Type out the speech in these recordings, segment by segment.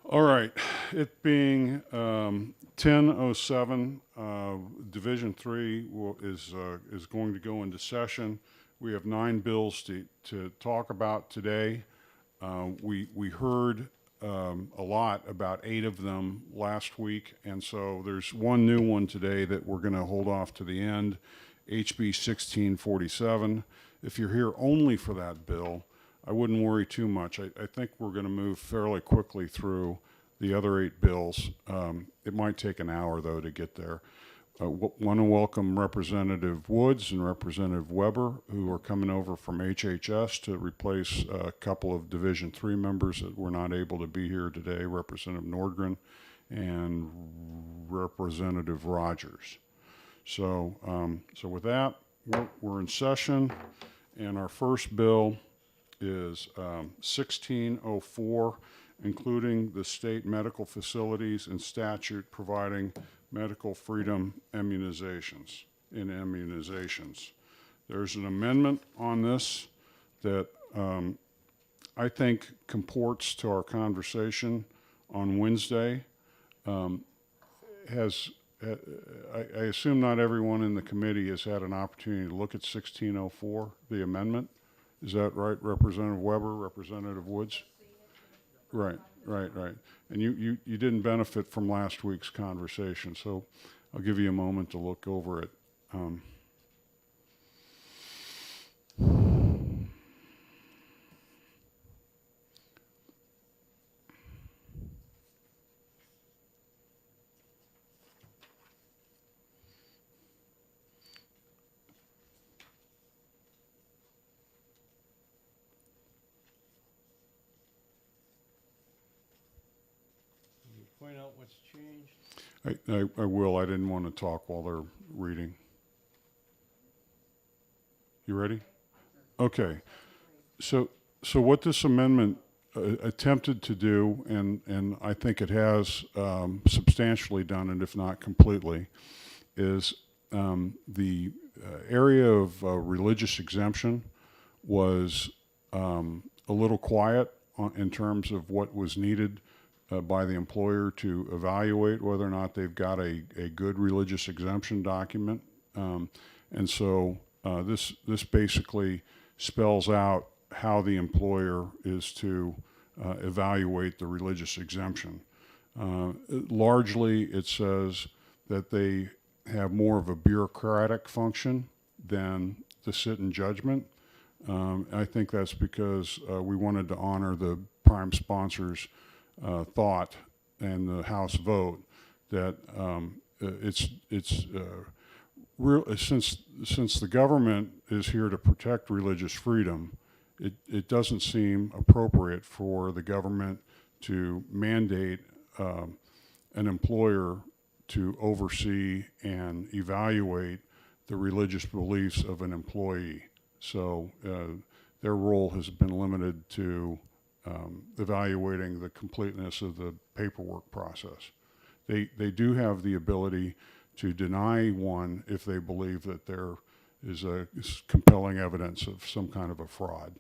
All right, it being 10:07, Division 3 is going to go into session. We have 9 bills to talk about today. We heard a lot about 8 of them last week, and so there's one new one today that we're going to hold off to the end, HB 1647. If you're here only for that bill, I wouldn't worry too much. I think we're going to move fairly quickly through the other 8 bills. It might take an hour, though, to get there. Want to welcome Representative Woods and Representative Weber, who are coming over from HHS to replace a couple of Division 3 members that were not able to be here today, Representative Nordgren and Representative Rogers. So with that, we're in session, and our first bill is 1604, including the state medical facilities and statute providing medical freedom immunizations. There's an amendment on this that I think comports to our conversation on Wednesday. I assume not everyone in the committee has had an opportunity to look at 1604, the amendment. Is that right, Representative Weber, Representative Woods? Right. And you didn't benefit from last week's conversation, so I'll give you a moment to look over it. Point out what's changed. I will. I didn't want to talk while they're reading. You ready? Okay. So what this amendment attempted to do, and I think it has substantially done it, if not completely, is the area of religious exemption was a little quiet in terms of what was needed by the employer to evaluate whether or not they've got a good religious exemption document. And so this basically spells out how the employer is to evaluate the religious exemption. Largely, it says that they have more of a bureaucratic function than to sit in judgment. I think that's because we wanted to honor the prime sponsor's thought and the House vote that since the government is here to protect religious freedom, it doesn't seem appropriate for the government to mandate an employer to oversee and evaluate the religious beliefs of an employee. So their role has been limited to evaluating the completeness of the paperwork process. They do have the ability to deny one if they believe that there is compelling evidence of some kind of a fraud.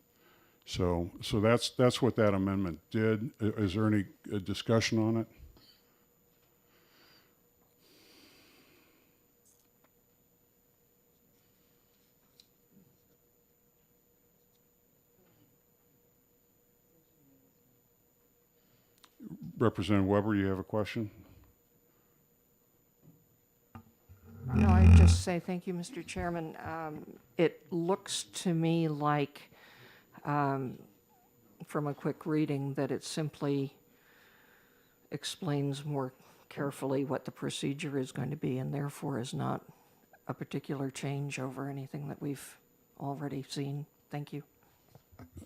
So that's what that amendment did. Is there any discussion on it? Representative Weber, you have a question? No, I just say thank you, Mr. Chairman. It looks to me like, from a quick reading, that it simply explains more carefully what the procedure is going to be, and therefore is not a particular change over anything that we've already seen. Thank you.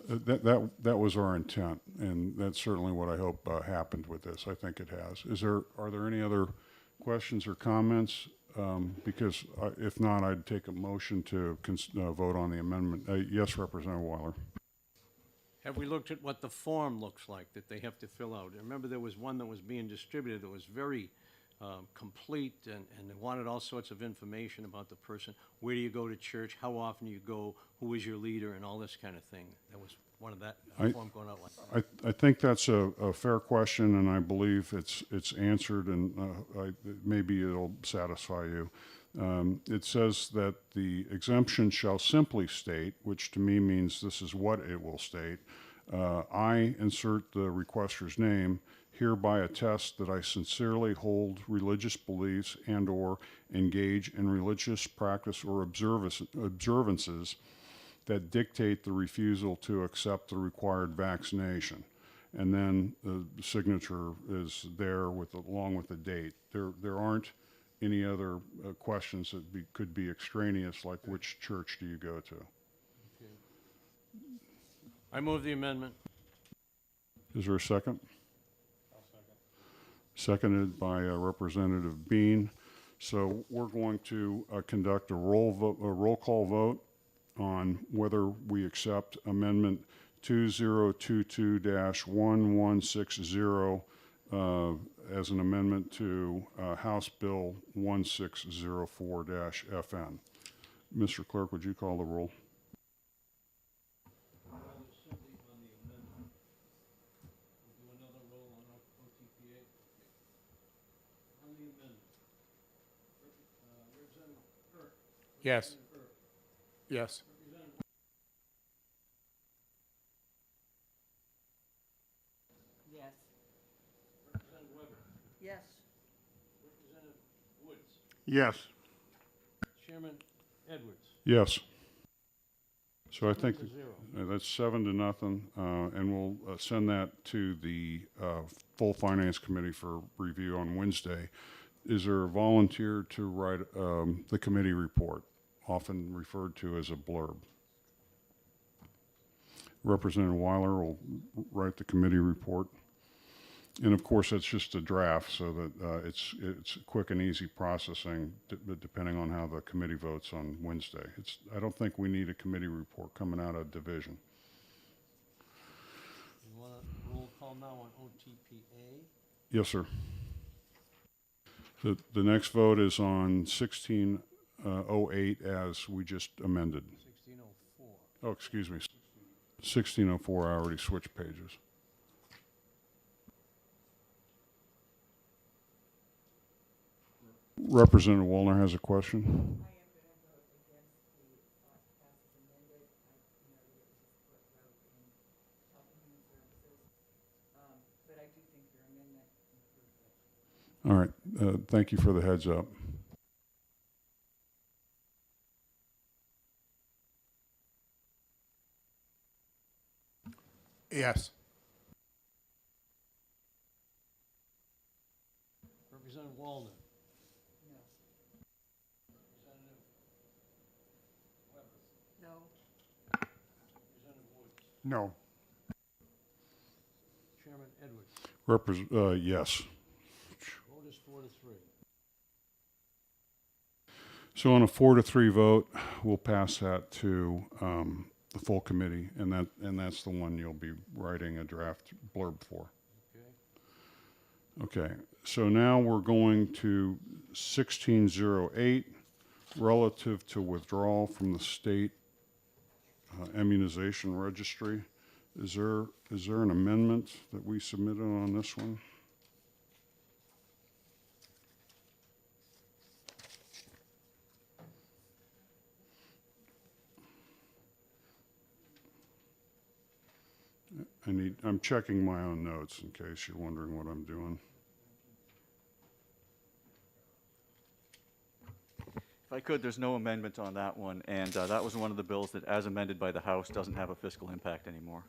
That was our intent, and that's certainly what I hope happened with this. I think it has. Are there any other questions or comments? Because if not, I'd take a motion to vote on the amendment. Yes, Representative Weiler. Have we looked at what the form looks like that they have to fill out? Remember, there was one that was being distributed that was very complete, and they wanted all sorts of information about the person. Where do you go to church? How often do you go? Who is your leader? And all this kind of thing. That was one of that form going out like that. I think that's a fair question, and I believe it's answered, and maybe it'll satisfy you. It says that the exemption shall simply state, which to me means this is what it will state. I insert the requester's name, hereby attest that I sincerely hold religious beliefs and/or engage in religious practice or observances that dictate the refusal to accept the required vaccination. And then the signature is there along with the date. There aren't any other questions that could be extraneous, like which church do you go to? I move the amendment. Is there a second? I'll second. Seconded by Representative Bean. So we're going to conduct a roll call vote on whether we accept Amendment 2022-1160 as an amendment to House Bill 1604-FN. Mr. Clerk, would you call the roll? Yes. Yes. Yes. Representative Weber. Yes. Representative Woods. Yes. Chairman Edwards. Yes. So I think 7-0. that's 7-0, and we'll send that to the full Finance Committee for review on Wednesday. Is there a volunteer to write the committee report, often referred to as a blurb? Representative Weiler will write the committee report. And of course, that's just a draft, so that it's quick and easy processing, depending on how the committee votes on Wednesday. I don't think we need a committee report coming out of division. You want a roll call now on OTPA? Yes, sir. The next vote is on 1608 as we just amended. 1604. Oh, excuse me. 1604, I already switched pages. Representative Wallner has a question. All right, thank you for the heads up. Yes. Representative Wallner. No. Representative Woods. No. Chairman Edwards. Yes. Vote is 4-3. So on a 4-3 vote, we'll pass that to the full committee, and that's the one you'll be writing a draft blurb for. Okay. Okay, so now we're going to 1608, relative to withdrawal from the state immunization registry. Is there an amendment that we submitted on this one? I'm checking my own notes in case you're wondering what I'm doing. If I could, there's no amendment on that one, and that was one of the bills that, as amended by the House, doesn't have a fiscal impact anymore.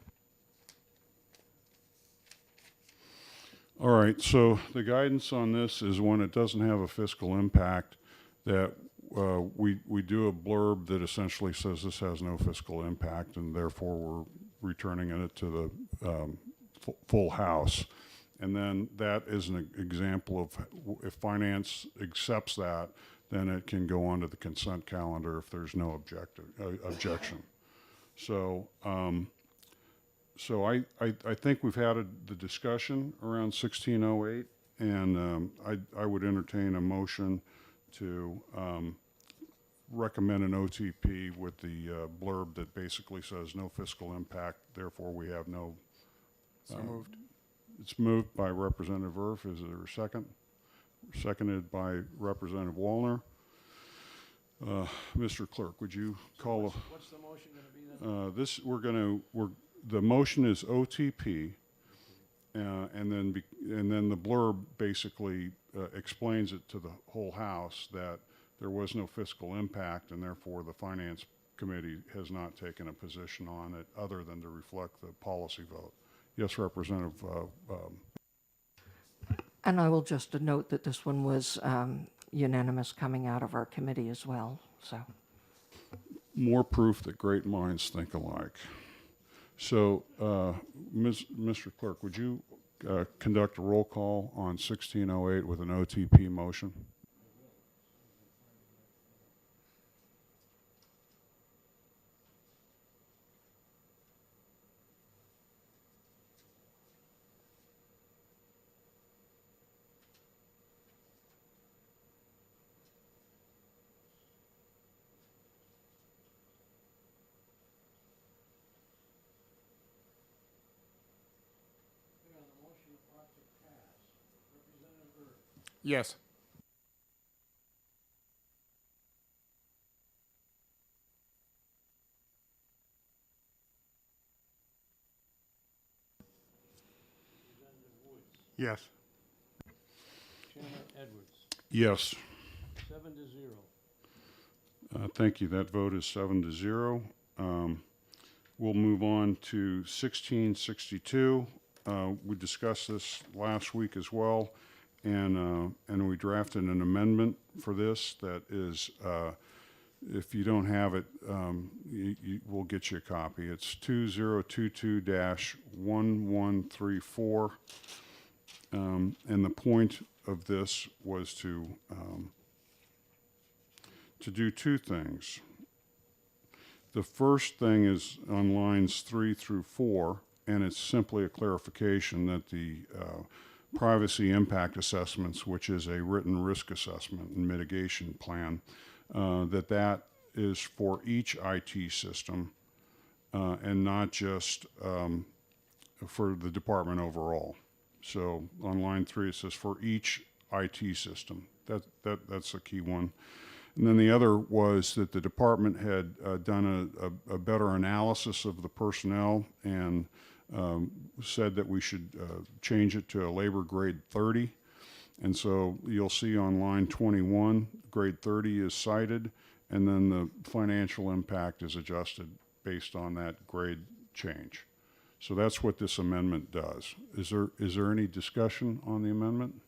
All right, so the guidance on this is when it doesn't have a fiscal impact, that we do a blurb that essentially says this has no fiscal impact, and therefore we're returning it to the full House. And then that is an example of if Finance accepts that, then it can go onto the consent calendar if there's no objection. So, so I think we've had the discussion around 1608. And I would entertain a motion to recommend an OTP with the blurb that basically says no fiscal impact, therefore we have no. So moved. It's moved by Representative Erf. Is there a second? Seconded by Representative Wallner. Mr. Clerk, would you call? What's the motion gonna be then? The motion is OTP, and then the blurb basically explains it to the whole House that there was no fiscal impact, and therefore the Finance Committee has not taken a position on it other than to reflect the policy vote. Yes, Representative. And I will just note that this one was unanimous coming out of our committee as well, so. More proof that great minds think alike. So, Mr. Clerk, would you conduct a roll call on 1608 with an OTP motion? Yes. Yes. Chairman Edwards, Yes. 7-0. Thank you. That vote is 7-0. We'll move on to 1662. We discussed this last week as well, and we drafted an amendment for this that is, if you don't have it, we'll get you a copy. It's 2022-1134, and the point of this was to do two things. The first thing is on lines 3 through 4, and it's simply a clarification that the privacy impact assessments, which is a written risk assessment and mitigation plan, that is for each IT system and not just for the department overall. So on line 3 it says for each IT system. That's a key one. And then the other was that the department had done a better analysis of the personnel and said that we should change it to a labor grade 30. And so you'll see on line 21, grade 30 is cited, and then the financial impact is adjusted based on that grade change. So that's what this amendment does. Is there any discussion on the amendment?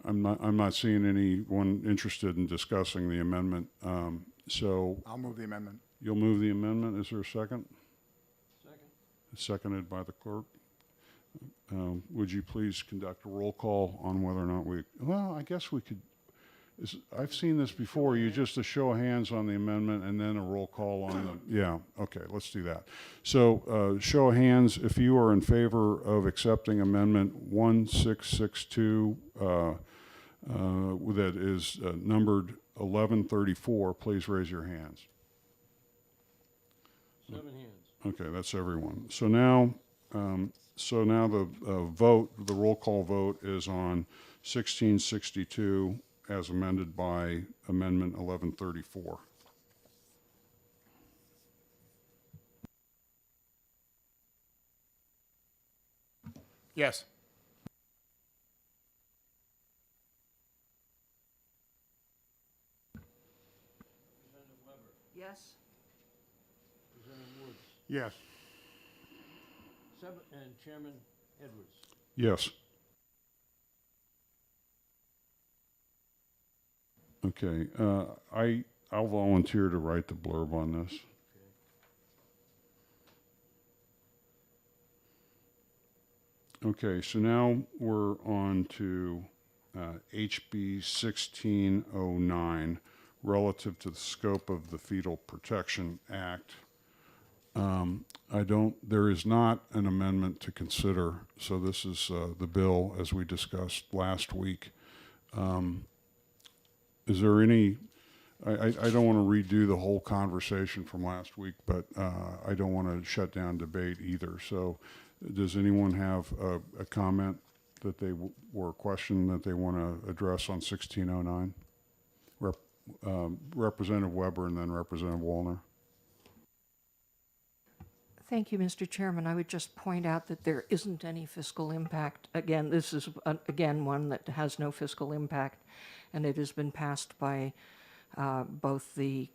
I'm not seeing anyone interested in discussing the amendment. So I'll move the amendment. you'll move the amendment. Is there a second? Second. Seconded by the clerk. Would you please conduct a roll call on whether or not well, I guess we could, I've seen this before. You just a show of hands on the amendment and then a roll call on the, yeah, okay, let's do that. So show of hands if you are in favor of accepting amendment 1662 that is numbered 1134, please raise your hands. 7 hands. Okay, that's everyone. So now the vote, the roll call vote is on 1662 as amended by Amendment 1134. Yes. Representative Weber, Yes. Representative Woods, Yes. and Chairman Edwards. Yes. Okay, I'll volunteer to write the blurb on this. Okay, so now we're on to HB 1609 relative to the scope of the Fetal Protection Act. There is not an amendment to consider, so this is the bill as we discussed last week. Is there any, I don't want to redo the whole conversation from last week, but I don't want to shut down debate either. So does anyone have a comment that they, or a question that they want to address on 1609? Representative Weber and then Representative Wallner. Thank you, Mr. Chairman. I would just point out that there isn't any fiscal impact. Again, this is, again, one that has no fiscal impact, and it has been passed by both the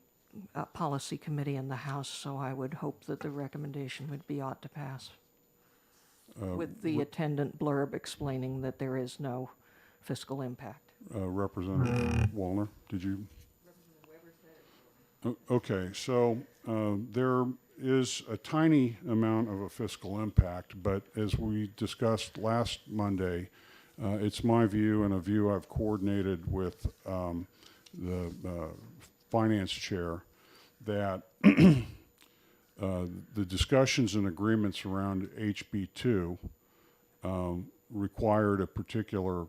Policy Committee and the House, so I would hope that the recommendation would be ought to pass, with the attendant blurb explaining that there is no fiscal impact. Representative Wallner, did you? Okay, so there is a tiny amount of a fiscal impact, but as we discussed last Monday, it's my view and a view I've coordinated with the finance chair that the discussions and agreements around HB2 required a particular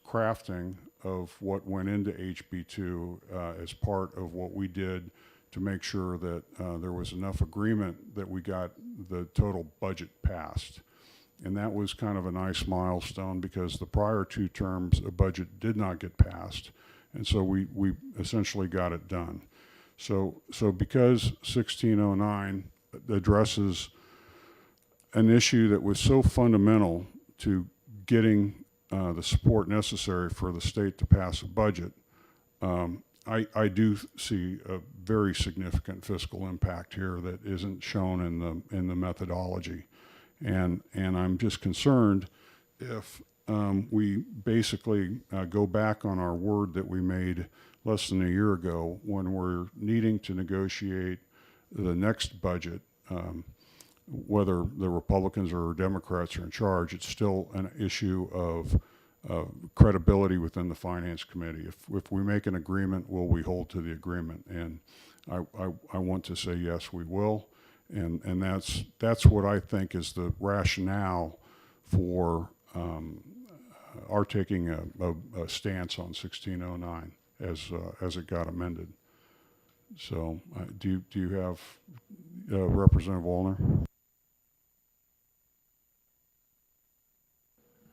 crafting of what went into HB2 as part of what we did to make sure that there was enough agreement that we got the total budget passed. And that was kind of a nice milestone because the prior two terms, a budget did not get passed. And so we essentially got it done. So because 1609 addresses an issue that was so fundamental to getting the support necessary for the state to pass a budget, I do see a very significant fiscal impact here that isn't shown in the methodology, and I'm just concerned if we basically go back on our word that we made less than a year ago when we're needing to negotiate the next budget. Whether the Republicans or Democrats are in charge, it's still an issue of credibility within the Finance Committee. If we make an agreement, will we hold to the agreement? And I want to say yes, we will. And that's what I think is the rationale for our taking a stance on 1609 as it got amended. So do you have Representative Wallner?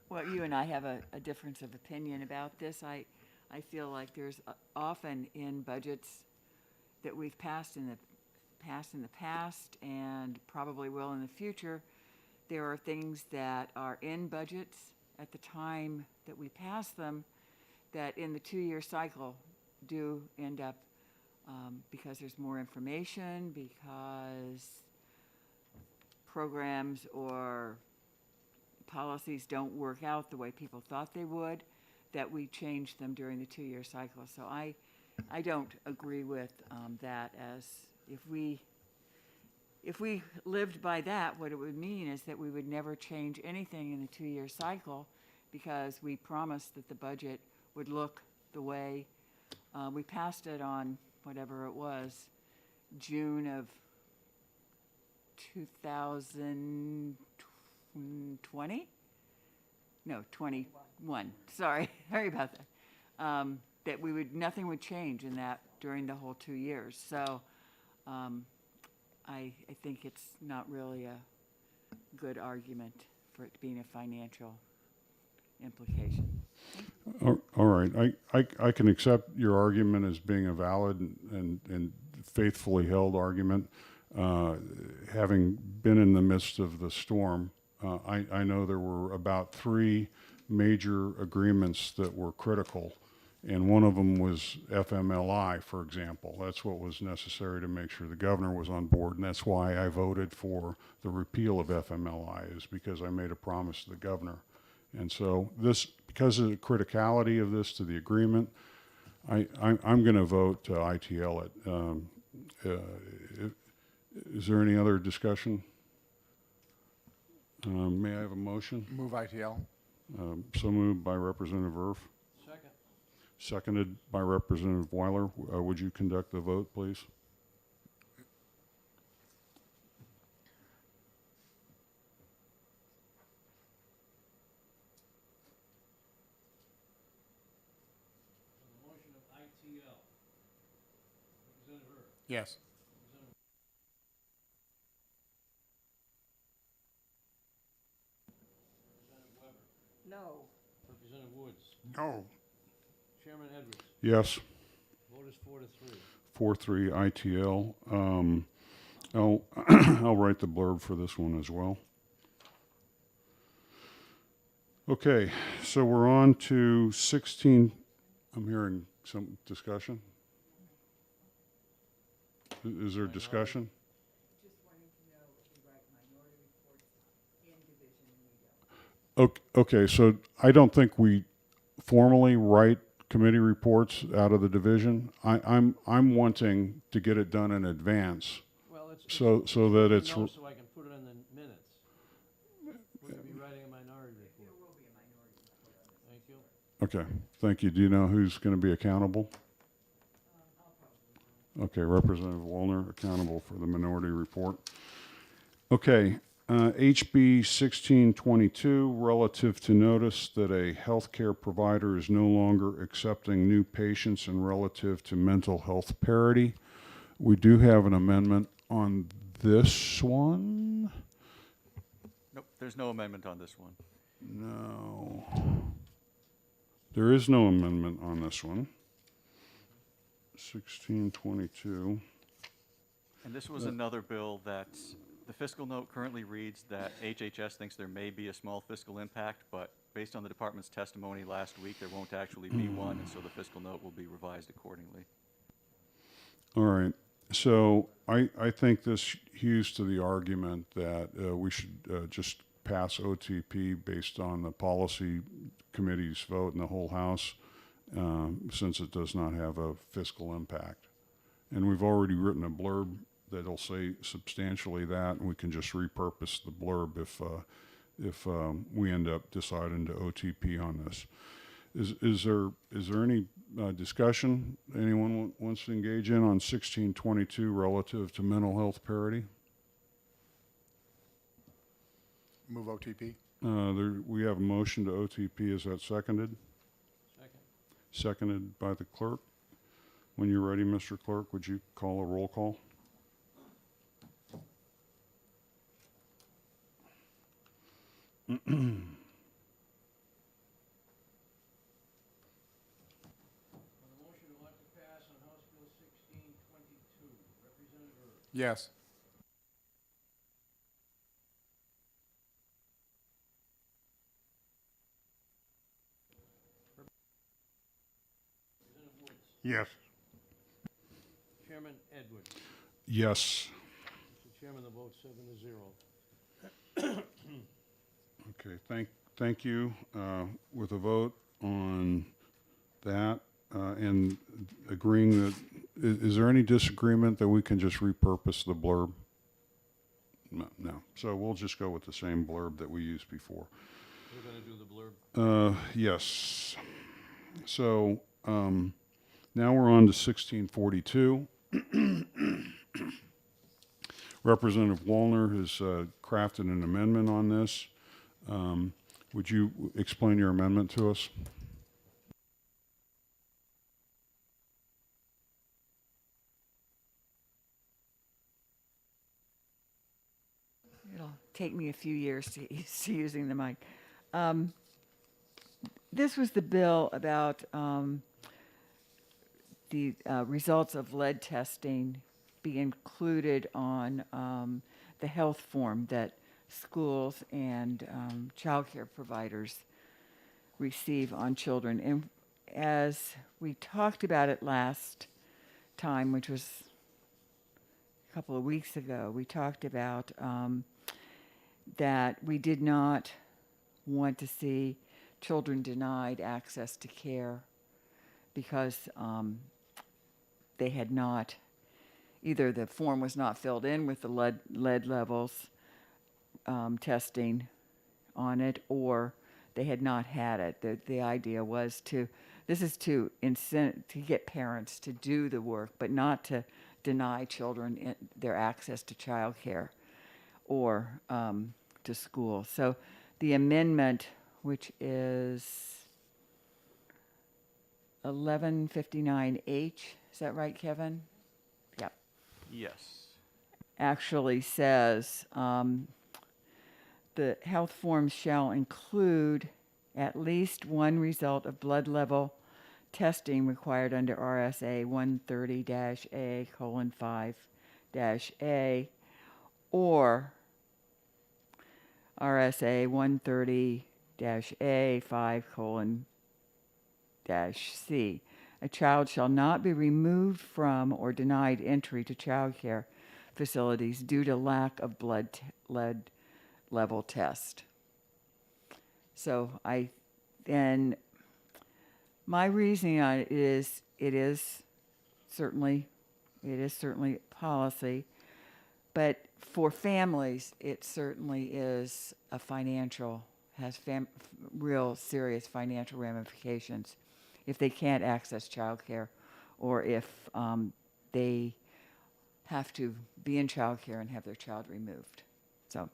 Well, you and I have a difference of opinion about this. I feel like there's often in budgets that we've passed in the past and probably will in the future, there are things that are in budgets at the time that we pass them that in the 2-year cycle do end up because there's more information, because programs or policies don't work out the way people thought they would, that we change them during the 2-year cycle. So I don't agree with that. As if we lived by that, what it would mean is that we would never change anything in the 2-year cycle because we promised that the budget would look the way we passed it on whatever it was, June of 2020? No, 21. Sorry about that. That nothing would change in that during the whole 2 years. So I think it's not really a good argument for it being a financial implication. All right, I can accept your argument as being a valid and faithfully held argument. Having been in the midst of the storm, I know there were about 3 major agreements that were critical, and one of them was FMLI, for example. That's what was necessary to make sure the governor was on board, and that's why I voted for the repeal of FMLI, is because I made a promise to the governor. And so this, because of the criticality of this to the agreement, I'm going to vote to ITL it. Is there any other discussion? May I have a motion? Move ITL. So moved by Representative Erf. Second. Seconded by Representative Weiler. Would you conduct the vote, please? ITL. Representative Earl. Yes. Representative Weber. No. Representative Woods. No. Chairman Edwards. Yes. Vote is 4-3. 4-3 ITL. I'll, I'll write the blurb for this one as well. Okay, so we're on to 16. I'm hearing some discussion. Is there discussion? Okay, so I don't think we formally write committee reports out of the division. I'm wanting to get it done in advance, Well, it's. so that it's. So I can put it in the minutes. We're going to be writing a minority report. There will be a minority report on this. Thank you. Okay, thank you. Do you know who's going to be accountable? Okay, Representative Wallner, accountable for the minority report. Okay, HB 1622, relative to notice that a healthcare provider is no longer accepting new patients and relative to mental health parity. We do have an amendment on this one. Nope, there's no amendment on this one. No. There is no amendment on this one. 1622. And this was another bill that the fiscal note currently reads that HHS thinks there may be a small fiscal impact, but based on the department's testimony last week, there won't actually be one, and so the fiscal note will be revised accordingly. All right. So I think this hews to the argument that we should just pass OTP based on the policy committee's vote in the whole House, since it does not have a fiscal impact. And we've already written a blurb that'll say substantially that, and we can just repurpose the blurb if we end up deciding to OTP on this. Is there any discussion anyone wants to engage in on 1622 relative to mental health parity? Move OTP. We have a motion to OTP. Is that seconded? Second. Seconded by the clerk. When you're ready, Mr. Clerk, would you call a roll call? On the motion to elect to pass on House Bill 1622, Representative Earl. Yes. Representative Woods. Yes. Chairman Edwards. Yes. Mr. Chairman, the vote's 7-0. Okay, thank you. With a vote on that and agreeing that, is there any disagreement that we can just repurpose the blurb? No. So we'll just go with the same blurb that we used before. We're going to do the blurb. Yes. So now we're on to 1642. Representative Wallner has crafted an amendment on this. Would you explain your amendment to us? It'll take me a few years to get used to using the mic. This was the bill about the results of lead testing be included on the health form that schools and childcare providers receive on children. And as we talked about it last time, which was a couple of weeks ago, we talked about that we did not want to see children denied access to care because they had not, either the form was not filled in with the lead levels testing on it, or they had not had it. The idea was to get parents to do the work, but not to deny children their access to childcare or to school. So the amendment, which is 1159H, is that right, Kevin? Yep. Yes. Actually says, the health forms shall include at least one result of blood level testing required under RSA 130-A:5-A or RSA 130-A:5-C. A child shall not be removed from or denied entry to childcare facilities due to lack of blood level test. So then my reasoning on it is, it is certainly policy, but for families, it certainly is a has real serious financial ramifications if they can't access childcare, or if they have to be in childcare and have their child removed. So,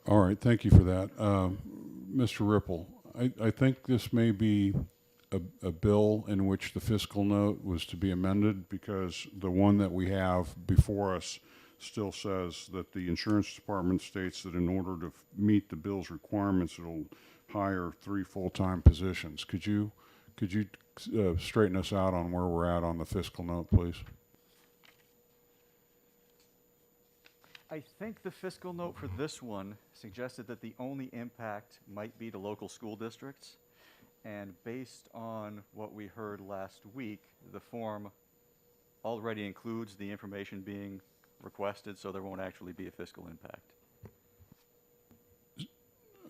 All right, thank you for that. Mr. Ripple, I think this may be a bill in which the fiscal note was to be amended, because the one that we have before us still says that the insurance department states that in order to meet the bill's requirements, it'll hire 3 full-time positions. Could you straighten us out on where we're at on the fiscal note, please? I think the fiscal note for this one suggested that the only impact might be to local school districts. And based on what we heard last week, the form already includes the information being requested, so there won't actually be a fiscal impact.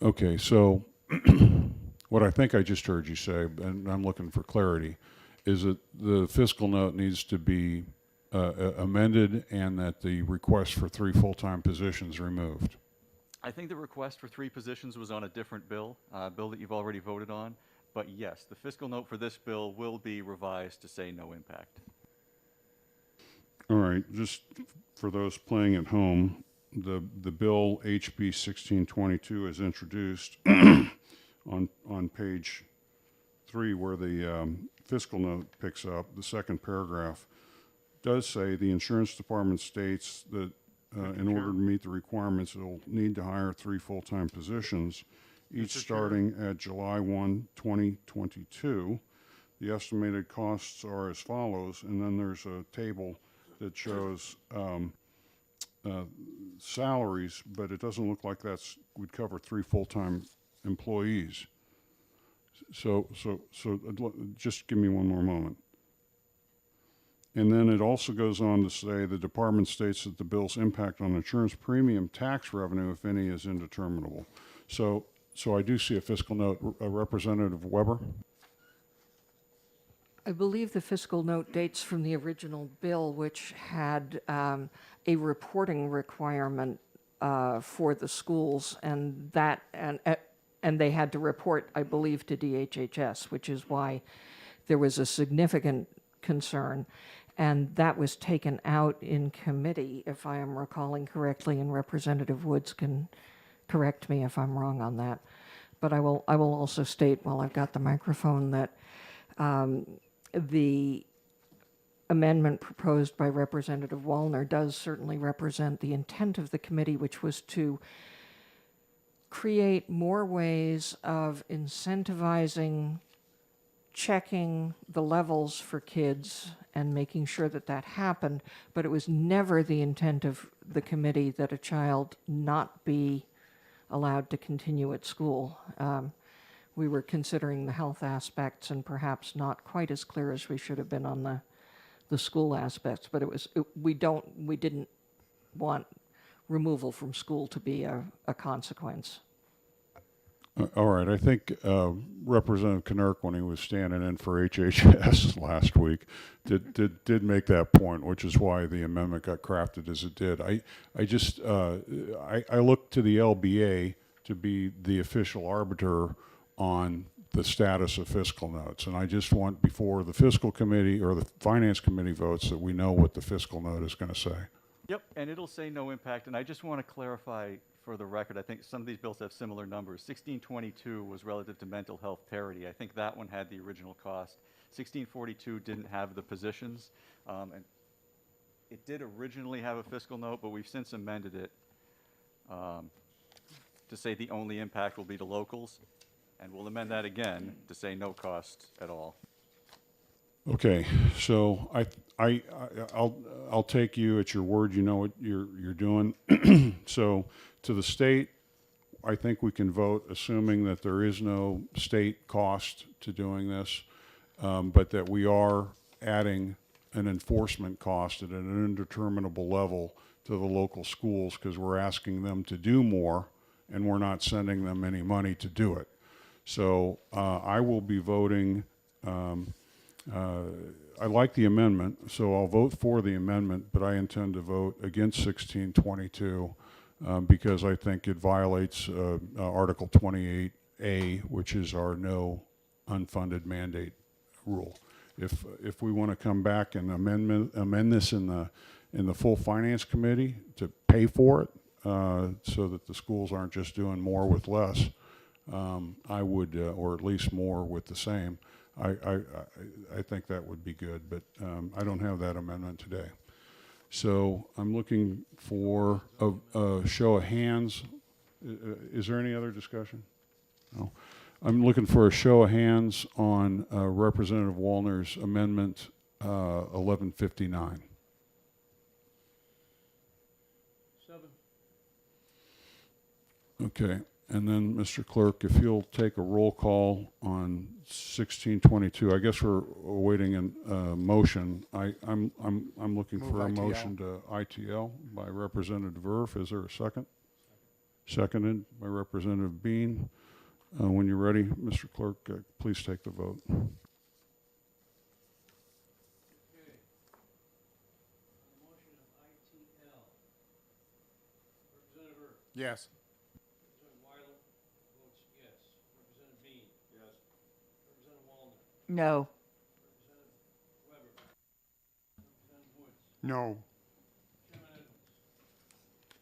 Okay, so what I think I just heard you say, and I'm looking for clarity, is that the fiscal note needs to be amended and that the request for 3 full-time positions removed. I think the request for 3 positions was on a different bill, bill that you've already voted on. But yes, the fiscal note for this bill will be revised to say no impact. All right, just for those playing at home, the bill HB 1622 is introduced on page 3, where the fiscal note picks up. The second paragraph does say the insurance department states that in order to meet the requirements, it'll need to hire 3 full-time positions, each starting at July 1, 2022. The estimated costs are as follows, and then there's a table that shows salaries, but it doesn't look like would cover 3 full-time employees. So just give me one more moment. And then it also goes on to say the department states that the bill's impact on insurance premium tax revenue, if any, is indeterminable. So I do see a fiscal note. Representative Weber? I believe the fiscal note dates from the original bill, which had a reporting requirement for the schools, and they had to report, I believe, to DHHS, which is why there was a significant concern. And that was taken out in committee, if I am recalling correctly, and Representative Woods can correct me if I'm wrong on that. But I will also state, while I've got the microphone, that the amendment proposed by Representative Wallner does certainly represent the intent of the committee, which was to create more ways of incentivizing checking the levels for kids and making sure that that happened, but it was never the intent of the committee that a child not be allowed to continue at school. We were considering the health aspects and perhaps not quite as clear as we should have been on the school aspects, but we didn't want removal from school to be a consequence. All right, I think Representative Knerk, when he was standing in for HHS last week, did make that point, which is why the amendment got crafted as it did. I look to the LBA to be the official arbiter on the status of fiscal notes, and I just want, before the fiscal committee or the finance committee votes, that we know what the fiscal note is going to say. Yep, and it'll say no impact. And I just want to clarify for the record, I think some of these bills have similar numbers. 1622 was relative to mental health parity. I think that one had the original cost. 1642 didn't have the positions. And it did originally have a fiscal note, but we've since amended it to say the only impact will be to locals. And we'll amend that again to say no cost at all. Okay, so I'll take you at your word. You know what you're doing. So to the state, I think we can vote, assuming that there is no state cost to doing this, but that we are adding an enforcement cost at an indeterminable level to the local schools because we're asking them to do more, and we're not sending them any money to do it. So I will be voting. I like the amendment, so I'll vote for the amendment, but I intend to vote against 1622 because I think it violates Article 28A, which is our no unfunded mandate rule. If we want to come back and amend this in the full finance committee to pay for it, so that the schools aren't just doing more with less, I would, or at least more with the same. I think that would be good, but I don't have that amendment today. So I'm looking for a show of hands. Is there any other discussion? No. I'm looking for a show of hands on Representative Wallner's amendment 1159. 7. Okay. And then, Mr. Clerk, if you'll take a roll call on 1622, I guess we're awaiting a motion. I'm looking Move for a ITL. motion to ITL by Representative Verf. Is there a second? Seconded by Representative Bean. When you're ready, Mr. Clerk, please take the vote. Okay. On the motion of ITL, Representative Earp, Yes. Representative Weiler votes yes. Representative Bean. Yes. Representative Wallner. No. Representative Weber. Representative Woods. No. Chairman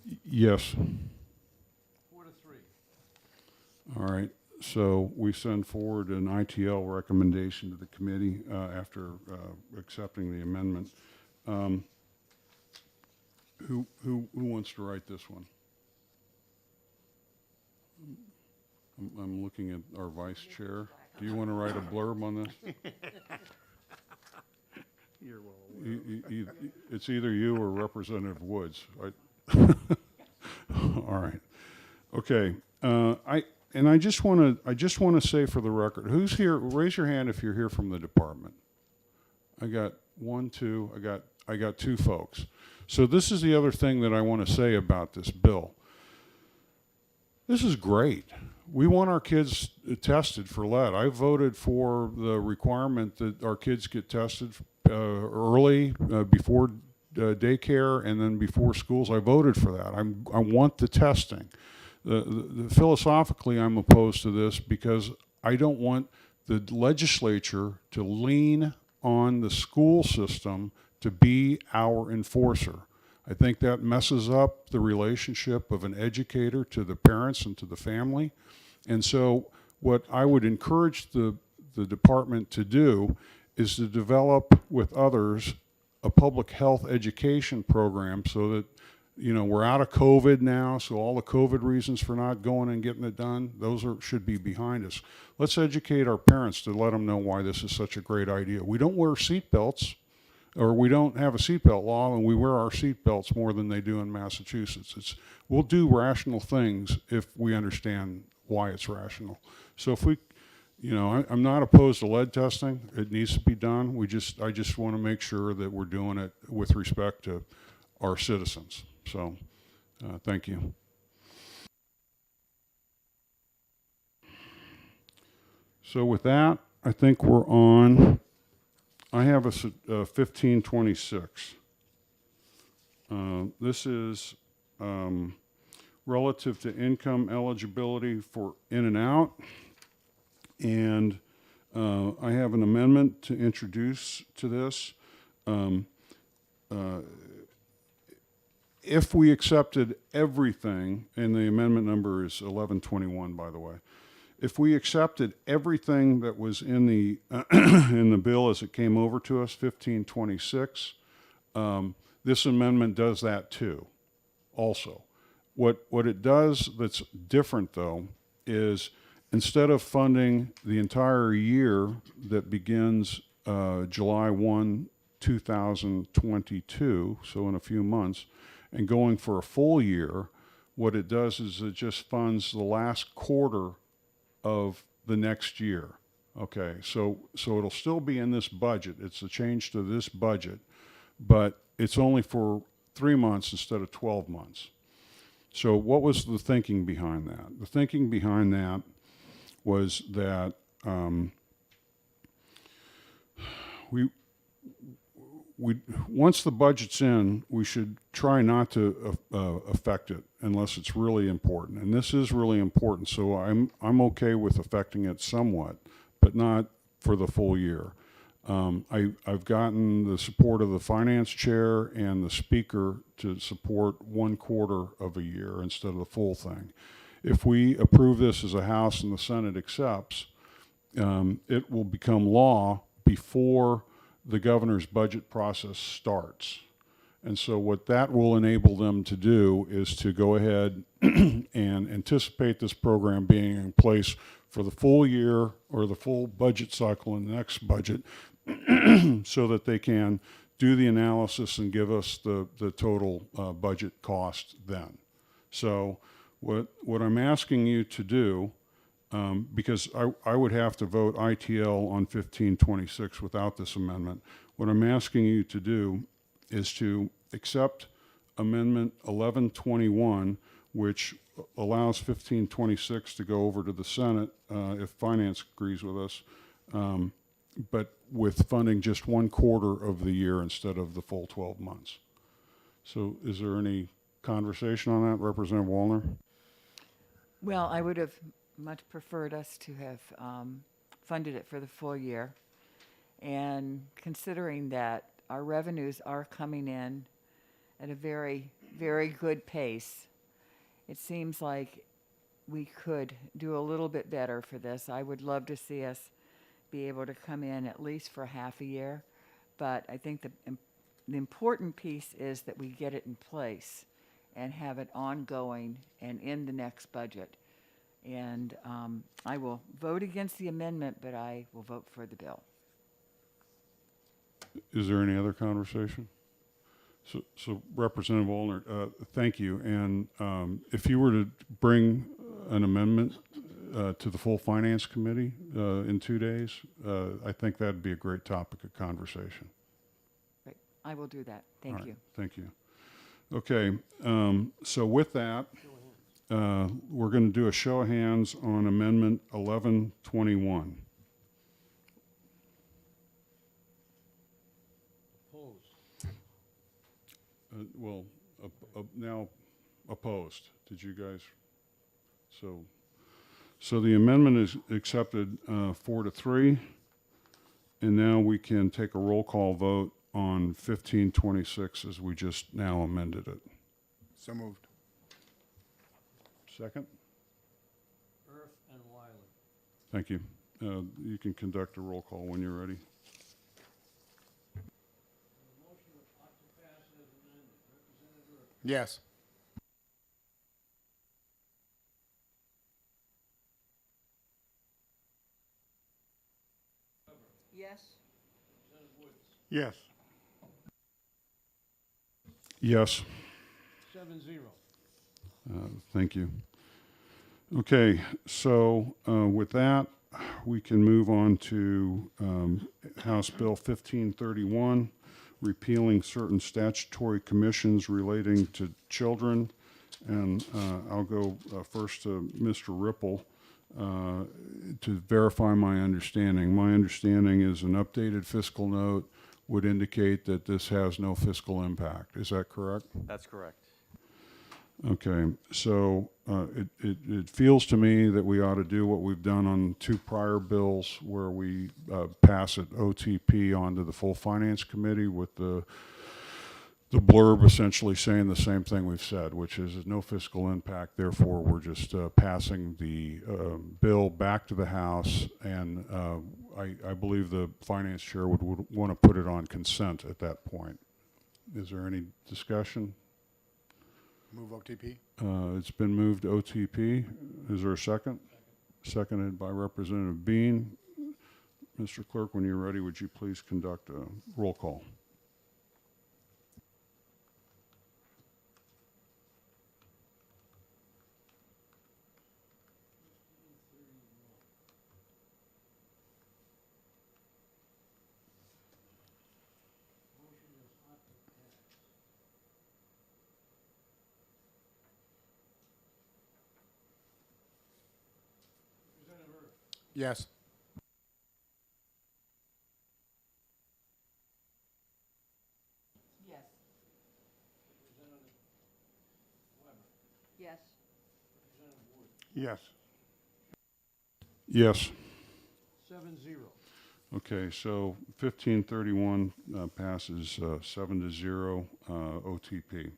Edmonds. Yes. 4 to 3. All right. So we send forward an ITL recommendation to the committee after accepting the amendment. Who wants to write this one? I'm looking at our vice chair. Do you want to write a blurb on this? You're well It's either you or Representative Woods. Right? All right. Okay. I just want to say for the record, who's here? Raise your hand if you're here from the department. I got 1, 2. I got 2 folks. So this is the other thing that I want to say about this bill. This is great. We want our kids tested for lead. I voted for the requirement that our kids get tested early, before daycare, and then before schools. I voted for that. I want the testing. Philosophically, I'm opposed to this because I don't want the legislature to lean on the school system to be our enforcer. I think that messes up the relationship of an educator to the parents and to the family. And so what I would encourage the department to do is to develop with others a public health education program so that, you know, we're out of COVID now, so all the COVID reasons for not going and getting it done, those should be behind us. Let's educate our parents to let them know why this is such a great idea. We don't wear seatbelts, or we don't have a seatbelt law, and we wear our seatbelts more than they do in Massachusetts. We'll do rational things if we understand why it's rational. So if we, you know, I'm not opposed to lead testing. It needs to be done. I just want to make sure that we're doing it with respect to our citizens. So, thank you. So with that, I think we're on, I have a 1526. This is relative to income eligibility for in and out. And I have an amendment to introduce to this. if we accepted everything, and the amendment number is 1121, by the way, if we accepted everything that was in the in the bill as it came over to us, 1526, this amendment does that too, also. What it does that's different, though, is instead of funding the entire year that begins July 1, 2022, so in a few months, and going for a full year, what it does is it just funds the last quarter of the next year. Okay, so it'll still be in this budget. It's a change to this budget, but it's only for 3 months instead of 12 months. So what was the thinking behind that? The thinking behind that was that we once the budget's in, we should try not to affect it unless it's really important. And this is really important, so I'm okay with affecting it somewhat, but not for the full year. I've gotten the support of the finance chair and the speaker to support 1/4 of a year instead of the full thing. If we approve this as a House and the Senate accepts, it will become law before the governor's budget process starts. And so what that will enable them to do is to go ahead and anticipate this program being in place for the full year or the full budget cycle in the next budget so that they can do the analysis and give us the total budget cost then. So what I'm asking you to do, because I would have to vote ITL on 1526 without this amendment. What I'm asking you to do is to accept Amendment 1121, which allows 1526 to go over to the Senate if Finance agrees with us, but with funding just 1/4 of the year instead of the full 12 months. So is there any conversation on that, Representative Wallner? Well, I would have much preferred us to have funded it for the full year. And considering that our revenues are coming in at a very, very good pace, it seems like we could do a little bit better for this. I would love to see us be able to come in at least for half a year. But I think the important piece is that we get it in place and have it ongoing and in the next budget. And I will vote against the amendment, but I will vote for the bill. Is there any other conversation? So Representative Wallner, thank you. And if you were to bring an amendment to the full Finance Committee in 2 days, I think that'd be a great topic of conversation. Right. I will do that. All Thank right, you. Thank you. Okay, so with that, we're going to do a show of hands on Amendment 1121. Well, now opposed. Did you guys? So the amendment is accepted 4-3, and now we can take a roll call vote on 1526 as we just now amended it. So moved. Second? Earth and Wiley. Thank you. You can conduct a roll call when you're ready. Yes. Yes. Yes. Yes. 7-0. Thank you. Okay, so with that, we can move on to House Bill 1531, repealing certain statutory commissions relating to children. And I'll go first to Mr. Ripple to verify my understanding. My understanding is an updated fiscal note would indicate that this has no fiscal impact. Is that correct? That's correct. Okay, so it feels to me that we ought to do what we've done on 2 prior bills where we pass it OTP onto the full Finance Committee with the the blurb essentially saying the same thing we've said, which is no fiscal impact. Therefore, we're just passing the bill back to the House, and I believe the finance chair would want to put it on consent at that point. Is there any discussion? Move OTP. It's been moved to OTP. Is there a second? Seconded by Representative Bean. Mr. Clerk, when you're ready, would you please conduct a roll call? Yes. Yes. Yes. Yes. Yes. 7-0. Okay, so 1531 passes 7-0 OTP,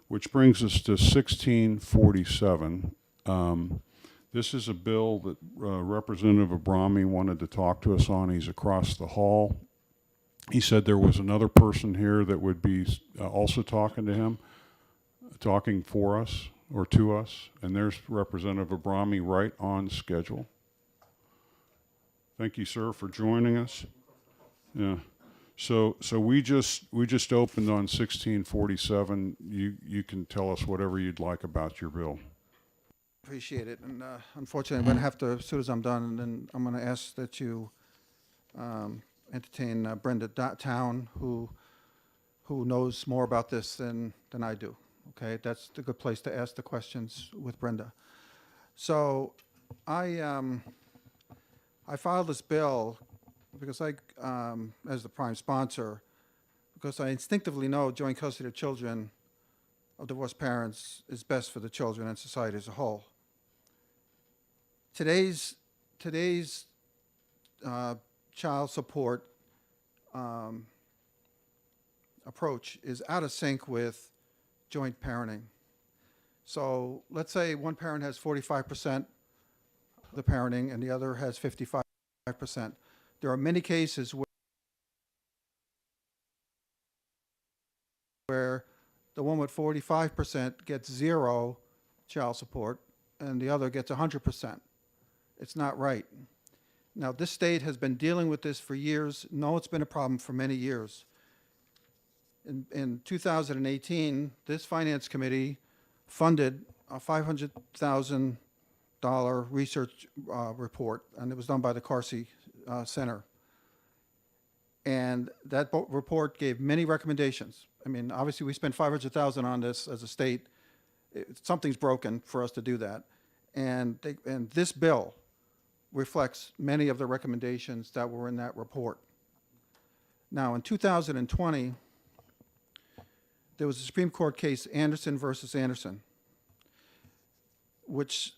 which brings us to 1647. This is a bill that Representative Abrami wanted to talk to us on. He's across the hall. He said there was another person here that would be also talking to him, talking for us or to us, and there's Representative Abrami right on schedule. Thank you, sir, for joining us. Yeah. So we just opened on 1647. You can tell us whatever you'd like about your bill. Appreciate it, and unfortunately, I'm going to have to, as soon as I'm done, and then I'm going to ask that you entertain Brenda Town, who knows more about this than I do. Okay, that's the good place to ask the questions with Brenda. So, I filed this bill because as the prime sponsor, because I instinctively know joint custody of children of divorced parents is best for the children and society as a whole. Today's child support approach is out of sync with joint parenting. So let's say one parent has 45% of the parenting and the other has 55%. There are many cases where the one with 45% gets 0 child support and the other gets 100%. It's not right. Now, this state has been dealing with this for years. No, it's been a problem for many years. In 2018, this finance committee funded a $500,000 research report, and it was done by the Carsey Center. And that report gave many recommendations. I mean, obviously, we spent $500,000 on this as a state. Something's broken for us to do that. And this bill reflects many of the recommendations that were in that report. Now, in 2020, there was a Supreme Court case, Anderson versus Anderson, which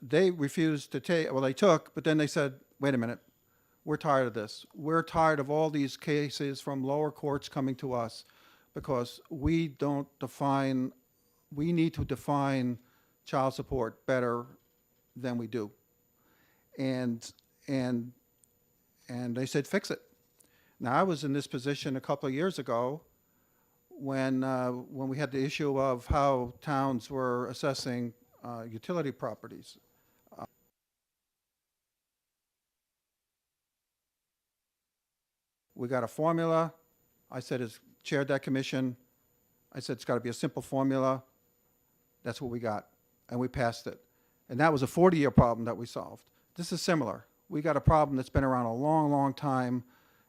they refused to take. Well, they took, but then they said, wait a minute, we're tired of this. We're tired of all these cases from lower courts coming to us because we need to define child support better than we do. And they said, fix it. Now, I was in this position a couple of years ago when we had the issue of how towns were assessing utility properties. We got a formula. I said, chaired that commission. I said, it's got to be a simple formula. That's what we got. And we passed it. And that was a 40-year problem that we solved. This is similar. We got a problem that's been around a long, long time,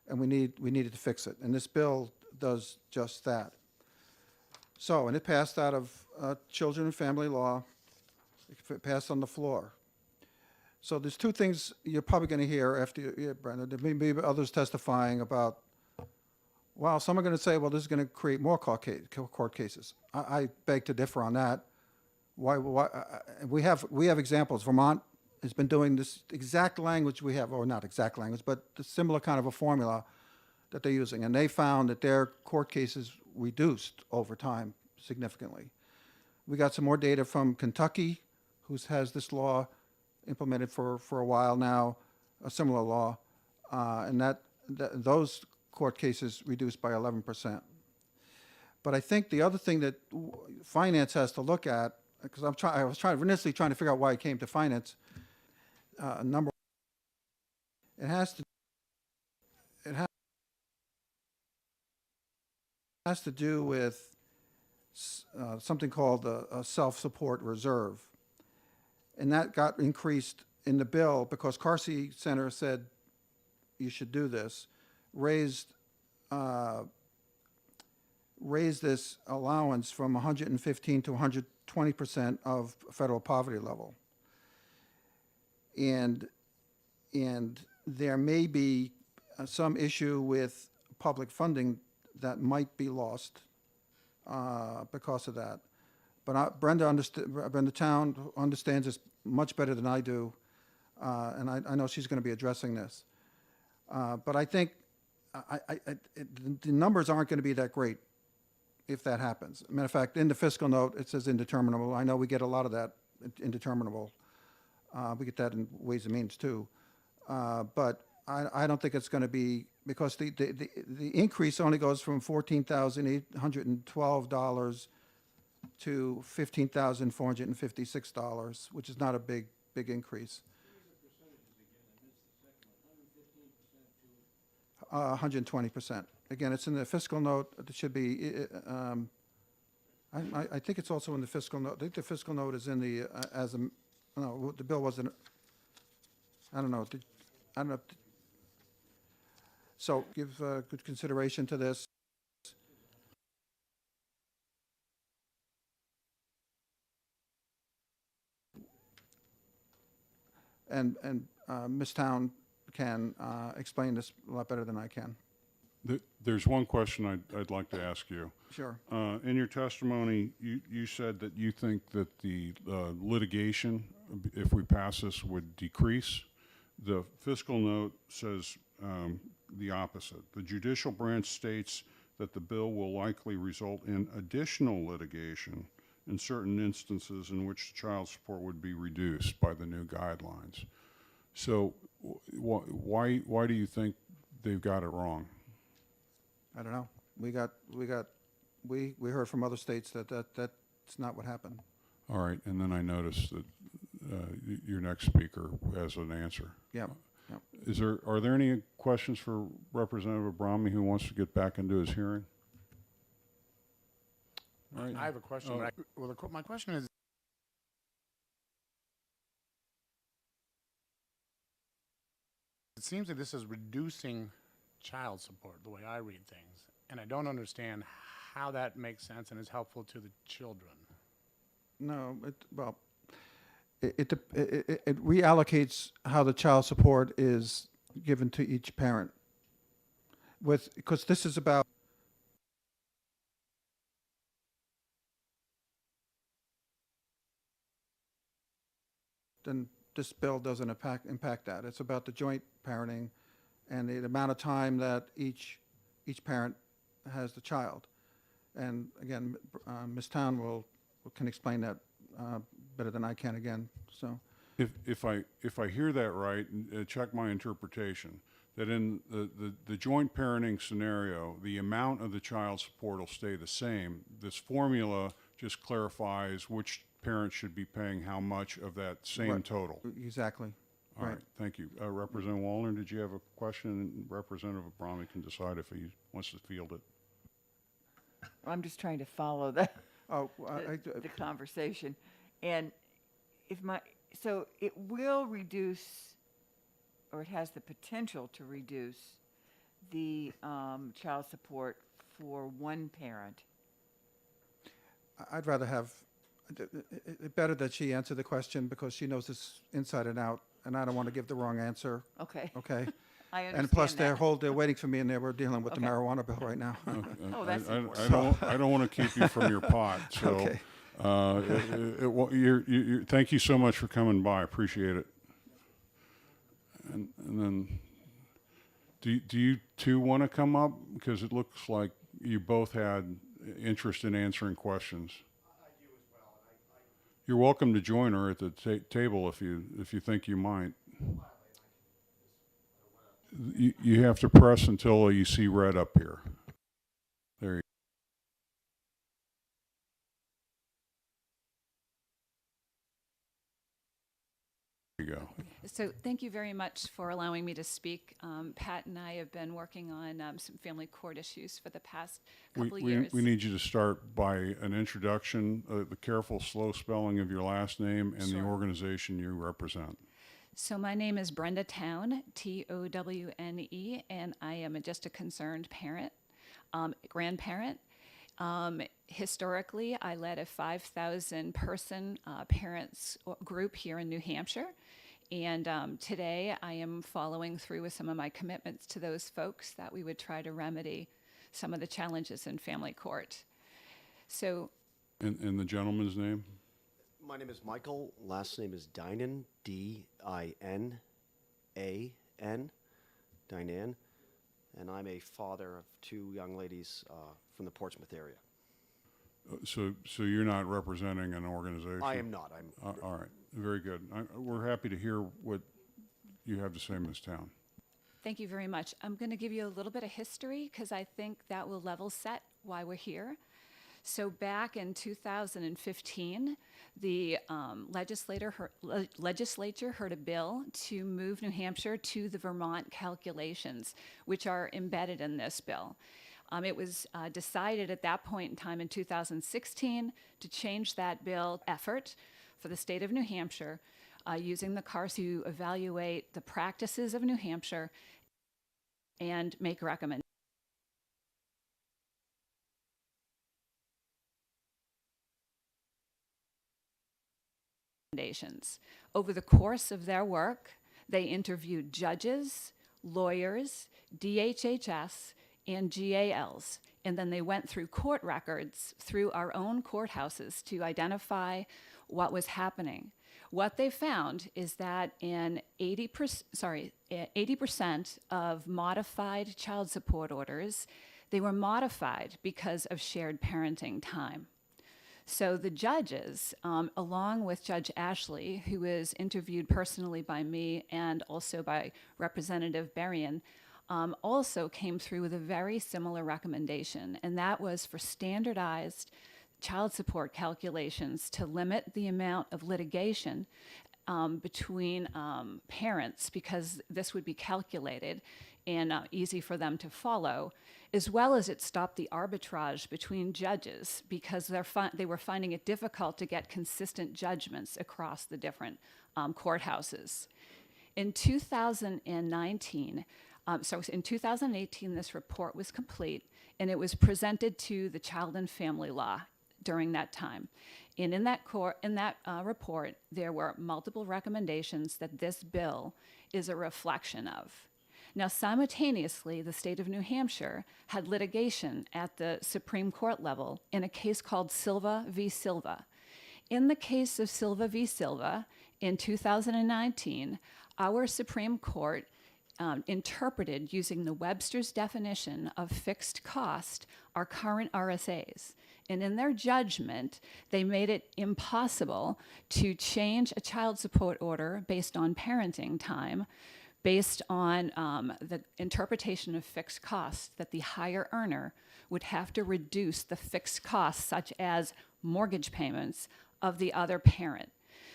and we needed to fix it. And this bill does just that. So, and it passed out of Children and Family Law. It passed on the floor. So there's two things you're probably going to hear after Brenda. There may be others testifying about, well, some are going to say, well, this is going to create more court cases. I beg to differ on that. Why we have examples. Vermont has been doing this exact language we have, or not exact language, but the similar kind of a formula that they're using. And they found that their court cases reduced over time significantly. We got some more data from Kentucky, who has this law implemented for a while now, a similar law, and those court cases reduced by 11%. But I think the other thing that finance has to look at, because I was initially trying to figure out why I came to finance. Number, it has to do with something called a self-support reserve, and that got increased in the bill because Carsey Center said you should do this, raised this allowance from 115 to 120% of federal poverty level. And there may be some issue with public funding that might be lost because of that. But Brenda Town understands this much better than I do, and I know she's going to be addressing this. But I think the numbers aren't going to be that great if that happens. Matter of fact, in the fiscal note, it says indeterminable. I know we get a lot of that, indeterminable. We get that in Ways and Means too. But I don't think it's going to be, because the increase only goes from $14,812 to $15,456, which is not a big increase. 120%. Again, it's in the fiscal note. It should be, I think it's also in the fiscal note. I think the fiscal note is in the, no, the bill wasn't, I don't know. I don't know. So give good consideration to this. And Ms. Town can explain this a lot better than I can. There's one question I'd like to ask you. Sure. In your testimony, you said that you think that the litigation, if we pass this, would decrease. The fiscal note says the opposite. The judicial branch states that the bill will likely result in additional litigation in certain instances in which child support would be reduced by the new guidelines. So why do you think they've got it wrong? I don't know. We heard from other states that's not what happened. All right, and then I noticed that your next speaker has an answer. Yeah. Are there any questions for Representative Abrami who wants to get back into his hearing? All right. I have a question. But my question is, it seems that this is reducing child support, the way I read things, and I don't understand how that makes sense and is helpful to the children. No, it reallocates how the child support is given to each parent. Because this is about then this bill doesn't impact that. It's about the joint parenting and the amount of time that each parent has the child. And again, Ms. Town can explain that better than I can again. So, If I hear that right, check my interpretation, that in the joint parenting scenario, the amount of the child support will stay the same. This formula just clarifies which parent should be paying how much of that same Right. total. exactly. All right, thank you. Representative Wallner, did you have a question? Representative Abrami can decide if he wants to field it. I'm just trying to follow the conversation. And so it will reduce, or it has the potential to reduce the child support for one parent. I'd rather have, better that she answer the question because she knows this inside and out, and I don't want to give the wrong answer, Okay. okay? I understand And plus, that. they're waiting for me, and we're dealing with the Okay. marijuana bill right now. Oh, that's I don't want to keep you from your pot, so. Okay. Thank you so much for coming by. I appreciate it. And then, do you two want to come up? Because it looks like you both had interest in answering questions. You're welcome to join her at the table if you think you might. You have to press until you see red up here. There you go. So thank you very much for allowing me to speak. Pat and I have been working on some family court issues for the past couple of years. We need you to start by an introduction, the careful, slow spelling of your last name and the Sure. organization you represent. So my name is Brenda Town, Towne, and I am just a concerned parent, grandparent. Historically, I led a 5,000 person parents group here in New Hampshire. And today I am following through with some of my commitments to those folks that we would try to remedy some of the challenges in family court. So, And the gentleman's name? My name is Michael. Last name is Dinan, Dinan, Dinan, and I'm a father of two young ladies from the Portsmouth area. So you're not representing an organization? I am not. All right, very good. We're happy to hear what you have to say, Ms. Town. thank you very much. I'm going to give you a little bit of history because I think that will level set why we're here. So back in 2015, the legislature heard a bill to move New Hampshire to the Vermont calculations, which are embedded in this bill. It was decided at that point in time in 2016 to change that bill effort for the state of New Hampshire using the CARS to evaluate the practices of New Hampshire and make recommendations. Over the course of their work, they interviewed judges, lawyers, DHHS, and GALs, and then they went through court records through our own courthouses to identify what was happening. What they found is that in 80% of modified child support orders, they were modified because of shared parenting time. So the judges, along with Judge Ashley, who was interviewed personally by me and also by Representative Berrien, also came through with a very similar recommendation, and that was for standardized child support calculations to limit the amount of litigation between parents, because this would be calculated and easy for them to follow, as well as it stopped the arbitrage between judges, because they were finding it difficult to get consistent judgments across the different courthouses. In 2019, in 2018, this report was complete, and it was presented to the Child and Family Law during that time. And in that report, there were multiple recommendations that this bill is a reflection of. Now, simultaneously, the state of New Hampshire had litigation at the Supreme Court level in a case called Silva v. Silva. In the case of Silva v. Silva, in 2019, our Supreme Court interpreted, using the Webster's definition of fixed cost, our current RSAs. And in their judgment, they made it impossible to change a child support order based on parenting time, based on the interpretation of fixed costs, that the higher earner would have to reduce the fixed costs, such as mortgage payments, of the other parent.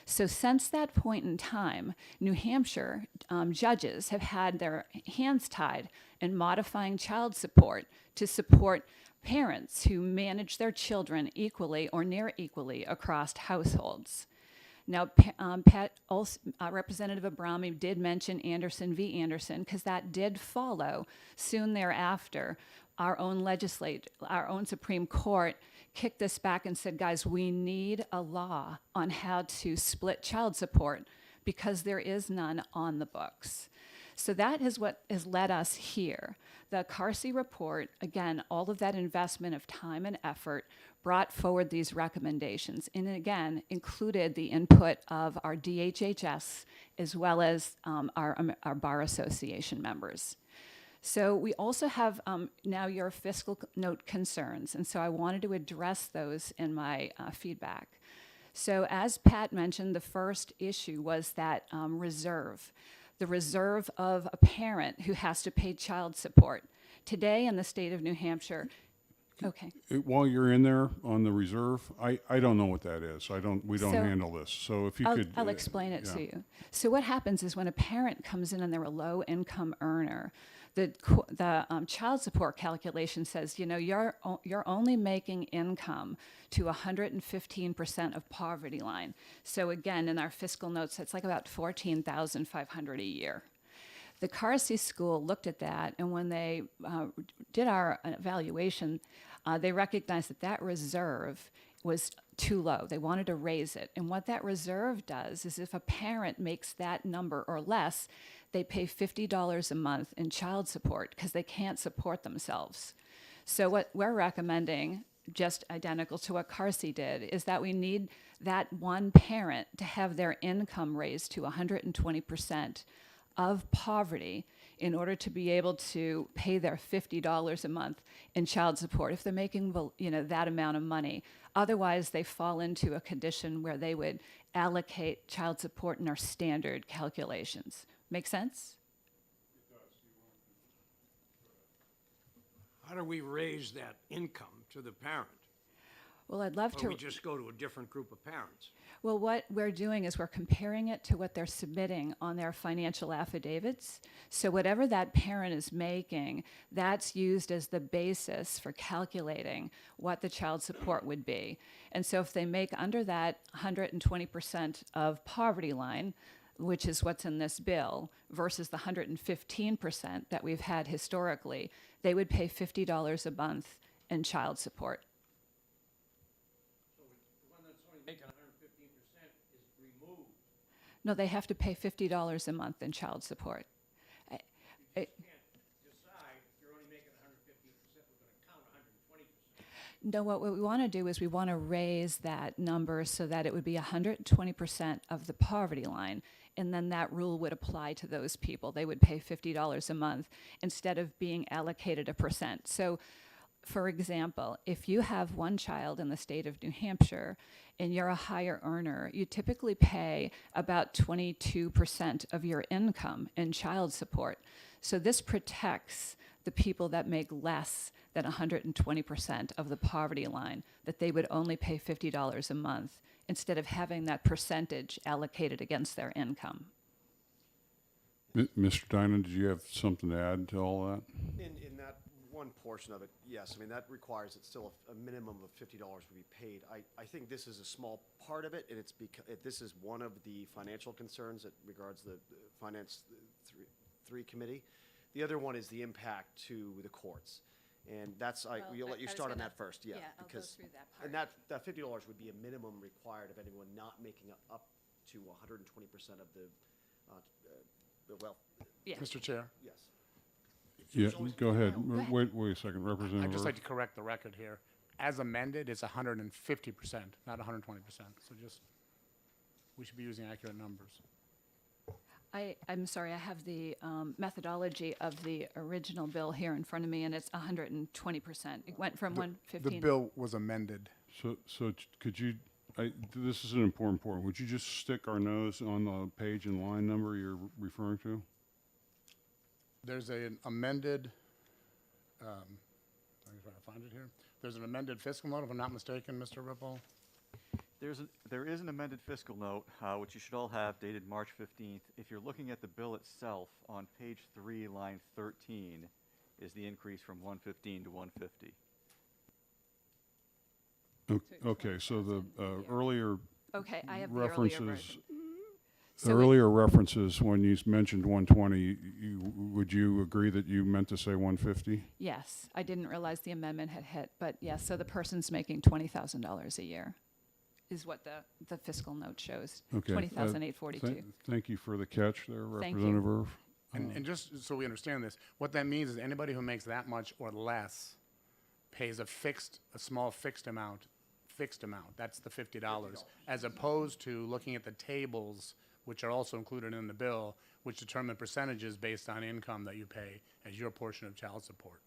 So since that point in time, New Hampshire judges have had their hands tied in modifying child support to support parents who manage their children equally or near equally across households. Now, Representative Abrami did mention Anderson v. Anderson, because that did follow soon thereafter. Our own Supreme Court kicked this back and said, guys, we need a law on how to split child support because there is none on the books. So that is what has led us here. The Carsey report, again, all of that investment of time and effort brought forward these recommendations, and again, included the input of our DHHS as well as our Bar Association members. So we also have now your fiscal note concerns, and so I wanted to address those in my feedback. So as Pat mentioned, the first issue was that reserve, the reserve of a parent who has to pay child support. Today in the state of New Hampshire, okay. While you're in there on the reserve, I don't know what that is. We don't So- handle this. So if you could. I'll explain it yeah. to you. So what happens is when a parent comes in and they're a low-income earner, the child support calculation says, you know, you're only making income to 115% of poverty line. So again, in our fiscal notes, it's like about $14,500 a year. The Carsey School looked at that, and when they did our evaluation, they recognized that that reserve was too low. They wanted to raise it. And what that reserve does is if a parent makes that number or less, they pay $50 a month in child support because they can't support themselves. So what we're recommending, just identical to what Carsey did, is that we need that one parent to have their income raised to 120% of poverty in order to be able to pay their $50 a month in child support if they're making, you know, that amount of money. Otherwise, they fall into a condition where they would allocate child support in our standard calculations. Make sense? How do we raise that income to the parent? Well, I'd love Or to. we just go to a different group of parents? Well, what we're doing is we're comparing it to what they're submitting on their financial affidavits. So whatever that parent is making, that's used as the basis for calculating what the child support would be. And so if they make under that 120% of poverty line, which is what's in this bill, versus the 115% that we've had historically, they would pay $50 a month in child support. So the one that's only making 115% is removed. No, they have to pay $50 a month in child support. You can't decide if you're only making 115%, we're gonna count 120%. No, what we want to do is we want to raise that number so that it would be 120% of the poverty line, and then that rule would apply to those people. They would pay $50 a month instead of being allocated a percent. So, for example, if you have one child in the state of New Hampshire and you're a higher earner, you typically pay about 22% of your income in child support. So this protects the people that make less than 120% of the poverty line, that they would only pay $50 a month instead of having that percentage allocated against their income. Mr. Dinan, did you have something to add to all that? In that one portion of it, yes, I mean, that requires that still a minimum of $50 would be paid. I think this is a small part of it, and it's this is one of the financial concerns that regards the Finance 3 Committee. The other one is the impact to the courts. And that's, we'll let you start on that first, yeah. I'll go through that part. And that $50 would be a minimum required of anyone not making up to 120% of the wealth. Yeah. Mr. Chair, Yes. Yeah, go ahead. ahead. Wait a second, Representative. I'd just Earth. like to correct the record here. As amended, it's 150%, not 120%. So we should be using accurate numbers. I'm sorry, I have the methodology of the original bill here in front of me, and it's 120%. It went from 115. The bill was amended. So could you, this is an important point. Would you just stick our nose on the page and line number you're referring to? There's an amended, I'm trying to find it here. There's an amended fiscal note, if I'm not mistaken, Mr. Ripple. There is an amended fiscal note, which you should all have, dated March 15th. If you're looking at the bill itself, on page 3, line 13, is the increase from 115 to 150. Okay, so the earlier Okay, I have the earlier references, version. the So earlier references, when you mentioned 120, would you agree that you meant to say 150? Yes, I didn't realize the amendment had hit, but yes, so the person's making $20,000 a year is what the fiscal note shows. Okay. $20,842. Thank you for the catch there, Thank you. Representative Earth. And just so we understand this, what that means is anybody who makes that much or less pays a small fixed amount. That's the $50, as opposed to looking at the tables, which are also included in the bill, which determine percentages based on income that you pay as your portion of child support.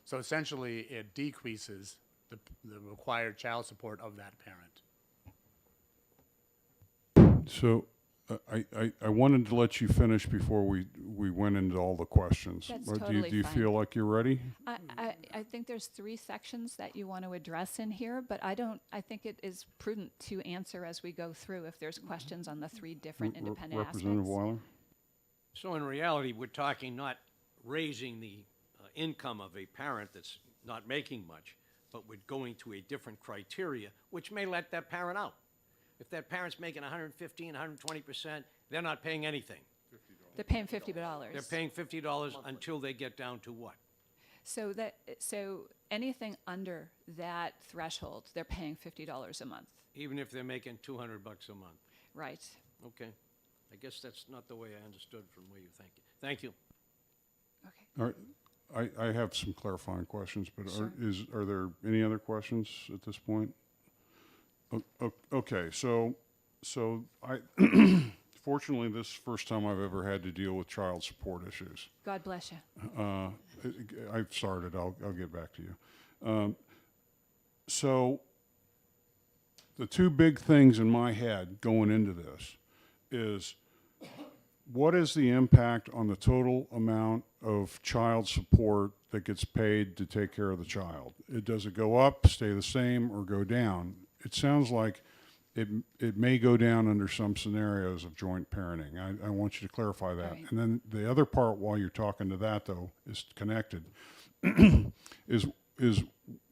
So essentially, it decreases the required child support of that parent. So I wanted to let you finish before we went into all the questions. That's Or totally do you fine. feel like you're ready? I think there's 3 sections that you want to address in here, but I think it is prudent to answer as we go through if there's questions on the 3 different independent Representative aspects. Weiler? So in reality, we're talking not raising the income of a parent that's not making much, but we're going to a different criteria, which may let that parent out. If that parent's making 115, 120%, they're not paying anything. They're paying $50. They're paying $50 until they get down to what? So anything under that threshold, they're paying $50 a month. Even if they're making $200 a month. Right. Okay. I guess that's not the way I understood from where you think. Thank you. Okay. All right, I have some clarifying questions, but Sure. are there any other questions at this point? Okay, so I, fortunately, this is the first time I've ever had to deal with child support issues. God bless you. I've started, I'll get back to you. So the 2 big things in my head going into this is, what is the impact on the total amount of child support that gets paid to take care of the child? Does it go up, stay the same, or go down? It sounds like it may go down under some scenarios of joint parenting. I want you to clarify that. Right. And then the other part, while you're talking to that, though, is connected, is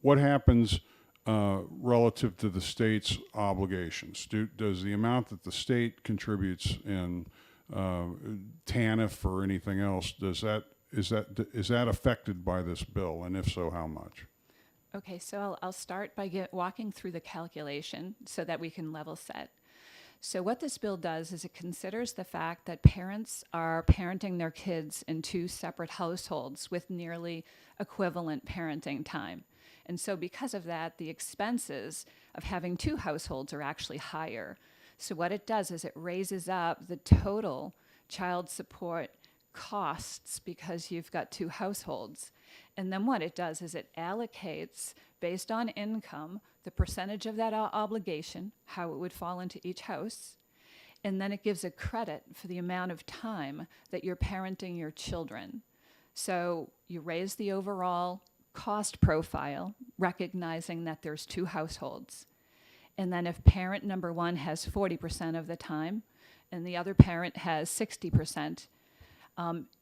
what happens relative to the state's obligations? Does the amount that the state contributes in TANF or anything else, is that affected by this bill? And if so, how much? Okay, so I'll start by walking through the calculation so that we can level set. So what this bill does is it considers the fact that parents are parenting their kids in 2 separate households with nearly equivalent parenting time. And so because of that, the expenses of having 2 households are actually higher. So what it does is it raises up the total child support costs because you've got 2 households. And then what it does is it allocates, based on income, the percentage of that obligation, how it would fall into each house, and then it gives a credit for the amount of time that you're parenting your children. So you raise the overall cost profile, recognizing that there's 2 households. And then if parent number 1 has 40% of the time, and the other parent has 60%,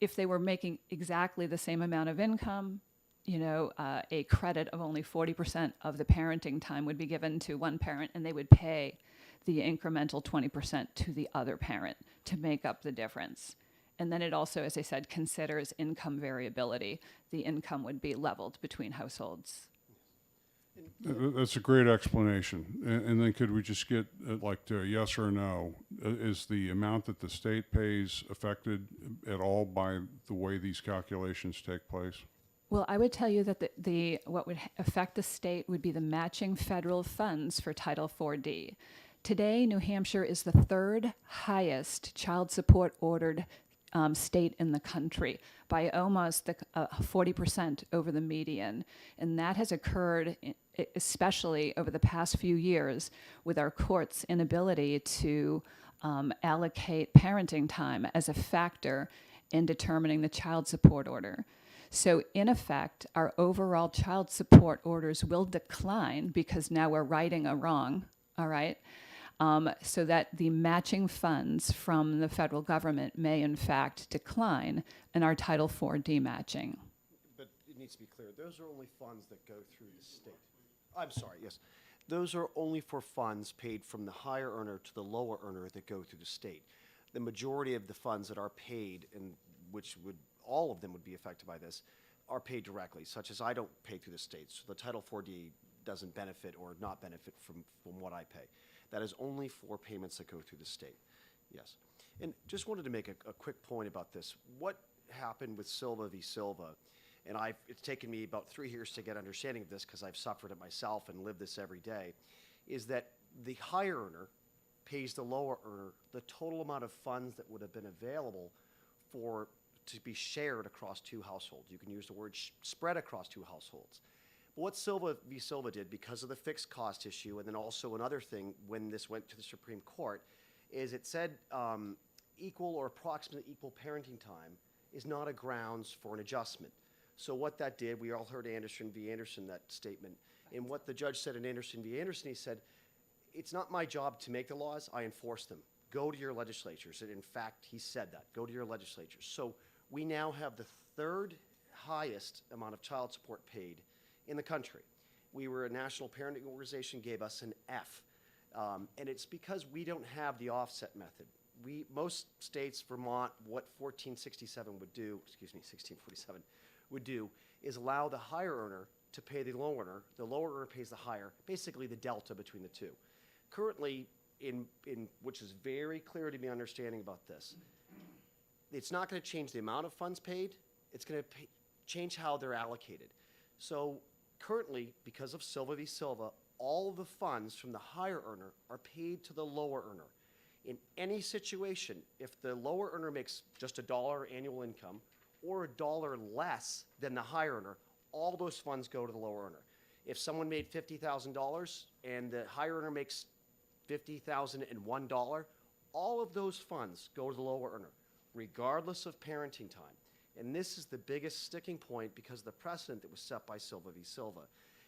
if they were making exactly the same amount of income, a credit of only 40% of the parenting time would be given to one parent, and they would pay the incremental 20% to the other parent to make up the difference. And then it also, as I said, considers income variability. The income would be leveled between households. That's a great explanation. And then could we just get a yes or no? Is the amount that the state pays affected at all by the way these calculations take place? Well, I would tell you that what would affect the state would be the matching federal funds for Title 4D. Today, New Hampshire is the 3rd highest child support ordered state in the country by almost 40% over the median. And that has occurred especially over the past few years with our courts' inability to allocate parenting time as a factor in determining the child support order. So in effect, our overall child support orders will decline because now we're righting a wrong, all right? So that the matching funds from the federal government may in fact decline in our Title 4D matching. But it needs to be clear, those are only funds that go through the state. I'm sorry, yes. Those are only for funds paid from the higher earner to the lower earner that go through the state. The majority of the funds that are paid, and which would, all of them would be affected by this, are paid directly, such as I don't pay through the state, so the Title 4D doesn't benefit or not benefit from what I pay. That is only for payments that go through the state, yes. And just wanted to make a quick point about this. What happened with Silva v. Silva, and it's taken me about 3 years to get understanding of this because I've suffered it myself and live this every day, is that the higher earner pays the lower earner the total amount of funds that would have been available to be shared across two households. You can use the word spread across two households. But what Silva v. Silva did, because of the fixed cost issue, and then also another thing when this went to the Supreme Court, is it said equal or approximately equal parenting time is not a grounds for an adjustment. So what that did, we all heard Anderson v. Anderson, that statement, and what the judge said in Anderson v. Anderson, he said, it's not my job to make the laws, I enforce them. Go to your legislatures. And in fact, he said that, go to your legislatures. So we now have the third highest amount of child support paid in the country. We were a national parenting organization, gave us an F. And it's because we don't have the offset method. Most states, Vermont, what 1647 would do, 1647 would do, is allow the higher earner to pay the lower earner. The lower earner pays the higher, basically the delta between the two. Currently, which is very clear to me understanding about this, it's not going to change the amount of funds paid, it's going to change how they're allocated. So currently, because of Silva v. Silva, all the funds from the higher earner are paid to the lower earner. In any situation, if the lower earner makes just $1 annual income or $1 less than the higher earner, all those funds go to the lower earner. If someone made $50,000 and the higher earner makes $50,001, all of those funds go to the lower earner, regardless of parenting time. And this is the biggest sticking point because of the precedent that was set by Silva v. Silva.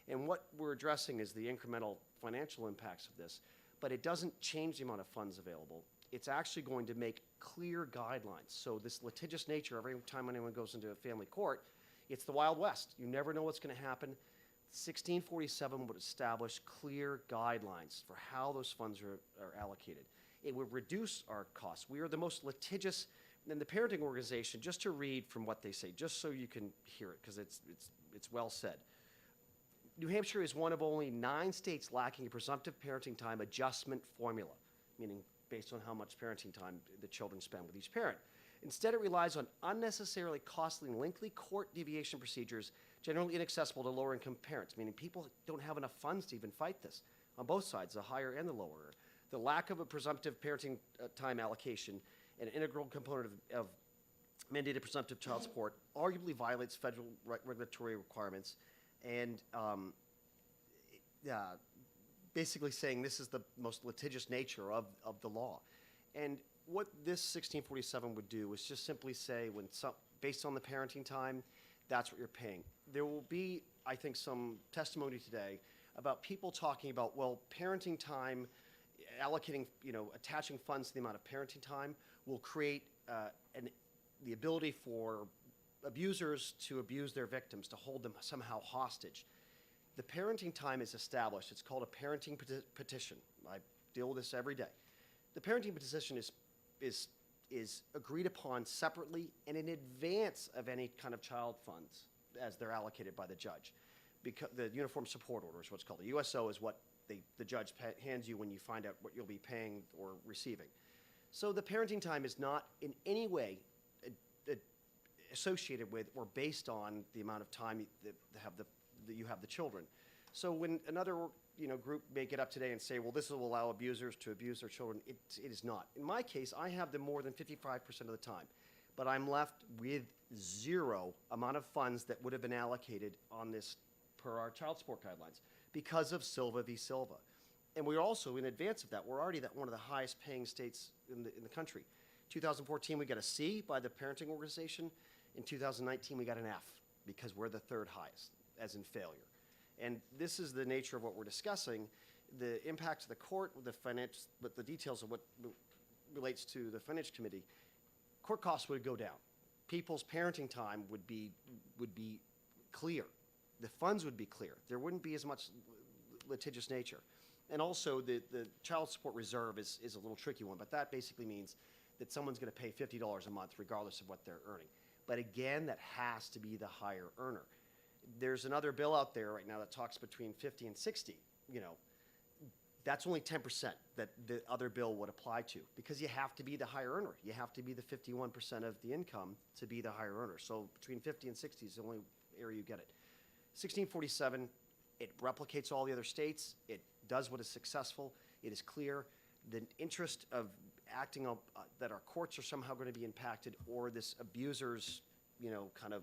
And what we're addressing is the incremental financial impacts of this, but it doesn't change the amount of funds available. It's actually going to make clear guidelines. So this litigious nature, every time anyone goes into a family court, it's the Wild West. You never know what's going to happen. 1647 would establish clear guidelines for how those funds are allocated. It would reduce our costs. We are the most litigious, and the parenting organization, just to read from what they say, just so you can hear it, because it's well said. New Hampshire is one of only 9 states lacking a presumptive parenting time adjustment formula, meaning based on how much parenting time the children spend with each parent. Instead, it relies on unnecessarily costly and lengthy court deviation procedures generally inaccessible to lower-income parents, meaning people don't have enough funds to even fight this on both sides, the higher and the lower. The lack of a presumptive parenting time allocation, an integral component of mandated presumptive child support, arguably violates federal regulatory requirements and basically saying this is the most litigious nature of the law. And what this 1647 would do is just simply say, based on the parenting time, that's what you're paying. There will be, I think, some testimony today about people talking about, well, parenting time, allocating, attaching funds to the amount of parenting time will create the ability for abusers to abuse their victims, to hold them somehow hostage. The parenting time is established. It's called a parenting petition. I deal with this every day. The parenting petition is agreed upon separately and in advance of any kind of child funds as they're allocated by the judge. Because the Uniform Support Order is what's called. The USO is what the judge hands you when you find out what you'll be paying or receiving. So the parenting time is not in any way associated with or based on the amount of time that you have the children. So when another group may get up today and say, well, this will allow abusers to abuse their children, it is not. In my case, I have them more than 55% of the time, but I'm left with zero amount of funds that would have been allocated on this per our child support guidelines because of Silva v. Silva. And we're also, in advance of that, we're already one of the highest paying states in the country. 2014, we got a C by the parenting organization. In 2019, we got an F because we're the third highest, as in failure. And this is the nature of what we're discussing. The impact to the court, but the details of what relates to the Finance Committee, court costs would go down. People's parenting time would be clear. The funds would be clear. There wouldn't be as much litigious nature. And also, the child support reserve is a little tricky one, but that basically means that someone's going to pay $50 a month regardless of what they're earning. But again, that has to be the higher earner. There's another bill out there right now that talks between 50 and 60. That's only 10% that the other bill would apply to because you have to be the higher earner. You have to be the 51% of the income to be the higher earner. So between 50 and 60 is the only area you get it. 1647, it replicates all the other states. It does what is successful. It is clear. The interest of acting up, that our courts are somehow going to be impacted, or this abusers, kind of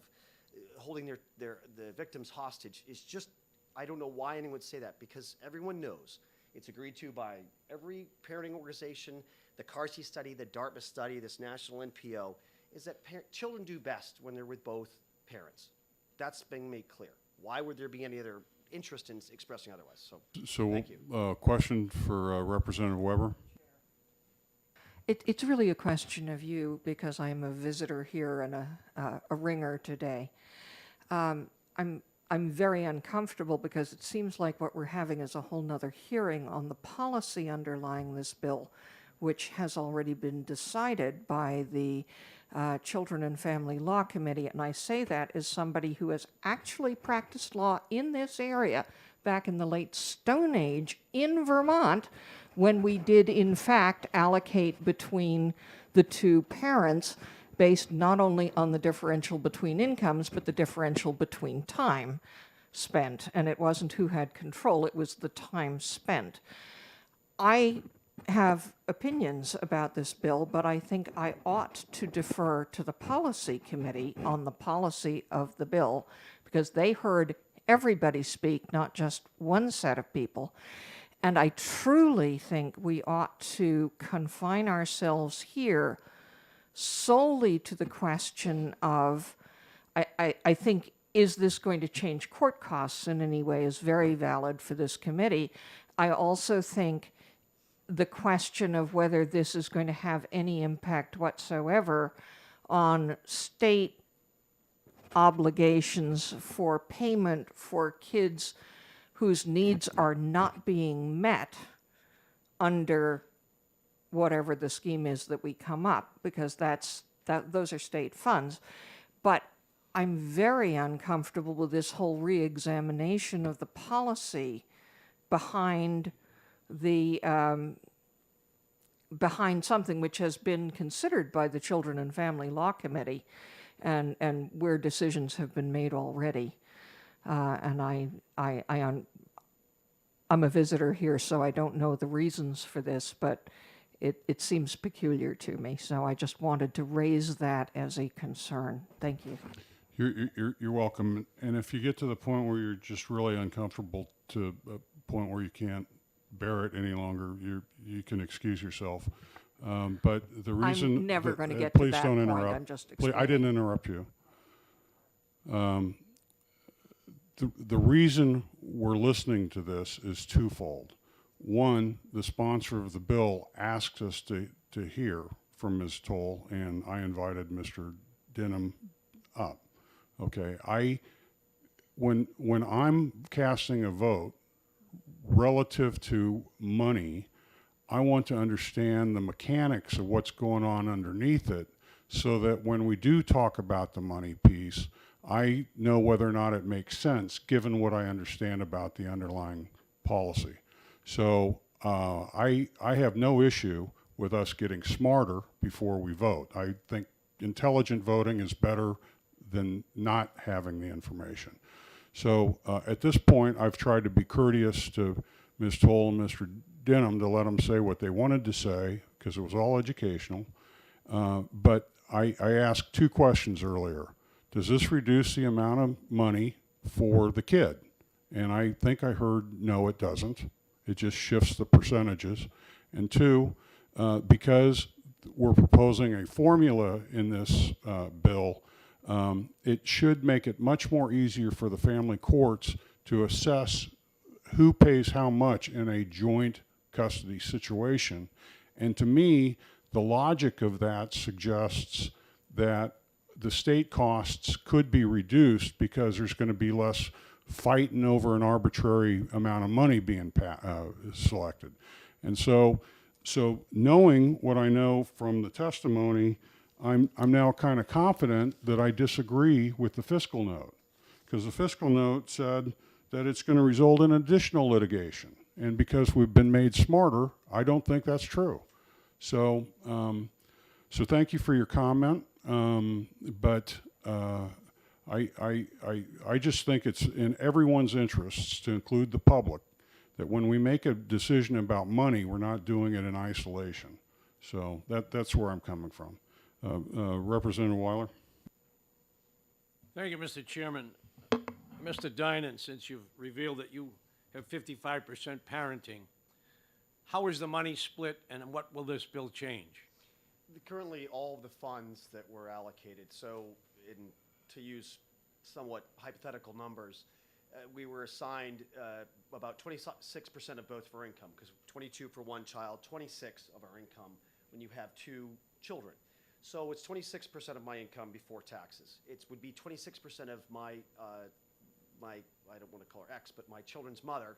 holding the victims hostage is just, I don't know why anyone would say that, because everyone knows it's agreed to by every parenting organization, the CARSI study, the Dartmouth study, this national NPO, is that children do best when they're with both parents. That's been made clear. Why would there be any other interest in expressing otherwise? So, thank you. Question for Representative Weber. It's really a question of you, because I'm a visitor here and a ringer today. I'm very uncomfortable because it seems like what we're having is a whole nother hearing on the policy underlying this bill, which has already been decided by the Children and Family Law Committee. And I say that as somebody who has actually practiced law in this area back in the late Stone Age in Vermont, when we did in fact allocate between the two parents based not only on the differential between incomes, but the differential between time spent. And it wasn't who had control, it was the time spent. I have opinions about this bill, but I think I ought to defer to the policy committee on the policy of the bill, because they heard everybody speak, not just one set of people. And I truly think we ought to confine ourselves here solely to the question of, I think, is this going to change court costs in any way is very valid for this committee. I also think the question of whether this is going to have any impact whatsoever on state obligations for payment for kids whose needs are not being met under whatever the scheme is that we come up, because those are state funds. But I'm very uncomfortable with this whole re-examination of the policy behind behind something which has been considered by the Children and Family Law Committee, and where decisions have been made already. And I'm a visitor here, so I don't know the reasons for this, but it seems peculiar to me. So I just wanted to raise that as a concern. Thank you. You're welcome. And if you get to the point where you're just really uncomfortable to a point where you can't bear it any longer, you can excuse yourself. But the reason I'm never going to get to please that don't point. interrupt. I'm just Please, I explaining. didn't interrupt you. The reason we're listening to this is twofold. One, the sponsor of the bill asked us to hear from Ms. Toll, and I invited Mr. Denham up. Okay, when I'm casting a vote relative to money, I want to understand the mechanics of what's going on underneath it, so that when we do talk about the money piece, I know whether or not it makes sense given what I understand about the underlying policy. So I have no issue with us getting smarter before we vote. I think intelligent voting is better than not having the information. So at this point, I've tried to be courteous to Ms. Toll and Mr. Denham to let them say what they wanted to say, because it was all educational. But I asked two questions earlier. Does this reduce the amount of money for the kid? And I think I heard, no, it doesn't. It just shifts the percentages. And two, because we're proposing a formula in this bill, it should make it much more easier for the family courts to assess who pays how much in a joint custody situation. And to me, the logic of that suggests that the state costs could be reduced because there's going to be less fighting over an arbitrary amount of money being selected. And so knowing what I know from the testimony, I'm now kind of confident that I disagree with the fiscal note, because the fiscal note said that it's going to result in additional litigation. And because we've been made smarter, I don't think that's true. So, so thank you for your comment. But I just think it's in everyone's interests, to include the public, that when we make a decision about money, we're not doing it in isolation. So that's where I'm coming from. Representative Weiler? Thank you, Mr. Chairman. Mr. Dinan, since you've revealed that you have 55% parenting, how is the money split and what will this bill change? Currently, all of the funds that were allocated, so to use somewhat hypothetical numbers, we were assigned about 26% of both of our income, because 22 for one child, 26 of our income when you have two children. So it's 26% of my income before taxes. It would be 26% of my, I don't want to call her ex, but my children's mother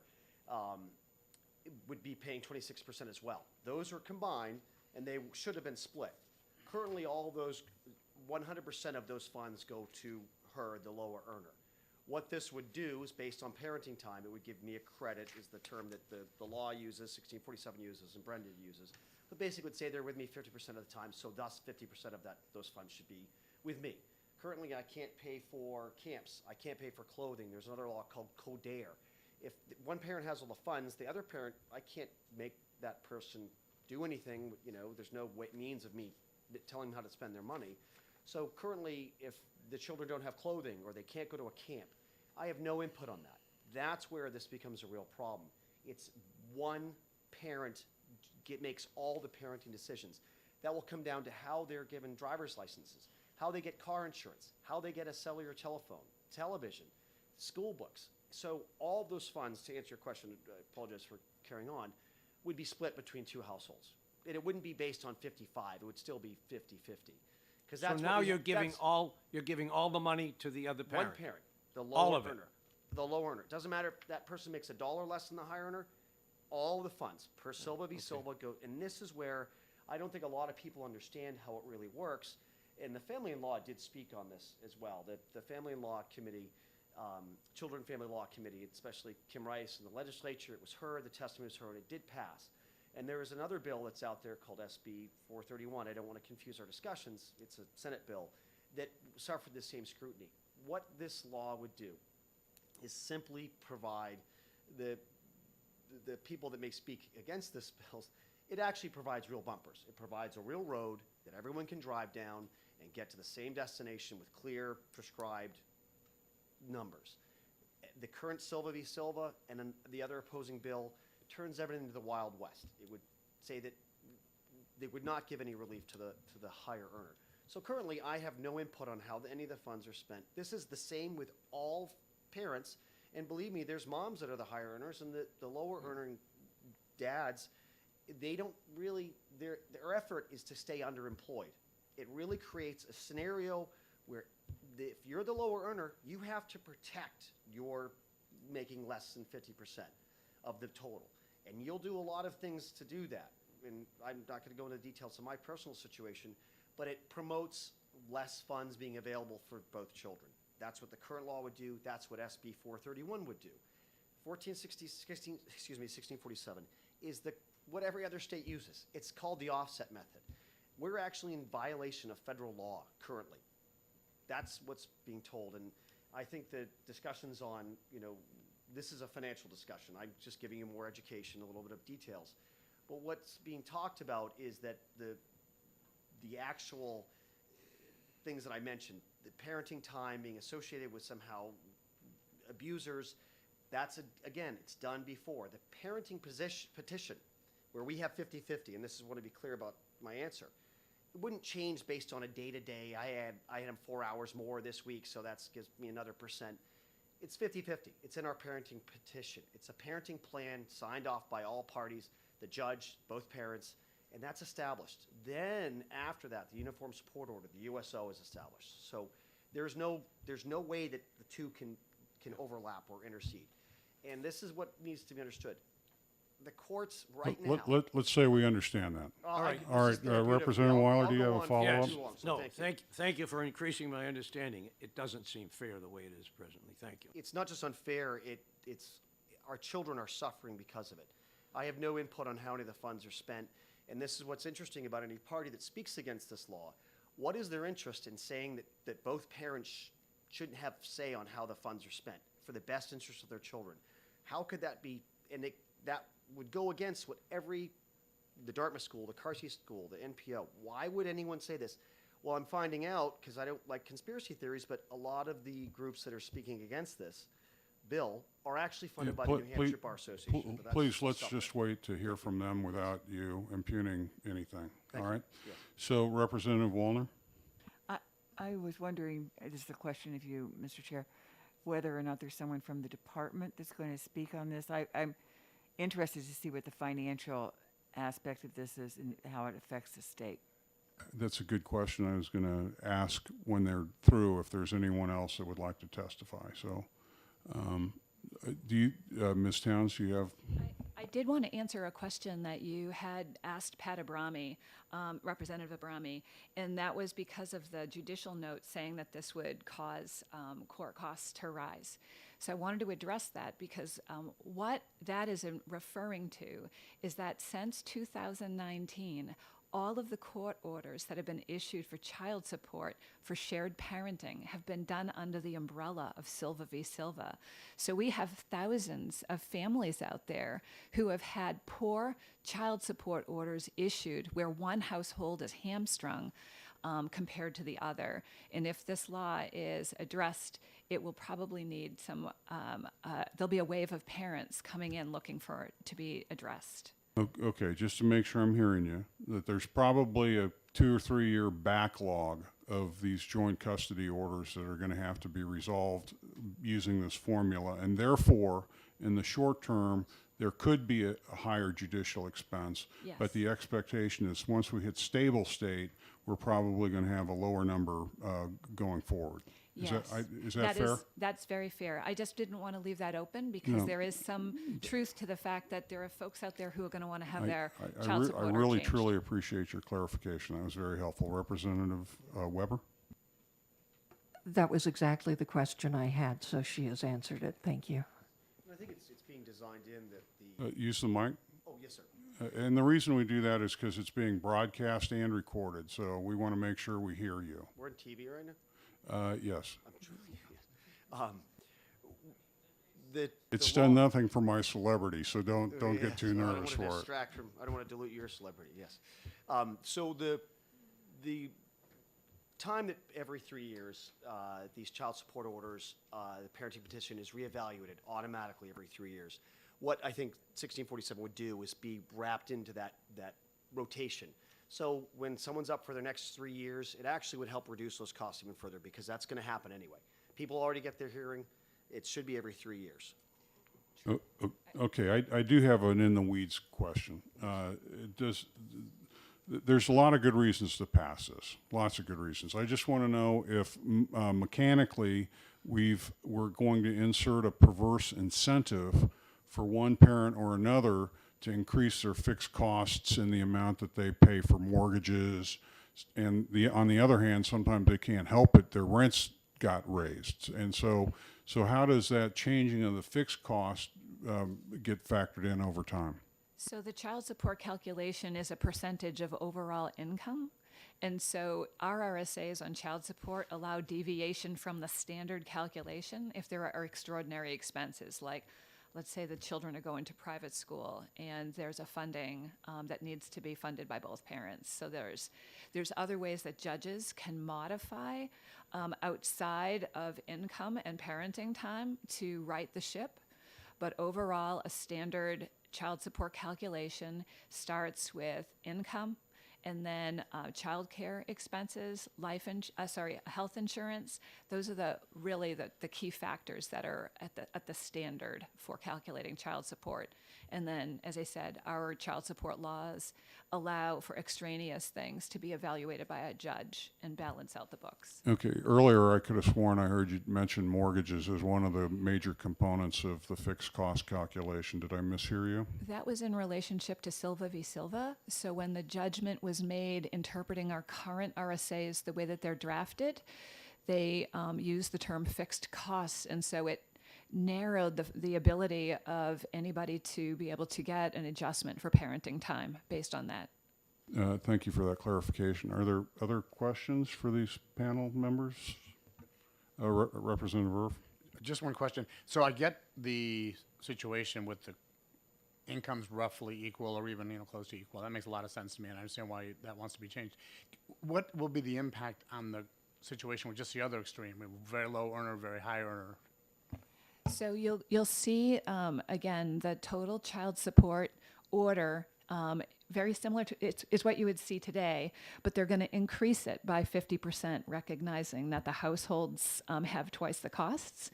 would be paying 26% as well. Those are combined, and they should have been split. Currently, all those, 100% of those funds go to her, the lower earner. What this would do is, based on parenting time, it would give me a credit, is the term that the law uses, 1647 uses, and Brendan uses. But basically would say they're with me 50% of the time, so thus 50% of those funds should be with me. Currently, I can't pay for camps. I can't pay for clothing. There's another law called CODARE. If one parent has all the funds, the other parent, I can't make that person do anything. You know, there's no means of me telling them how to spend their money. So currently, if the children don't have clothing or they can't go to a camp, I have no input on that. That's where this becomes a real problem. It's one parent makes all the parenting decisions. That will come down to how they're given driver's licenses, how they get car insurance, how they get a cellular telephone, television, school books. So all those funds, to answer your question, I apologize for carrying on, would be split between two households. And it wouldn't be based on 55. It would still be 50-50. So now you're giving all the money to the other parent? One parent, the All lower of it. earner. The lower earner. Doesn't matter if that person makes $1 less than the higher earner, all the funds, per Silva v. Silva, go, and this is where I don't think a lot of people understand how it really works. And the Family and Law did speak on this as well. The Family and Law Committee, Children and Family Law Committee, especially Kim Rice in the legislature, it was her, the testimony was her, and it did pass. And there is another bill that's out there called SB 431. I don't want to confuse our discussions. It's a Senate bill that suffered the same scrutiny. What this law would do is simply provide the people that may speak against this bill, it actually provides real bumpers. It provides a real road that everyone can drive down and get to the same destination with clear, prescribed numbers. The current Silva v. Silva and then the other opposing bill turns everything into the Wild West. It would say that they would not give any relief to the higher earner. So currently, I have no input on how any of the funds are spent. This is the same with all parents, and believe me, there's moms that are the higher earners, and the lower earning dads, they don't really, their effort is to stay underemployed. It really creates a scenario where if you're the lower earner, you have to protect your making less than 50% of the total. And you'll do a lot of things to do that. And I'm not going to go into details of my personal situation, but it promotes less funds being available for both children. That's what the current law would do. That's what SB 431 would do. 1647 is what every other state uses. It's called the offset method. We're actually in violation of federal law currently. That's what's being told. And I think the discussions on, this is a financial discussion. I'm just giving you more education, a little bit of details. But what's being talked about is that the actual things that I mentioned, the parenting time being associated with somehow abusers, again, it's done before. The parenting petition, where we have 50-50, and this is what to be clear about my answer, it wouldn't change based on a day-to-day. I had him 4 hours more this week, so that gives me another percent. It's 50-50. It's in our parenting petition. It's a parenting plan signed off by all parties, the judge, both parents, and that's established. Then after that, the Uniform Support Order, the USO, is established. So there's no way that the two can overlap or intercede. And this is what needs to be understood. The courts right now. Let's say we understand that. All right. All right, Representative Weiler, do you have a follow-up? No, thank you for increasing my understanding. It doesn't seem fair the way it is presently. Thank you. It's not just unfair, it's our children are suffering because of it. I have no input on how any of the funds are spent, and this is what's interesting about any party that speaks against this law. What is their interest in saying that both parents shouldn't have say on how the funds are spent for the best interest of their children? How could that be? And that would go against what every the Dartmouth school, the Carsey school, the NPO. Why would anyone say this? Well, I'm finding out, because I don't like conspiracy theories, but a lot of the groups that are speaking against this bill are actually funded by the New Hampshire Bar Association. but that's Please, let's separate. just wait to hear from them without you impugning anything, all right? Yeah. So Representative Wallner? I was wondering, this is a question of you, Mr. Chair, whether or not there's someone from the department that's going to speak on this. I'm interested to see what the financial aspect of this is and how it affects the state. That's a good question. I was going to ask when they're through if there's anyone else that would like to testify. So, do you, Ms. Towns, you have? I did want to answer a question that you had asked Pat Abrami, Representative Abrami, and that was because of the judicial note saying that this would cause court costs to rise. So I wanted to address that because what that is referring to is that since 2019, all of the court orders that have been issued for child support for shared parenting have been done under the umbrella of Silva v. Silva. So we have thousands of families out there who have had poor child support orders issued where one household is hamstrung compared to the other. And if this law is addressed, it will probably need some, there'll be a wave of parents coming in looking for it to be addressed. Okay, just to make sure I'm hearing you, that there's probably a 2 or 3 year backlog of these joint custody orders that are going to have to be resolved using this formula, and therefore, in the short term, there could be a higher judicial expense. Yes. But the expectation is once we hit stable state, we're probably going to have a lower number going forward. Yes. Is that fair? That's very fair. I just didn't want to leave that open because No. there is some truth to the fact that there are folks out there who are going to want to have I- their I child re- support I order really, changed. truly appreciate your clarification. That was very helpful. Representative Weber? That was exactly the question I had, so she has answered it. Thank you. I think it's being designed in that the, Use the mic. oh, yes, sir. And the reason we do that is because it's being broadcast and recorded, so we want to make sure we hear you. We're on TV right now? Yes. I'm sure. The It's law- done nothing for my celebrity, so don't Yeah, get too so nervous I don't want for to it. distract from. I don't want to dilute your celebrity. Yes. So the time that every 3 years these child support orders, the parenting petition is reevaluated automatically every 3 years. What I think 1647 would do is be wrapped into that rotation. So when someone's up for their next 3 years, it actually would help reduce those costs even further because that's going to happen anyway. People already get their hearing. It should be every 3 years. Okay, I do have an in-the-weeds question. There's a lot of good reasons to pass this, lots of good reasons. I just want to know if mechanically we're going to insert a perverse incentive for one parent or another to increase their fixed costs in the amount that they pay for mortgages. And on the other hand, sometimes they can't help it, their rents got raised. And so how does that changing of the fixed cost get factored in over time? So the child support calculation is a percentage of overall income. And so our RSAs on child support allow deviation from the standard calculation if there are extraordinary expenses, like let's say the children are going to private school and there's a funding that needs to be funded by both parents. So there's other ways that judges can modify outside of income and parenting time to right the ship. But overall, a standard child support calculation starts with income and then childcare expenses, health insurance. Those are really the key factors that are at the standard for calculating child support. And then, as I said, our child support laws allow for extraneous things to be evaluated by a judge and balance out the books. Okay, earlier I could have sworn I heard you mention mortgages as one of the major components of the fixed cost calculation. Did I mishear you? That was in relationship to Silva v. Silva. So when the judgment was made interpreting our current RSAs the way that they're drafted, they used the term fixed costs, and so it narrowed the ability of anybody to be able to get an adjustment for parenting time based on that. Thank you for that clarification. Are there other questions for these panel members? Representative Irv? Just one question. So I get the situation with the income's roughly equal or even, close to equal. That makes a lot of sense to me, and I understand why that wants to be changed. What will be the impact on the situation with just the other extreme, a very low earner, very high earner? So you'll see, again, the total child support order, very similar to, it's what you would see today, but they're going to increase it by 50%, recognizing that the households have twice the costs.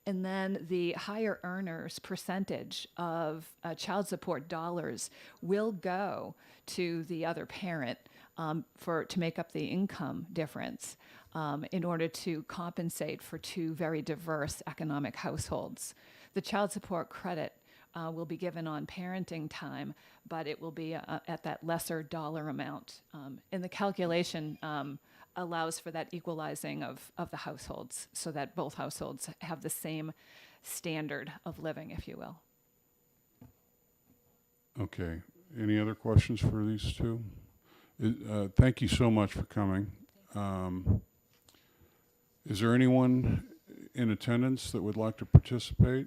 And then the higher earners percentage of child support dollars will go to the other parent to make up the income difference in order to compensate for two very diverse economic households. The child support credit will be given on parenting time, but it will be at that lesser dollar amount. And the calculation allows for that equalizing of the households so that both households have the same standard of living, if you will. Okay. Any other questions for these two? Thank you so much for coming. Is there anyone in attendance that would like to participate?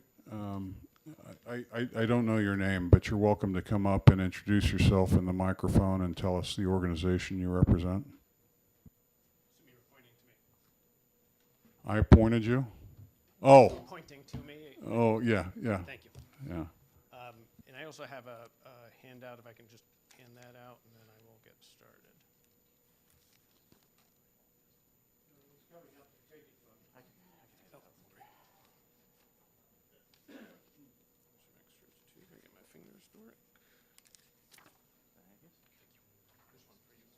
I don't know your name, but you're welcome to come up and introduce yourself in the microphone and tell us the organization you represent. You were pointing to me. I appointed you? Oh, Pointing to me. oh, yeah, yeah, Thank you. yeah. And I also have a handout, if I can just hand that out, and then I will get started. Some extras too, if I get my fingers to work. This one for you.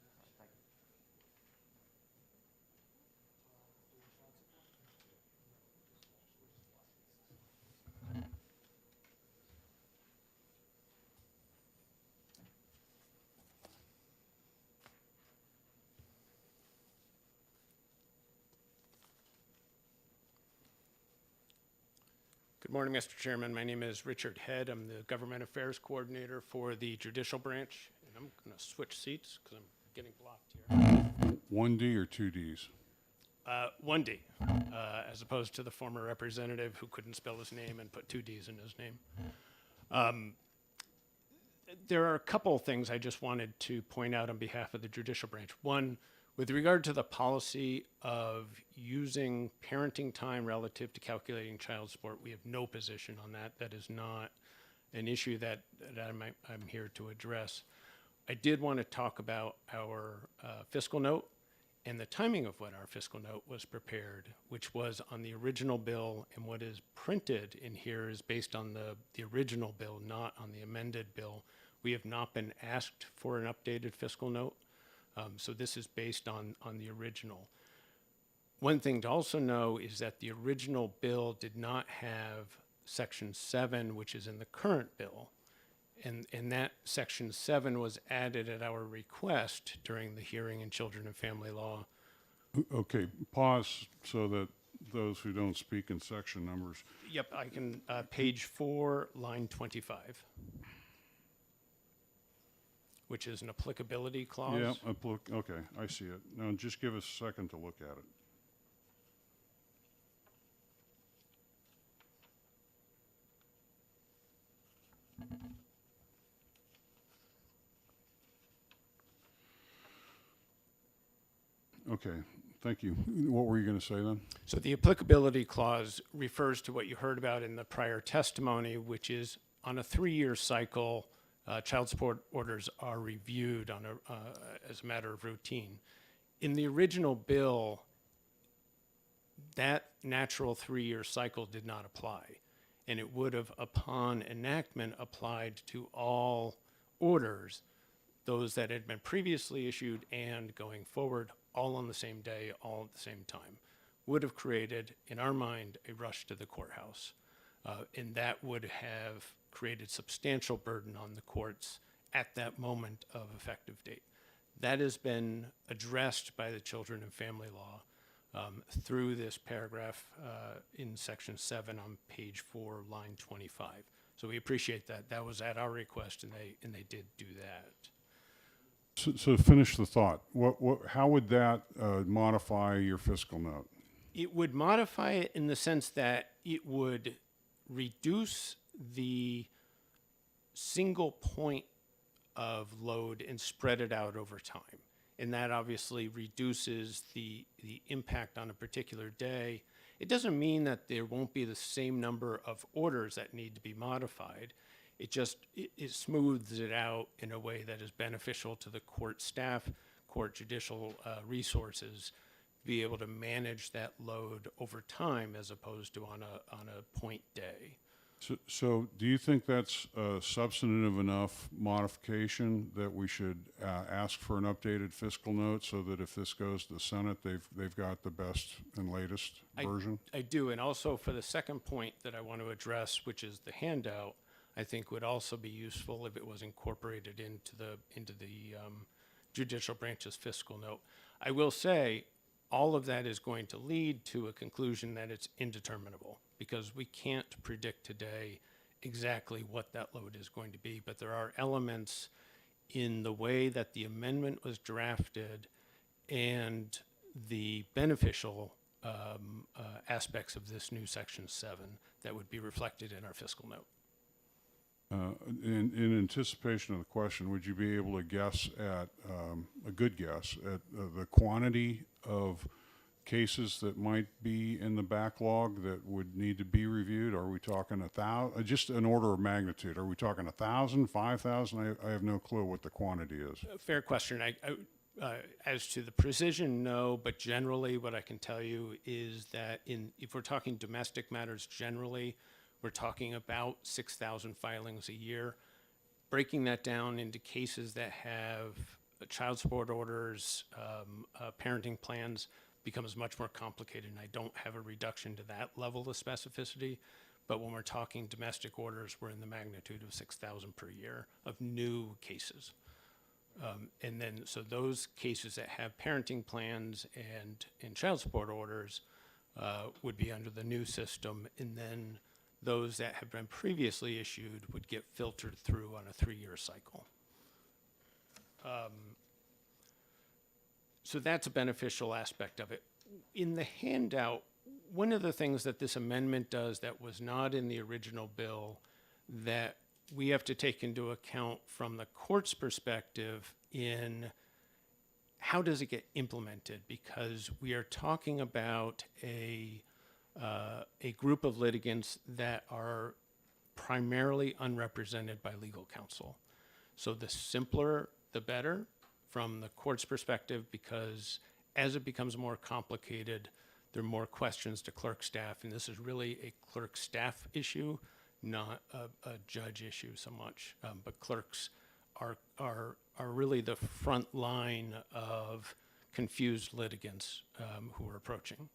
Good morning, Mr. Chairman. My name is Richard Head. I'm the Government Affairs Coordinator for the Judicial Branch. And I'm going to switch seats because I'm getting blocked here. 1D or 2Ds? 1D, as opposed to the former representative who couldn't spell his name and put 2 Ds in his name. There are a couple of things I just wanted to point out on behalf of the Judicial Branch. One, with regard to the policy of using parenting time relative to calculating child support, we have no position on that. That is not an issue that I'm here to address. I did want to talk about our fiscal note and the timing of when our fiscal note was prepared, which was on the original bill, and what is printed in here is based on the original bill, not on the amended bill. We have not been asked for an updated fiscal note. So this is based on the original. One thing to also know is that the original bill did not have Section 7, which is in the current bill. And that Section 7 was added at our request during the hearing in Children and Family Law. Okay, pause so that those who don't speak in section numbers. Yep, I can, page 4, line 25, which is an applicability clause. Yeah, okay, I see it. Now, just give us a second to look at it. Okay, thank you. What were you going to say then? So the applicability clause refers to what you heard about in the prior testimony, which is on a 3-year cycle, child support orders are reviewed on as a matter of routine. In the original bill, that natural 3-year cycle did not apply, and it would have, upon enactment, applied to all orders, those that had been previously issued and going forward, all on the same day, all at the same time, would have created, in our mind, a rush to the courthouse. And that would have created substantial burden on the courts at that moment of effective date. That has been addressed by the Children and Family Law through this paragraph in Section 7 on page 4, line 25. So we appreciate that. That was at our request, and they did do that. So finish the thought. How would that modify your fiscal note? It would modify it in the sense that it would reduce the single point of load and spread it out over time. And that obviously reduces the impact on a particular day. It doesn't mean that there won't be the same number of orders that need to be modified. It just, it smooths it out in a way that is beneficial to the court staff, court judicial resources, be able to manage that load over time as opposed to on a point day. So do you think that's a substantive enough modification that we should ask for an updated fiscal note so that if this goes to the Senate, they've got the best and latest version? I do, and also for the second point that I want to address, which is the handout, I think would also be useful if it was incorporated into the judicial branch's fiscal note. I will say, all of that is going to lead to a conclusion that it's indeterminable, because we can't predict today exactly what that load is going to be. But there are elements in the way that the amendment was drafted and the beneficial aspects of this new Section 7 that would be reflected in our fiscal note. In anticipation of the question, would you be able to guess at, a good guess, at the quantity of cases that might be in the backlog that would need to be reviewed? Are we talking 1,000, just an order of magnitude? Are we talking 1,000, 5,000? I have no clue what the quantity is. Fair question. As to the precision, no, but generally what I can tell you is that if we're talking domestic matters generally, we're talking about 6,000 filings a year. Breaking that down into cases that have child support orders, parenting plans, becomes much more complicated, and I don't have a reduction to that level of specificity. But when we're talking domestic orders, we're in the magnitude of 6,000 per year of new cases. And then, so those cases that have parenting plans and child support orders would be under the new system, and then those that have been previously issued would get filtered through on a 3-year cycle. So that's a beneficial aspect of it. In the handout, one of the things that this amendment does that was not in the original bill that we have to take into account from the court's perspective in how does it get implemented? Because we are talking about a group of litigants that are primarily unrepresented by legal counsel. So the simpler, the better from the court's perspective, because as it becomes more complicated, there are more questions to clerk staff, and this is really a clerk staff issue, not a judge issue so much. But clerks are really the front line of confused litigants who are approaching.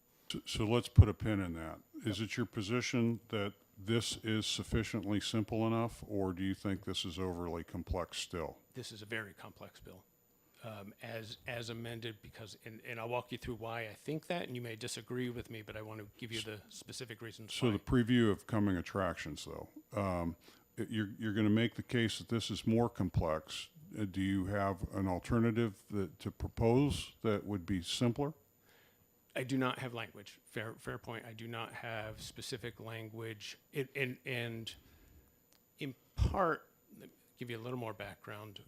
So let's put a pin in that. Is it your position that this is sufficiently simple enough, or do you think this is overly complex still? This is a very complex bill, as amended, because, and I'll walk you through why I think that, and you may disagree with me, but I want to give you the specific reasons So why. the preview of coming attractions, though, you're going to make the case that this is more complex. Do you have an alternative to propose that would be simpler? I do not have language. Fair point. I do not have specific language. And in part, let me give you a little more background.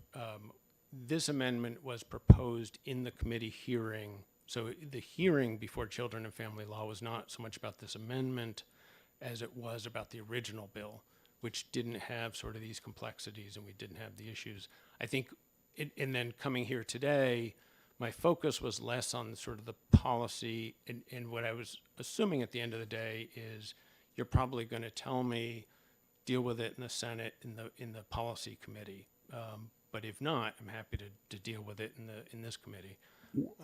This amendment was proposed in the committee hearing. So the hearing before Children and Family Law was not so much about this amendment as it was about the original bill, which didn't have sort of these complexities, and we didn't have the issues. I think, and then coming here today, my focus was less on sort of the policy, and what I was assuming at the end of the day is you're probably going to tell me deal with it in the Senate in the policy committee. But if not, I'm happy to deal with it in this committee.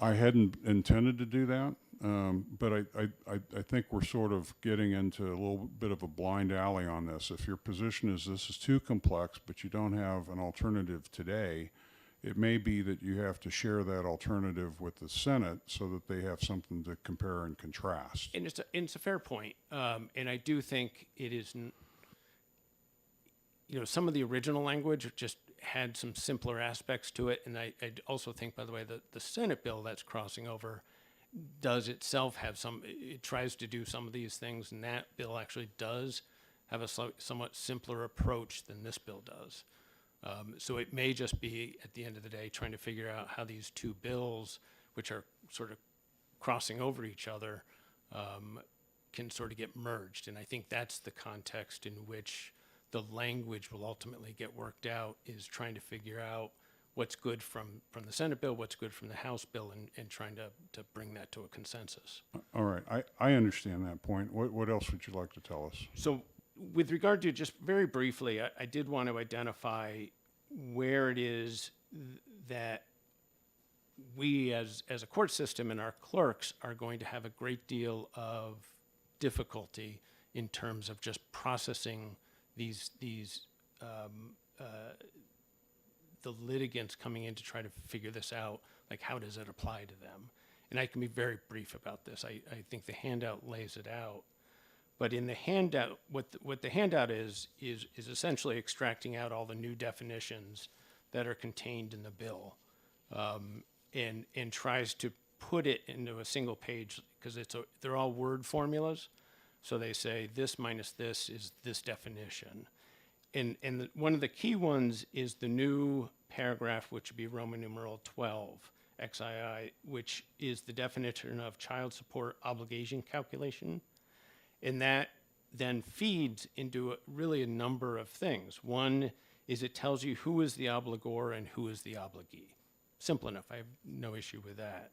I hadn't intended to do that, but I think we're sort of getting into a little bit of a blind alley on this. If your position is this is too complex, but you don't have an alternative today, it may be that you have to share that alternative with the Senate so that they have something to compare and contrast. And it's a fair point. And I do think it is, some of the original language just had some simpler aspects to it. And I also think, by the way, that the Senate bill that's crossing over does itself have it tries to do some of these things, and that bill actually does have a somewhat simpler approach than this bill does. So it may just be, at the end of the day, trying to figure out how these two bills, which are sort of crossing over each other, can sort of get merged. And I think that's the context in which the language will ultimately get worked out, is trying to figure out what's good from the Senate bill, what's good from the House bill, and trying to bring that to a consensus. All right, I understand that point. What else would you like to tell us? So with regard to, just very briefly, I did want to identify where it is that we as a court system and our clerks are going to have a great deal of difficulty in terms of just processing the litigants coming in to try to figure this out, like how does it apply to them? And I can be very brief about this. I think the handout lays it out. But in the handout, what the handout is essentially extracting out all the new definitions that are contained in the bill, and tries to put it into a single page, because they're all word formulas. So they say this minus this is this definition. And one of the key ones is the new paragraph, which would be Roman numeral 12, XII, which is the definition of child support obligation calculation. And that then feeds into really a number of things. One is it tells you who is the obligor and who is the obligee. Simple enough, I have no issue with that.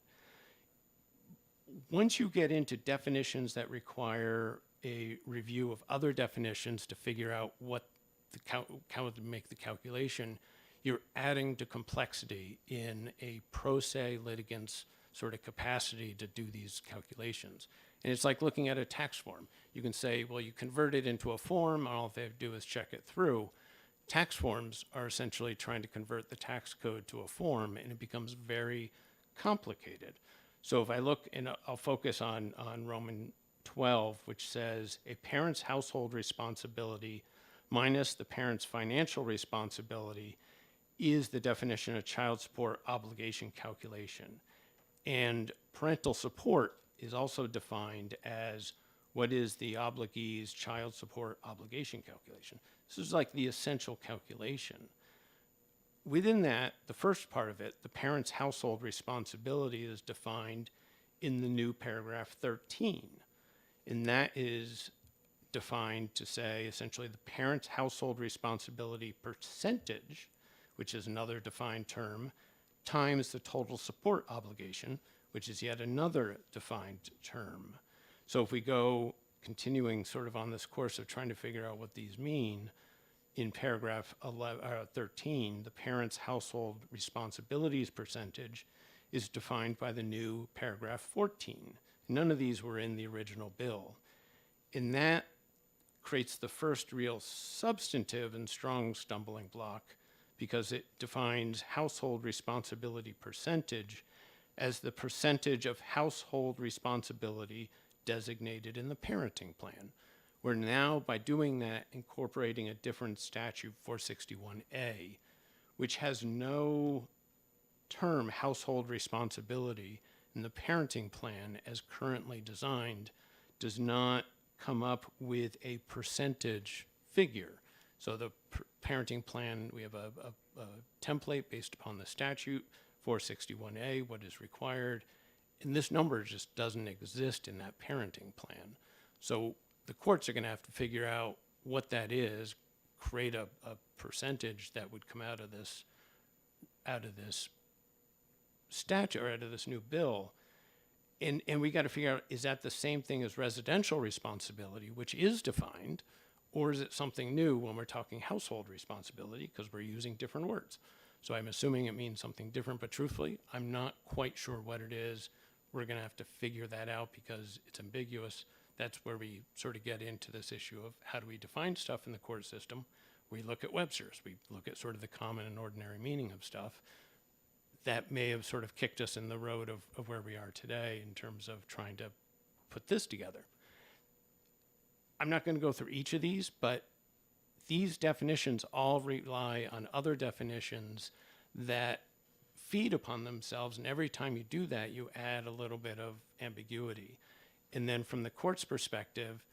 Once you get into definitions that require a review of other definitions to figure out what how to make the calculation, you're adding to complexity in a pro se litigant's sort of capacity to do these calculations. And it's like looking at a tax form. You can say, well, you convert it into a form, and all they have to do is check it through. Tax forms are essentially trying to convert the tax code to a form, and it becomes very complicated. So if I look, and I'll focus on Roman 12, which says a parent's household responsibility minus the parent's financial responsibility is the definition of child support obligation calculation. And parental support is also defined as what is the obligee's child support obligation calculation. This is like the essential calculation. Within that, the first part of it, the parent's household responsibility, is defined in the new paragraph 13. And that is defined to say essentially the parent's household responsibility percentage, which is another defined term, times the total support obligation, which is yet another defined term. So if we go continuing sort of on this course of trying to figure out what these mean, in paragraph 13, the parent's household responsibilities percentage is defined by the new paragraph 14. None of these were in the original bill. And that creates the first real substantive and strong stumbling block, because it defines household responsibility percentage as the percentage of household responsibility designated in the parenting plan. We're now, by doing that, incorporating a different statute, 461A, which has no term household responsibility, and the parenting plan as currently designed does not come up with a percentage figure. So the parenting plan, we have a template based upon the statute, 461A, what is required, and this number just doesn't exist in that parenting plan. So the courts are going to have to figure out what that is, create a percentage that would come out of this statute, or out of this new bill. And we got to figure out, is that the same thing as residential responsibility, which is defined, or is it something new when we're talking household responsibility, because we're using different words? So I'm assuming it means something different, but truthfully, I'm not quite sure what it is. We're going to have to figure that out because it's ambiguous. That's where we sort of get into this issue of how do we define stuff in the court system. We look at Webster's. We look at sort of the common and ordinary meaning of stuff. That may have sort of kicked us in the road of where we are today in terms of trying to put this together. I'm not going to go through each of these, but these definitions all rely on other definitions that feed upon themselves, and every time you do that, you add a little bit of ambiguity. And then from the court's perspective,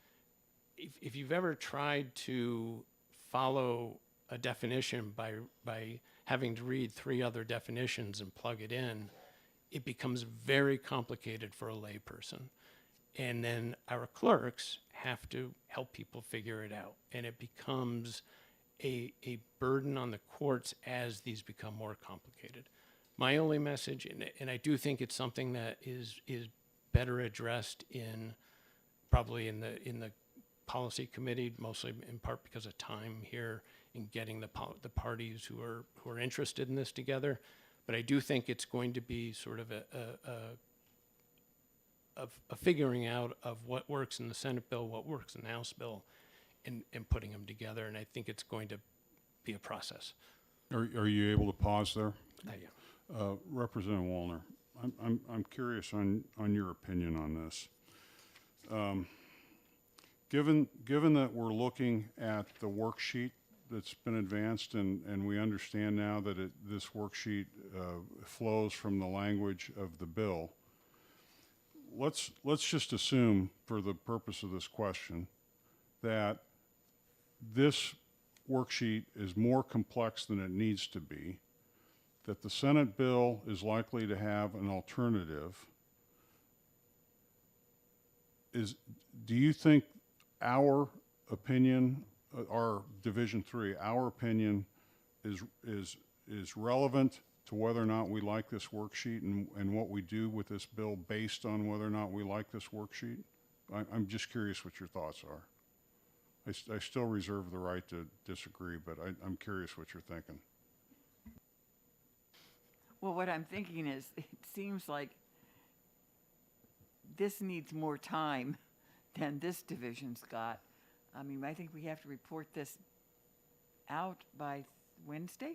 if you've ever tried to follow a definition by having to read 3 other definitions and plug it in, it becomes very complicated for a layperson. And then our clerks have to help people figure it out. And it becomes a burden on the courts as these become more complicated. My only message, and I do think it's something that is better addressed probably in the policy committee, mostly in part because of time here in getting the parties who are interested in this together. But I do think it's going to be sort of a figuring out of what works in the Senate bill, what works in the House bill, and putting them together. And I think it's going to be a process. Are you able to pause there? Yeah. Representative Wallner, I'm curious on your opinion on this. Given that we're looking at the worksheet that's been advanced, and we understand now that this worksheet flows from the language of the bill, let's just assume, for the purpose of this question, that this worksheet is more complex than it needs to be, that the Senate bill is likely to have an alternative. Do you think our opinion, our Division 3, our opinion is relevant to whether or not we like this worksheet and what we do with this bill based on whether or not we like this worksheet? I'm just curious what your thoughts are. I still reserve the right to disagree, but I'm curious what you're thinking. Well, what I'm thinking is, it seems like this needs more time than this division's got. I mean, I think we have to report this out by Wednesday.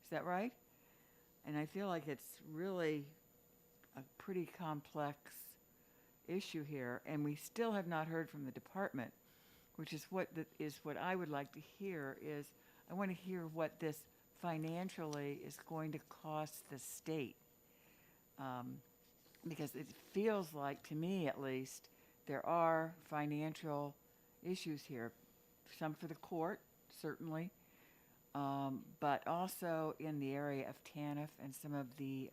Is that right? And I feel like it's really a pretty complex issue here, and we still have not heard from the department, which is what I would like to hear. Is I want to hear what this financially is going to cost the state, because it feels like, to me at least, there are financial issues here, some for the court, certainly, but also in the area of TANF and some of the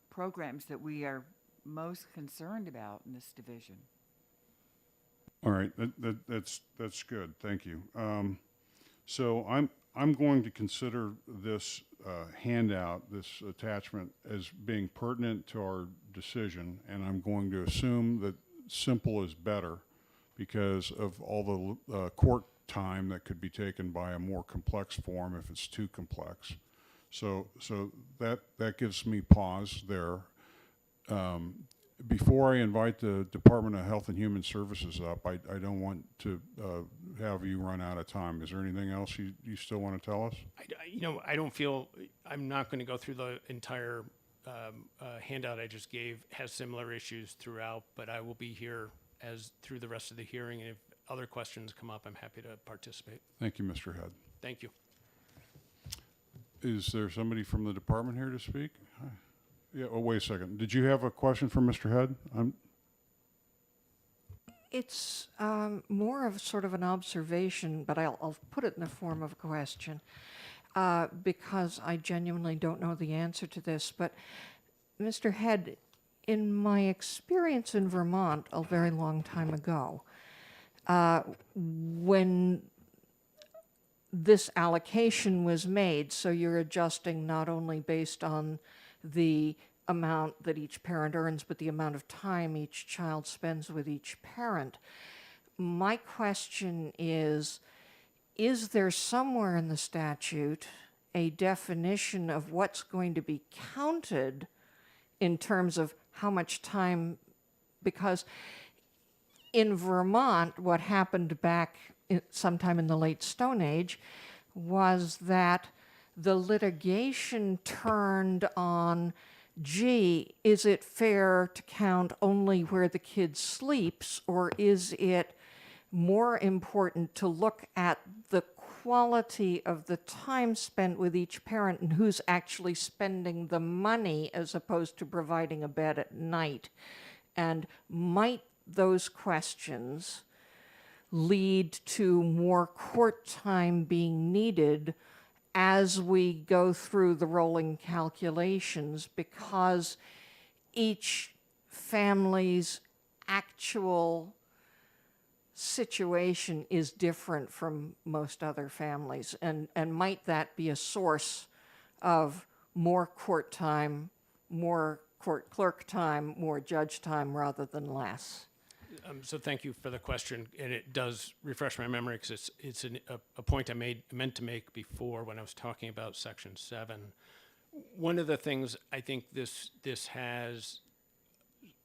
programs that we are most concerned about in this division. All right, that's good. Thank you. So I'm going to consider this handout, this attachment, as being pertinent to our decision, and I'm going to assume that simple is better because of all the court time that could be taken by a more complex form if it's too complex. So that gives me pause there. Before I invite the Department of Health and Human Services up, I don't want to have you run out of time. Is there anything else you still want to tell us? I don't feel, I'm not going to go through the entire handout I just gave. Has similar issues throughout, but I will be here through the rest of the hearing, and if other questions come up, I'm happy to participate. Thank you, Mr. Head. Thank you. Is there somebody from the department here to speak? Hi. Yeah, oh, wait a second. Did you have a question for Mr. Head? It's more of sort of an observation, but I'll put it in the form of a question because I genuinely don't know the answer to this. But Mr. Head, in my experience in Vermont a very long time ago, when this allocation was made, so you're adjusting not only based on the amount that each parent earns, but the amount of time each child spends with each parent. My question is there somewhere in the statute a definition of what's going to be counted in terms of how much time? Because in Vermont, what happened back sometime in the late Stone Age was that the litigation turned on, gee, is it fair to count only where the kid sleeps, or is it more important to look at the quality of the time spent with each parent and who's actually spending the money as opposed to providing a bed at night? And might those questions lead to more court time being needed as we go through the rolling calculations, because each family's actual situation is different from most other families? And might that be a source of more court time, more court clerk time, more judge time rather than less? So thank you for the question, and it does refresh my memory because it's a point I meant to make before when I was talking about Section 7. One of the things I think this has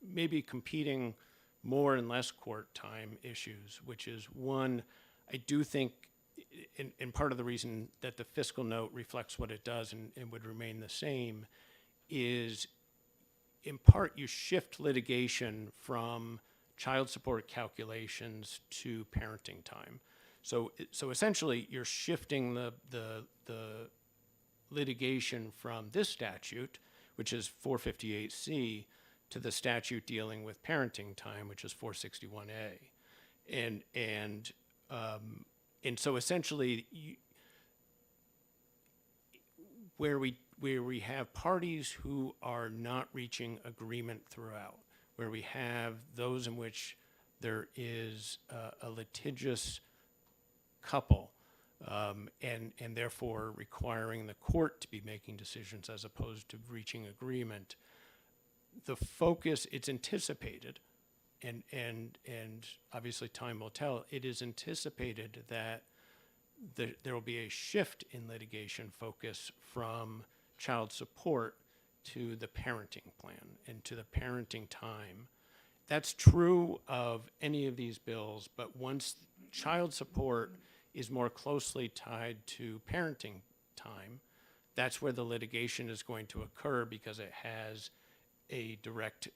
maybe competing more and less court time issues, which is one, I do think, and part of the reason that the fiscal note reflects what it does and would remain the same is, in part, you shift litigation from child support calculations to parenting time. So essentially, you're shifting the litigation from this statute, which is 458C, to the statute dealing with parenting time, which is 461A. And so essentially, where we have parties who are not reaching agreement throughout, where we have those in which there is a litigious couple, and therefore requiring the court to be making decisions as opposed to reaching agreement, the focus, it's anticipated, and obviously time will tell, it is anticipated that there will be a shift in litigation focus from child support to the parenting plan and to the parenting time. That's true of any of these bills, but once child support is more closely tied to parenting time, that's where the litigation is going to occur because it has a direct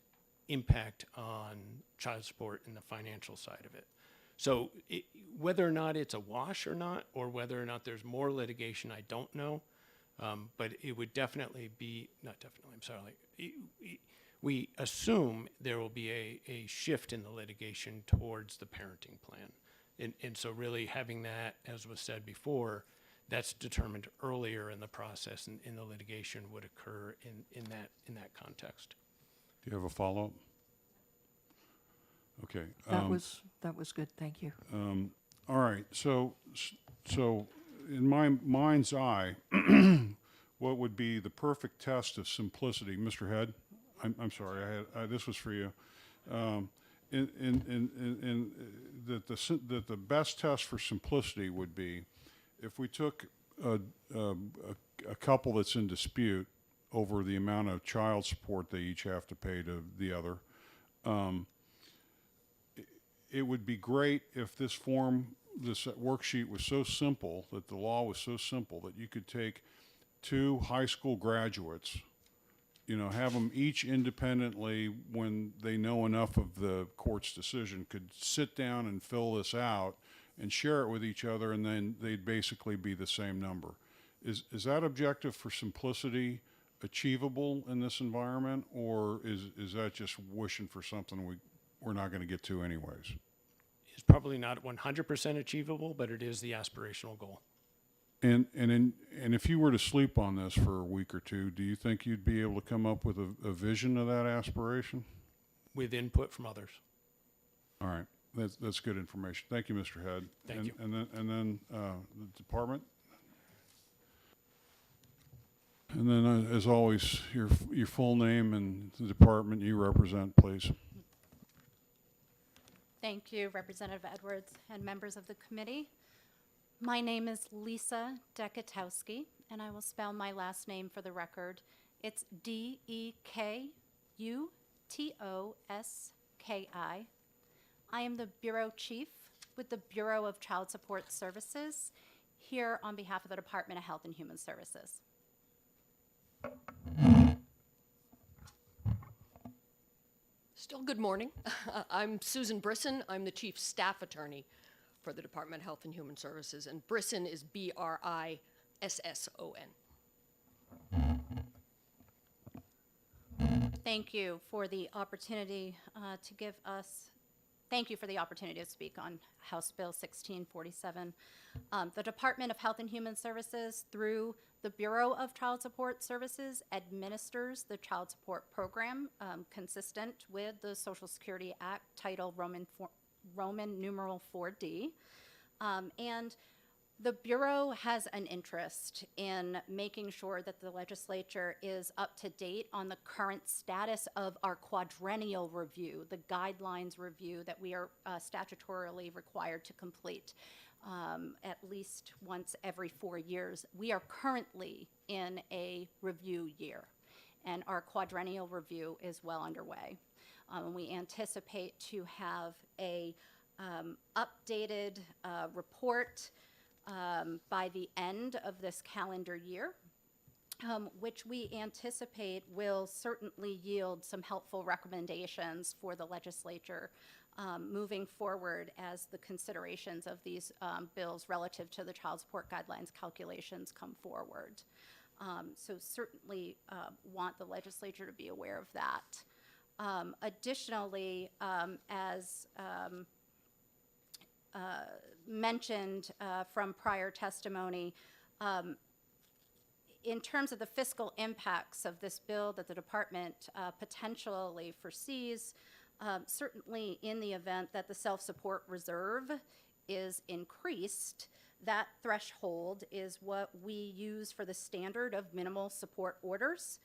impact on child support and the financial side of it. So whether or not it's a wash or not, or whether or not there's more litigation, I don't know. But it would definitely be, not definitely, I'm sorry, we assume there will be a shift in the litigation towards the parenting plan. And so really having that, as was said before, that's determined earlier in the process, and in the litigation would occur in that context. Do you have a follow-up? Okay. That was good, thank you. All right, so in my mind's eye, what would be the perfect test of simplicity? Mr. Head, I'm sorry, this was for you. That the best test for simplicity would be if we took a couple that's in dispute over the amount of child support they each have to pay to the other. It would be great if this worksheet was so simple, that the law was so simple that you could take two high school graduates, have them each independently, when they know enough of the court's decision, could sit down and fill this out and share it with each other, and then they'd basically be the same number. Is that objective for simplicity achievable in this environment, or is that just wishing for something we're not going to get to anyways? It's probably not 100% achievable, but it is the aspirational goal. And if you were to sleep on this for a week or two, do you think you'd be able to come up with a vision of that aspiration? With input from others. All right, that's good information. Thank you, Mr. Head. Thank you. And then the department. And then, as always, your full name and the department you represent, please. Thank you, Representative Edwards and members of the committee. My name is Lisa Dekatowski, and I will spell my last name for the record. It's Dekutowski. I am the Bureau Chief with the Bureau of Child Support Services here on behalf of the Department of Health and Human Services. Still good morning. I'm Susan Brisson. I'm the Chief Staff Attorney for the Department of Health and Human Services, and Brisson is Brisson. Thank you for the opportunity thank you for the opportunity to speak on House Bill 1647. The Department of Health and Human Services, through the Bureau of Child Support Services, administers the child support program consistent with the Social Security Act, Title Roman numeral 4D. And the Bureau has an interest in making sure that the legislature is up to date on the current status of our quadrennial review, the guidelines review that we are statutorily required to complete at least once every 4 years. We are currently in a review year, and our quadrennial review is well underway. We anticipate to have a updated report by the end of this calendar year, which we anticipate will certainly yield some helpful recommendations for the legislature moving forward as the considerations of these bills relative to the child support guidelines calculations come forward. So certainly want the legislature to be aware of that. Additionally, as mentioned from prior testimony, in terms of the fiscal impacts of this bill that the department potentially foresees, certainly in the event that the self-support reserve is increased, that threshold is what we use for the standard of minimal support orders.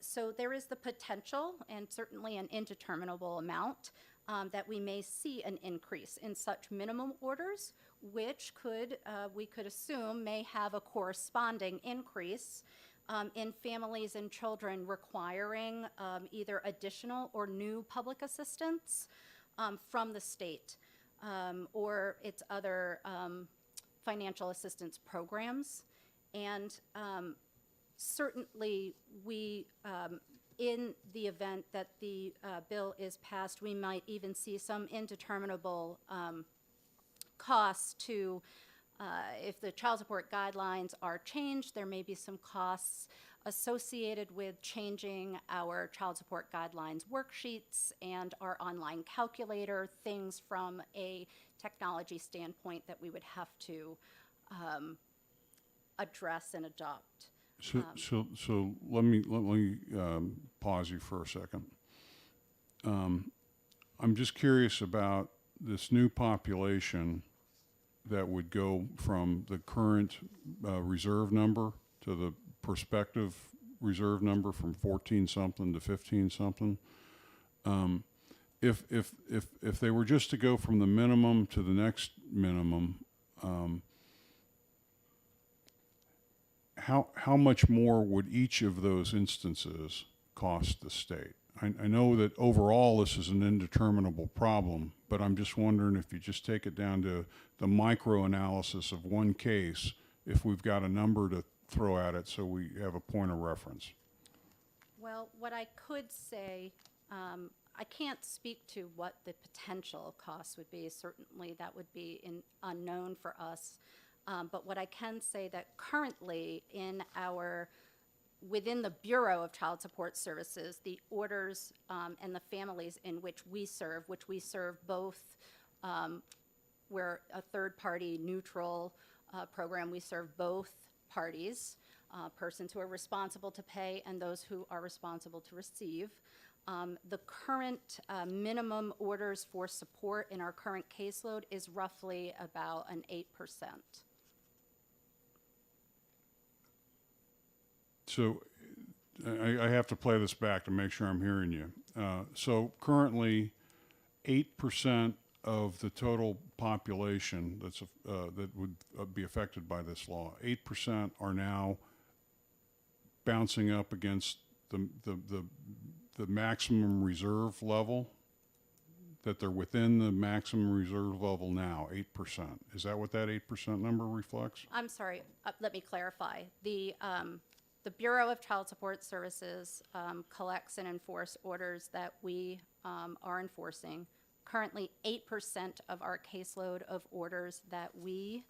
So there is the potential, and certainly an indeterminable amount, that we may see an increase in such minimum orders, which we could assume may have a corresponding increase in families and children requiring either additional or new public assistance from the state or its other financial assistance programs. And certainly we in the event that the bill is passed, we might even see some indeterminable costs to, if the child support guidelines are changed, there may be some costs associated with changing our child support guidelines worksheets and our online calculator, things from a technology standpoint that we would have to address and adopt. So let me pause you for a second. I'm just curious about this new population that would go from the current reserve number to the prospective reserve number from 14 something to 15 something. If they were just to go from the minimum to the next minimum, how much more would each of those instances cost the state? I know that overall this is an indeterminable problem, but I'm just wondering if you just take it down to the micro analysis of one case, if we've got a number to throw at it so we have a point of reference. Well, what I could say, I can't speak to what the potential costs would be. Certainly that would be unknown for us. But what I can say that currently within the Bureau of Child Support Services, the orders and the families in which we serve both, we're a third-party neutral program. We serve both parties, persons who are responsible to pay and those who are responsible to receive. The current minimum orders for support in our current caseload is roughly about an 8%. So I have to play this back to make sure I'm hearing you. So currently, 8% of the total population that would be affected by this law, 8% are now bouncing up against the maximum reserve level, that they're within the maximum reserve level now, 8%. Is that what that 8% number reflects? I'm sorry, let me clarify. The Bureau of Child Support Services collects and enforces orders that we are enforcing. Currently, 8% of our caseload of orders that we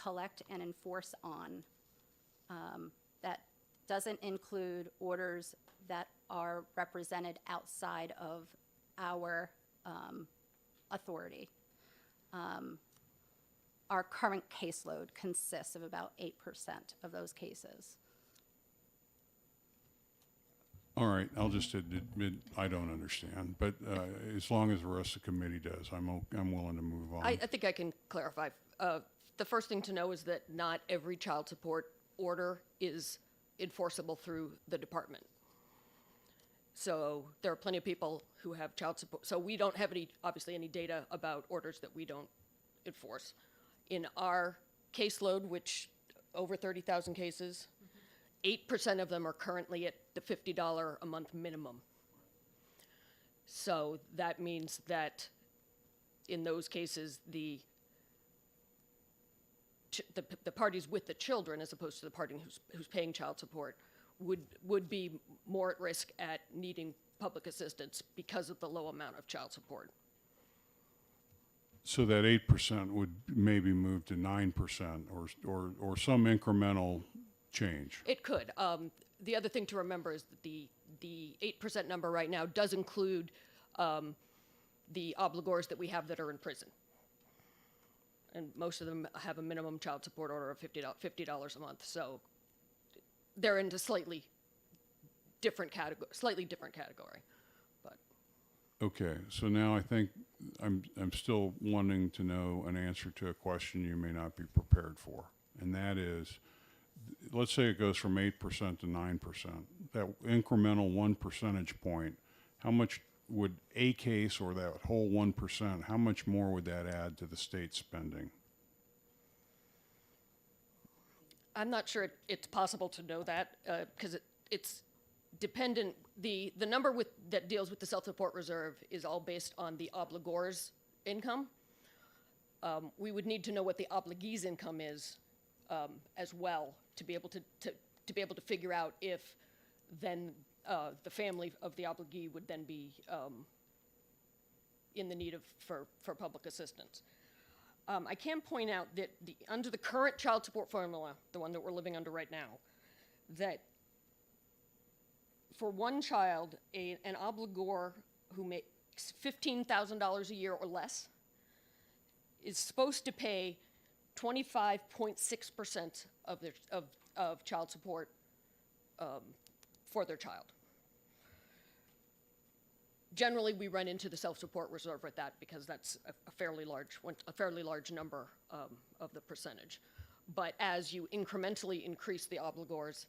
collect and enforce on. That doesn't include orders that are represented outside of our authority. Our current caseload consists of about 8% of those cases. All right, I'll just admit I don't understand, but as long as the rest of the committee does, I'm willing to move on. I think I can clarify. The first thing to know is that not every child support order is enforceable through the department. So there are plenty of people who have child support. So we don't have obviously any data about orders that we don't enforce. In our caseload, which over 30,000 cases, 8% of them are currently at the $50 a month minimum. So that means that in those cases, the parties with the children, as opposed to the party who's paying child support, would be more at risk at needing public assistance because of the low amount of child support. So that 8% would maybe move to 9% or some incremental change. It could. The other thing to remember is that the 8% number right now does include the obligors that we have that are in prison. And most of them have a minimum child support order of $50 a month. So they're into slightly different category. But Okay, so now I think I'm still wanting to know an answer to a question you may not be prepared for, and that is, let's say it goes from 8% to 9%. That incremental 1 percentage point, how much would a case or that whole 1%, how much more would that add to the state spending? I'm not sure it's possible to know that because it's dependent. The number that deals with the self-support reserve is all based on the obligor's income. We would need to know what the obligee's income is as well to be able to figure out if then the family of the obligee would then be in the need for public assistance. I can point out that under the current child support formula, the one that we're living under right now, that for one child, an obligor who makes $15,000 a year or less is supposed to pay 25.6% of child support for their child. Generally, we run into the self-support reserve at that because that's a fairly large number of the percentage. But as you incrementally increase the obligor's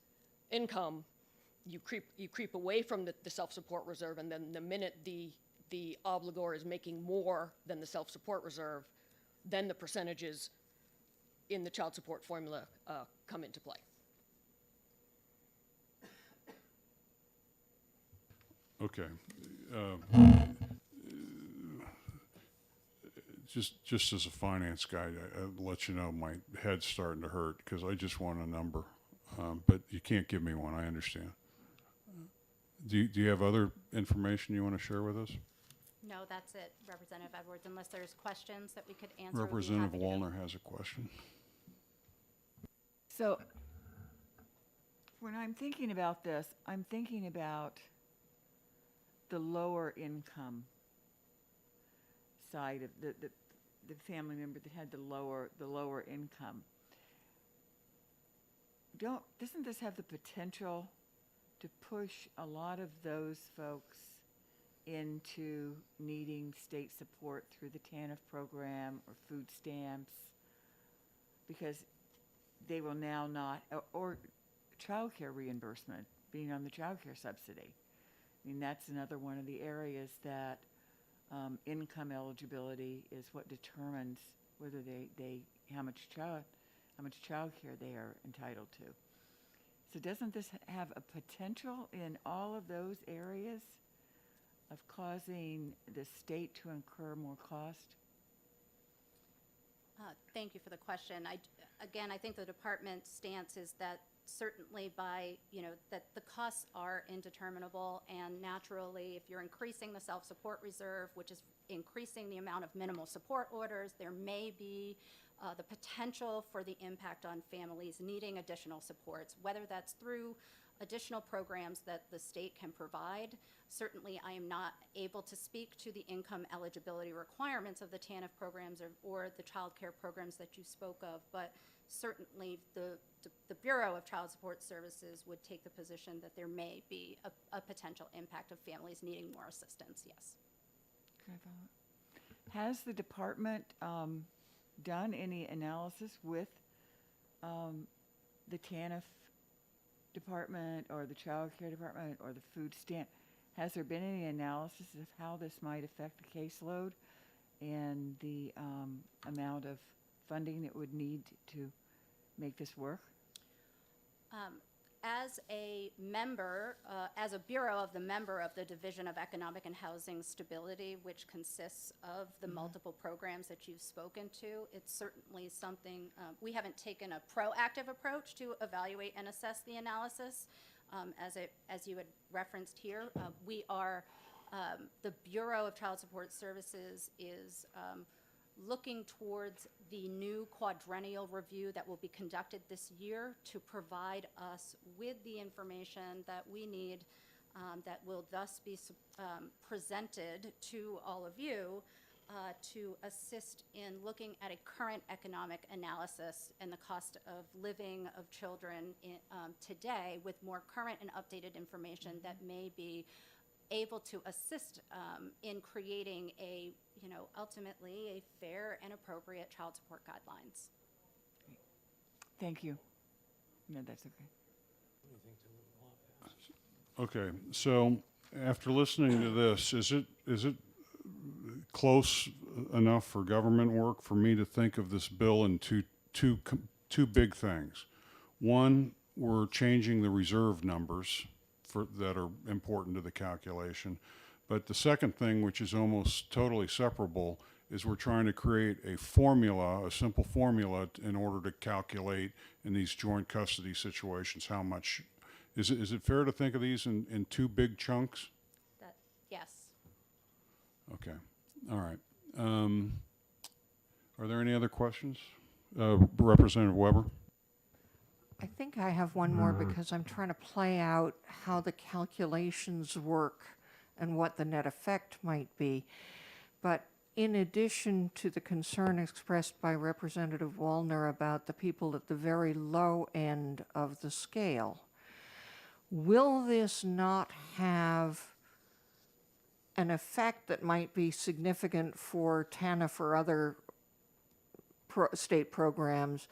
income, you creep away from the self-support reserve, and then the minute the obligor is making more than the self-support reserve, then the percentages in the child support formula come into play. Okay. Just as a finance guy, I'll let you know my head's starting to hurt because I just want a number, but you can't give me one. I understand. Do you have other information you want to share with us? No, that's it, Representative Edwards, unless there's questions that we could answer. Representative Wallner has a question. So when I'm thinking about this, I'm thinking about the lower income side of the family member that had the lower income. Doesn't this have the potential to push a lot of those folks into needing state support through the TANF program or food stamps? Because they will now not, or childcare reimbursement, being on the childcare subsidy. I mean, that's another one of the areas that income eligibility is what determines whether how much childcare they are entitled to. So doesn't this have a potential in all of those areas of causing the state to incur more cost? Thank you for the question. Again, I think the department's stance is that certainly that the costs are indeterminable, and naturally, if you're increasing the self-support reserve, which is increasing the amount of minimal support orders, there may be the potential for the impact on families needing additional supports, whether that's through additional programs that the state can provide. Certainly, I am not able to speak to the income eligibility requirements of the TANF programs or the child care programs that you spoke of, but certainly the Bureau of Child Support Services would take the position that there may be a potential impact of families needing more assistance, yes. Can I follow up? Has the department done any analysis with the TANF department or the child care department or the food stamp? Has there been any analysis of how this might affect the caseload and the amount of funding that would need to make this work? As a member, as a bureau of the member of the Division of Economic and Housing Stability, which consists of the multiple programs that you've spoken to, it's certainly something, we haven't taken a proactive approach to evaluate and assess the analysis. As you had referenced here, we are, the Bureau of Child Support Services is looking towards the new quadrennial review that will be conducted this year to provide us with the information that we need that will thus be presented to all of you to assist in looking at a current economic analysis and the cost of living of children today with more current and updated information that may be able to assist in creating a, ultimately a fair and appropriate child support guidelines. Thank you. No, that's okay. Okay, so after listening to this, is it close enough for government work for me to think of this bill in two big things? One, we're changing the reserve numbers that are important to the calculation. But the second thing, which is almost totally separable, is we're trying to create a formula, a simple formula, in order to calculate in these joint custody situations how much. Is it fair to think of these in two big chunks? Yes. Okay, all right. Are there any other questions? Representative Weber? I think I have one more because I'm trying to play out how the calculations work and what the net effect might be. But in addition to the concern expressed by Representative Wallner about the people at the very low end of the scale, will this not have an effect that might be significant for TANF or other state programs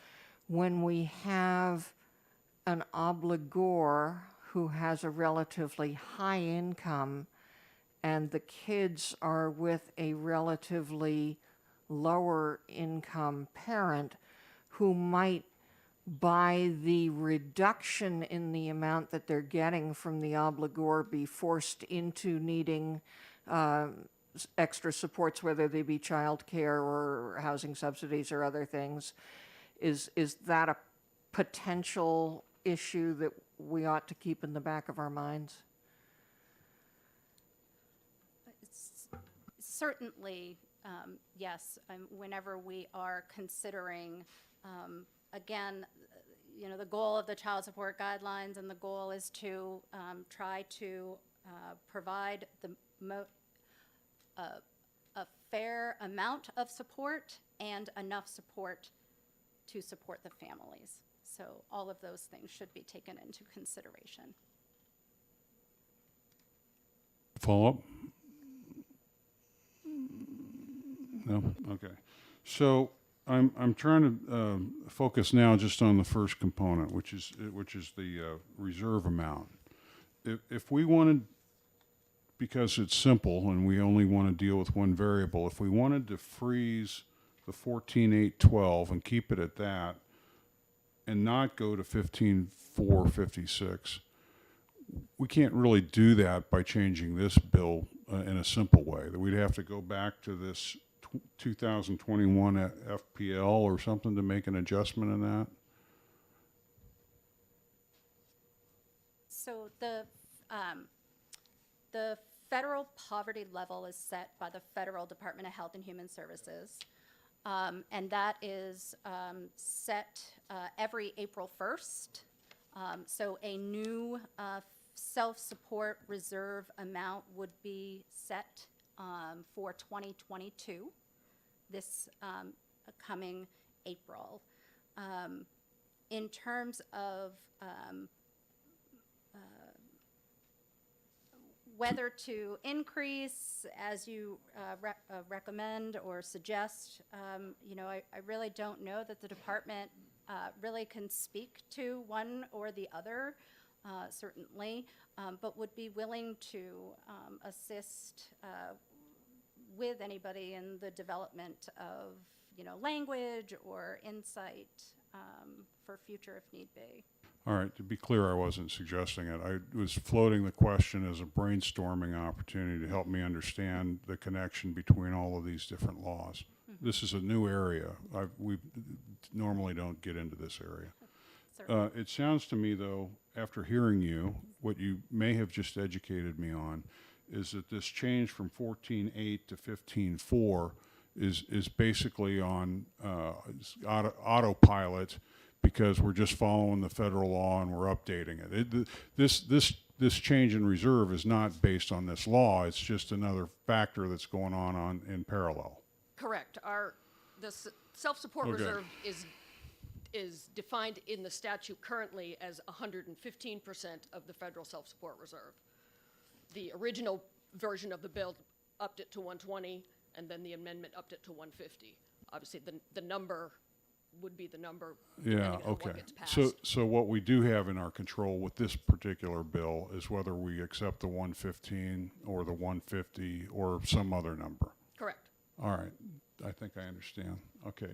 when we have an obligor who has a relatively high income and the kids are with a relatively lower income parent who might, by the reduction in the amount that they're getting from the obligor, be forced into needing extra supports, whether they be child care or housing subsidies or other things? Is that a potential issue that we ought to keep in the back of our minds? Certainly, yes. Whenever we are considering, again, the goal of the child support guidelines, and the goal is to try to provide a fair amount of support and enough support to support the families. So all of those things should be taken into consideration. Follow-up? No? Okay. So I'm trying to focus now just on the first component, which is the reserve amount. If we wanted, because it's simple and we only want to deal with one variable, if we wanted to freeze the 14,812 and keep it at that and not go to 15,456, we can't really do that by changing this bill in a simple way. That we'd have to go back to this 2021 FPL or something to make an adjustment in that. So the federal poverty level is set by the Federal Department of Health and Human Services. And that is set every April 1st. So a new self-support reserve amount would be set for 2022, this coming April. In terms of whether to increase, as you recommend or suggest, you know, I really don't know that the department really can speak to one or the other, certainly, but would be willing to assist with anybody in the development of, you know, language or insight for future if need be. All right, to be clear, I wasn't suggesting it. I was floating the question as a brainstorming opportunity to help me understand the connection between all of these different laws. This is a new area. We normally don't get into this area. Certainly. It sounds to me, though, after hearing you, what you may have just educated me on is that this change from 14.8 to 15.4 is basically on autopilot, because we're just following the federal law and we're updating it. This change in reserve is not based on this law. It's just another factor that's going on in parallel. Correct. The self-support Okay. reserve is defined in the statute currently as 115% of the federal self-support reserve. The original version of the bill upped it to 120, and then the amendment upped it to 150. Obviously, the number would be the number depending Yeah, on okay. what gets passed. So what we do have in our control with this particular bill is whether we accept the 115 or the 150 or some other number. Correct. All right, I think I understand. Okay,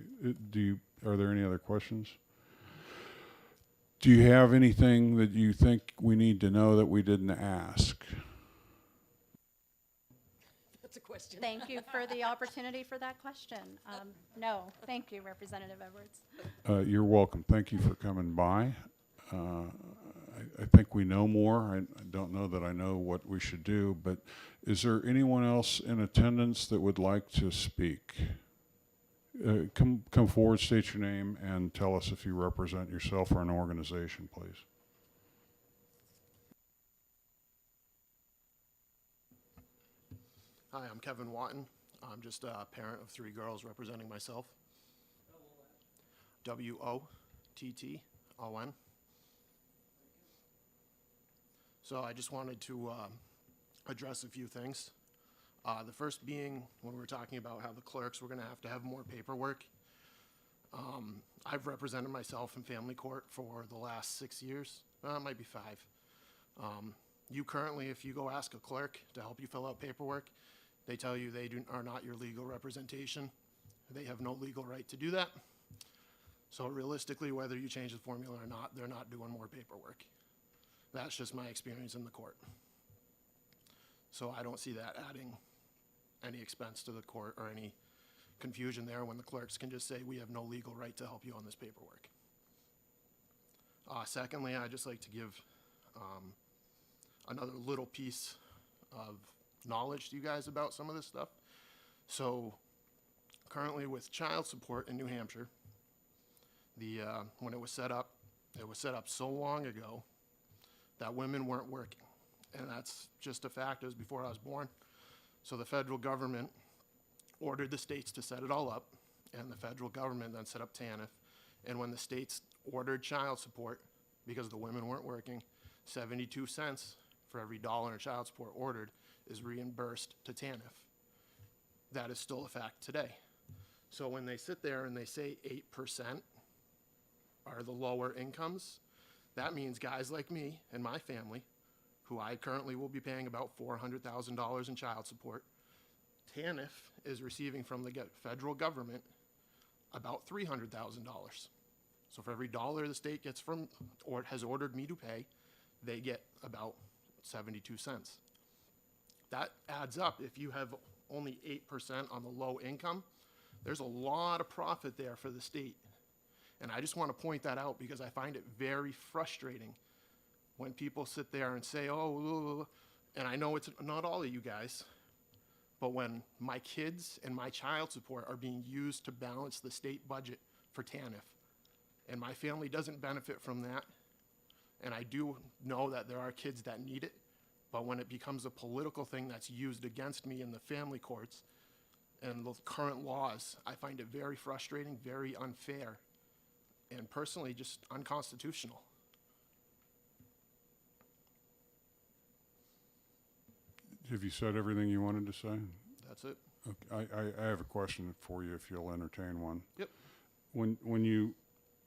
are there any other questions? Do you have anything that you think we need to know that we didn't ask? That's a question. Thank you for the opportunity for that question. No, thank you, Representative Edwards. You're welcome. Thank you for coming by. I think we know more. I don't know that I know what we should do, but is there anyone else in attendance that would like to speak? Come forward, state your name, and tell us if you represent yourself or an organization, please. Hi, I'm Kevin Watton. I'm just a parent of 3 girls representing myself. WOTTON. So I just wanted to address a few things. The first being when we were talking about how the clerks were going to have more paperwork. I've represented myself in family court for the last 6 years. It might be 5. You currently, if you go ask a clerk to help you fill out paperwork, they tell you they are not your legal representation. They have no legal right to do that. So realistically, whether you change the formula or not, they're not doing more paperwork. That's just my experience in the court. So I don't see that adding any expense to the court or any confusion there when the clerks can just say, we have no legal right to help you on this paperwork. Secondly, I'd just like to give another little piece of knowledge to you guys about some of this stuff. So currently with child support in New Hampshire, when it was set up so long ago that women weren't working. And that's just a fact. It was before I was born. So the federal government ordered the states to set it all up, and the federal government then set up TANF. And when the states ordered child support, because the women weren't working, 72 cents for every dollar in child support ordered is reimbursed to TANF. That is still a fact today. So when they sit there and they say 8% are the lower incomes, that means guys like me and my family, who I currently will be paying about $400,000 in child support, TANF is receiving from the federal government about $300,000. So for every dollar the state gets from or has ordered me to pay, they get about 72 cents. That adds up. If you have only 8% on the low income, there's a lot of profit there for the state. And I just want to point that out because I find it very frustrating when people sit there and say, oh, and I know it's not all of you guys, but when my kids and my child support are being used to balance the state budget for TANF, and my family doesn't benefit from that, And I do know that there are kids that need it, but when it becomes a political thing that's used against me in the family courts and the current laws, I find it very frustrating, very unfair, and personally just unconstitutional. Have you said everything you wanted to say? That's it. Okay, I have a question for you if you'll entertain one. Yep. When you,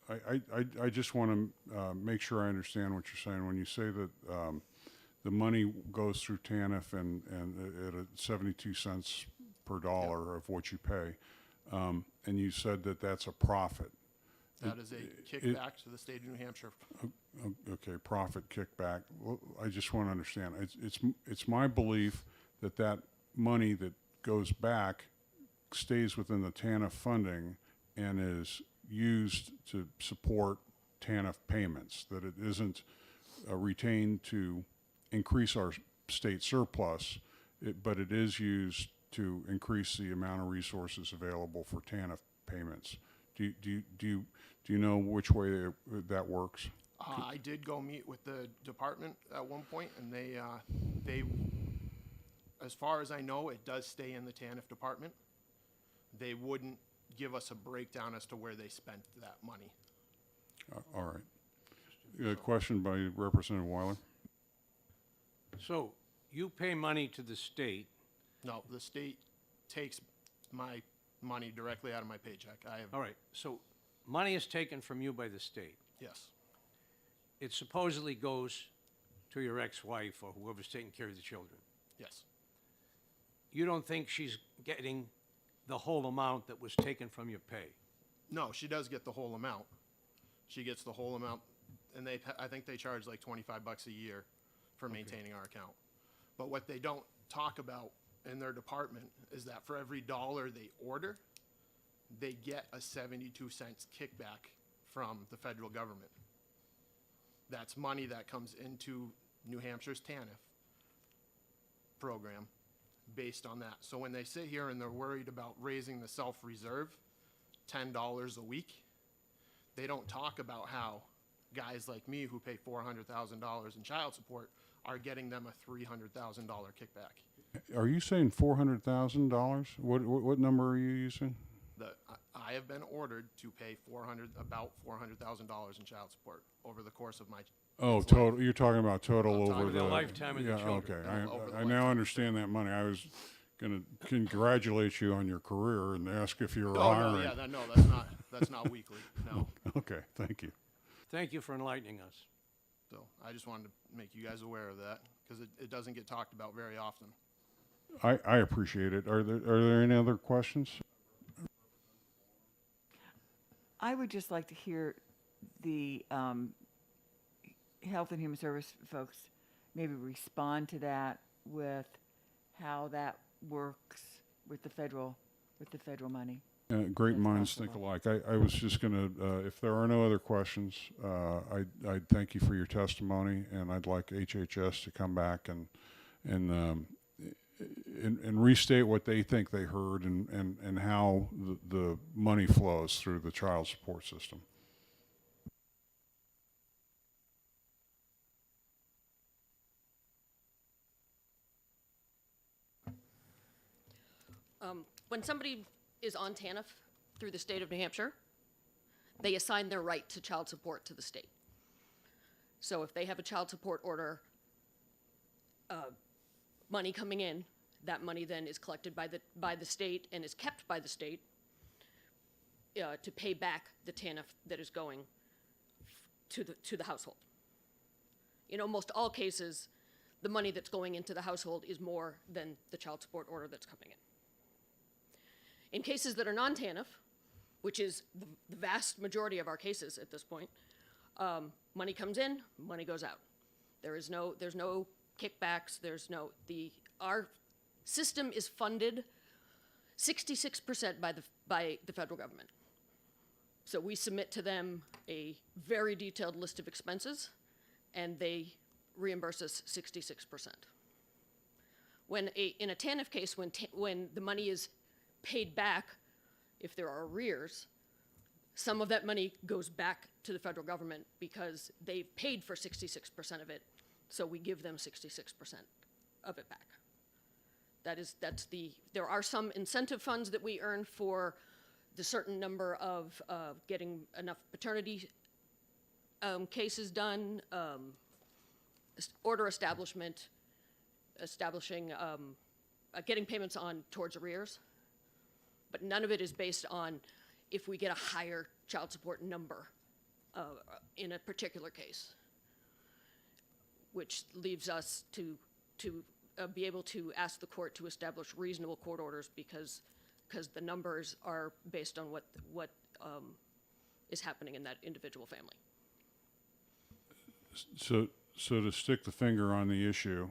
I just want to make sure I understand what you're saying. When you say that the money goes through TANF and at 72 cents per dollar of what you pay, and you said that that's a profit. That is a kickback to the state of New Hampshire. Okay, profit kickback. Well, I just want to understand. It's my belief that that money that goes back stays within the TANF funding and is used to support TANF payments, that it isn't retained to increase our state surplus, but it is used to increase the amount of resources available for TANF payments. Do you know which way that works? I did go meet with the department at one point, and they, as far as I know, it does stay in the TANF department. They wouldn't give us a breakdown as to where they spent that money. All right. A question by Representative Weiler. So you pay money to the state. No, the state takes my money directly out of my paycheck. I have, All right, so money is taken from you by the state. yes, It supposedly goes to your ex-wife or whoever's taking care of the children. yes. You don't think she's getting the whole amount that was taken from your pay? No, she does get the whole amount. She gets the whole amount, and I think they charge like $25 a year for maintaining our account. But what they don't talk about in their department is that for every dollar they order, they get a 72 cents kickback from the federal government. That's money that comes into New Hampshire's TANF program based on that. So when they sit here and they're worried about raising the self-reserve $10 a week, they don't talk about how guys like me who pay $400,000 in child support are getting them a $300,000 kickback. Are you saying $400,000? What number are you using? I have been ordered to pay about $400,000 in child support over the course of my. Oh, life. total. You're talking about total I'm over talking the about lifetime of the yeah, children. Okay, Over the I now lifetime. understand that money. I was going to congratulate you on your career and ask if you were Oh, hiring. no, yeah, no, that's not weekly, no. Okay, thank you. Thank you for enlightening us. So I just wanted to make you guys aware of that, because it doesn't get talked about very often. I appreciate it. Are there any other questions? I would just like to hear the Health and Human Service folks maybe respond to that with how that works with the federal money. Great That's minds think possible. alike. I was just going to, if there are no other questions, I'd thank you for your testimony, and I'd like HHS to come back and restate what they think they heard and how the money flows through the child support system. When somebody is on TANF through the state of New Hampshire, they assign their right to child support to the state. So if they have a child support order, money coming in, that money then is collected by the state and is kept by the state to pay back the TANF that is going to the household. In almost all cases, the money that's going into the household is more than the child support order that's coming in. In cases that are non-TANF, which is the vast majority of our cases at this point, money comes in, money goes out. There's no kickbacks. Our system is funded 66% by the federal government. So we submit to them a very detailed list of expenses, and they reimburse us 66%. In a TANF case, when the money is paid back, if there are arrears, some of that money goes back to the federal government because they paid for 66% of it, so we give them 66% of it back. There are some incentive funds that we earn for the certain number of getting enough paternity cases done, order establishment, getting payments on towards arrears, but none of it is based on if we get a higher child support number in a particular case, which leaves us to be able to ask the court to establish reasonable court orders because the numbers are based on what is happening in that individual family. So to stick the finger on the issue,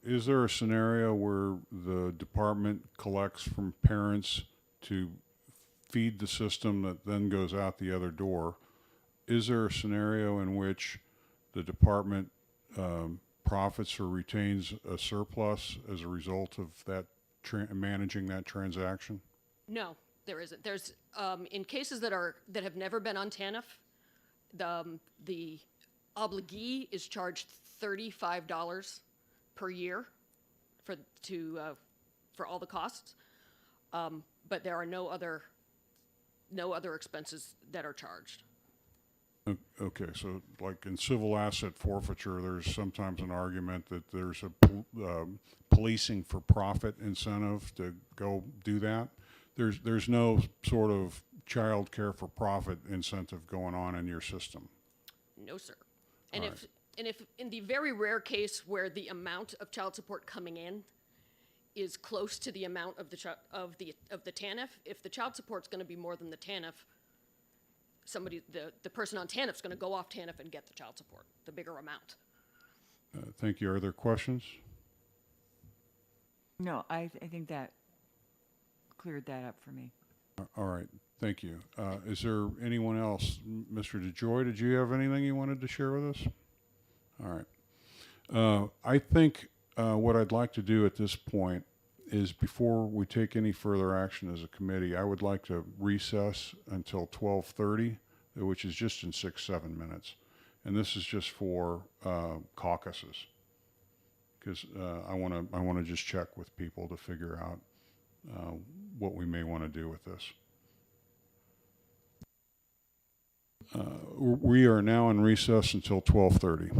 is there a scenario where the department collects from parents to feed the system that then goes out the other door? Is there a scenario in which the department profits or retains a surplus as a result of that managing that transaction? No, there isn't. There's in cases that have never been on TANF, the obligee is charged $35 per year for all the costs, but there are no other expenses that are charged. Okay, so like in civil asset forfeiture, there's sometimes an argument that there's a policing for profit incentive to go do that. There's no sort of child care for profit incentive going on in your system. No, sir. And All if in the very rare case where the amount of child support coming in is close to the amount of the TANF, if the child support's going to be more than the TANF, the person on TANF is going to go off TANF and get the child support, the bigger amount. Thank you. Are there questions? No, I think that cleared that up for me. All right. Thank you. Is there anyone else? Mr. DeJoy, did you have anything you wanted to share with us? All right. I think what I'd like to do at this point is before we take any further action as a committee, I would like to recess until 12:30, which is just in 6-7 minutes. And this is just for caucuses, because I want to just check with people to figure out what we may want to do with this. We are now in recess until 12:30.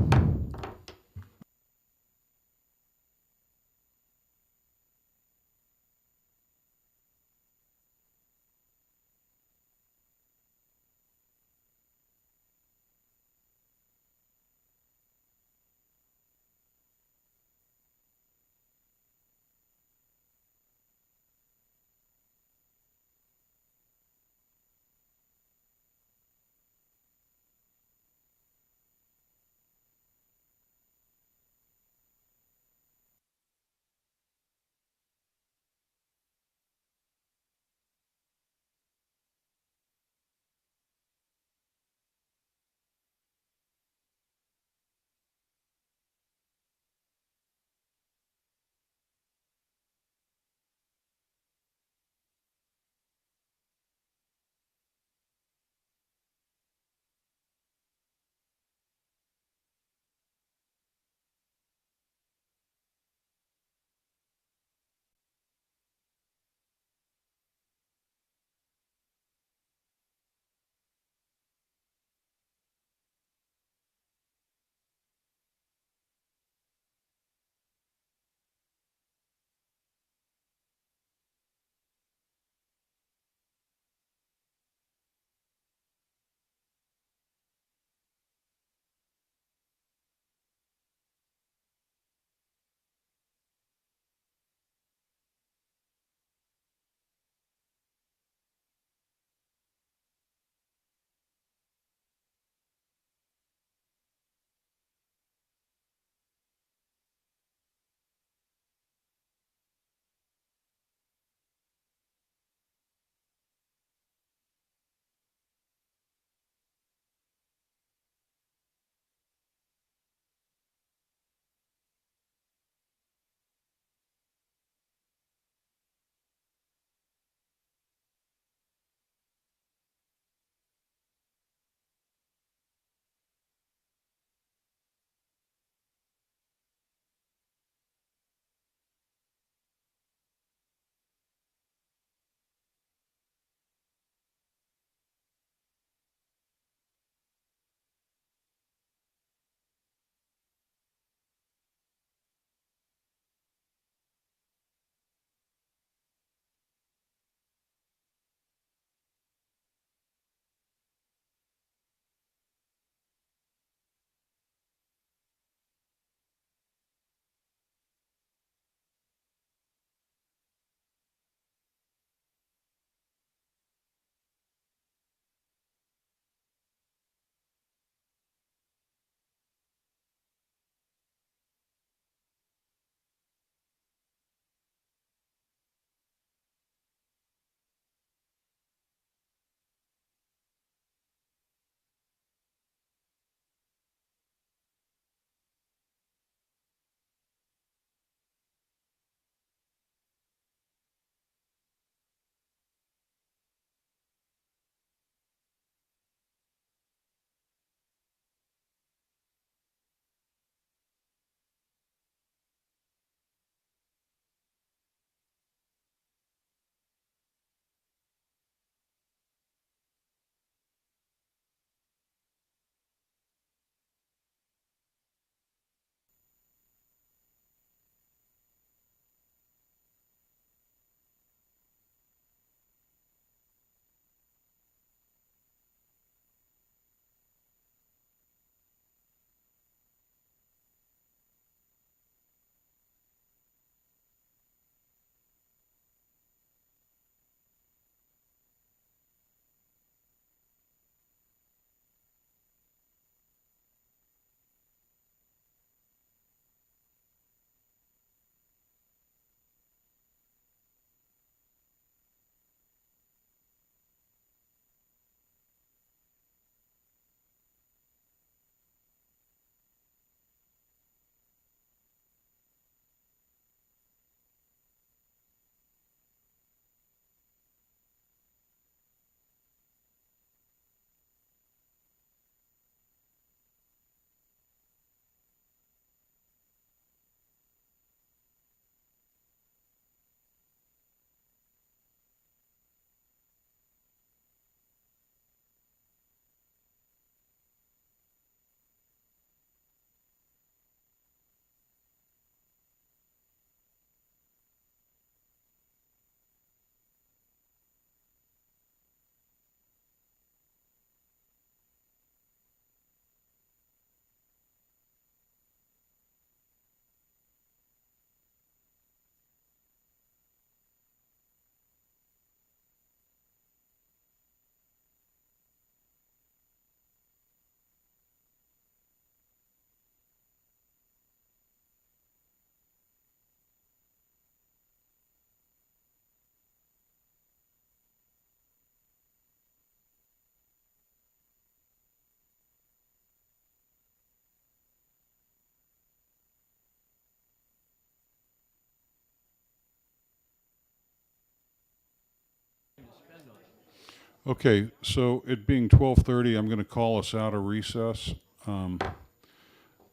Okay, so it being 12:30, I'm going to call us out of recess.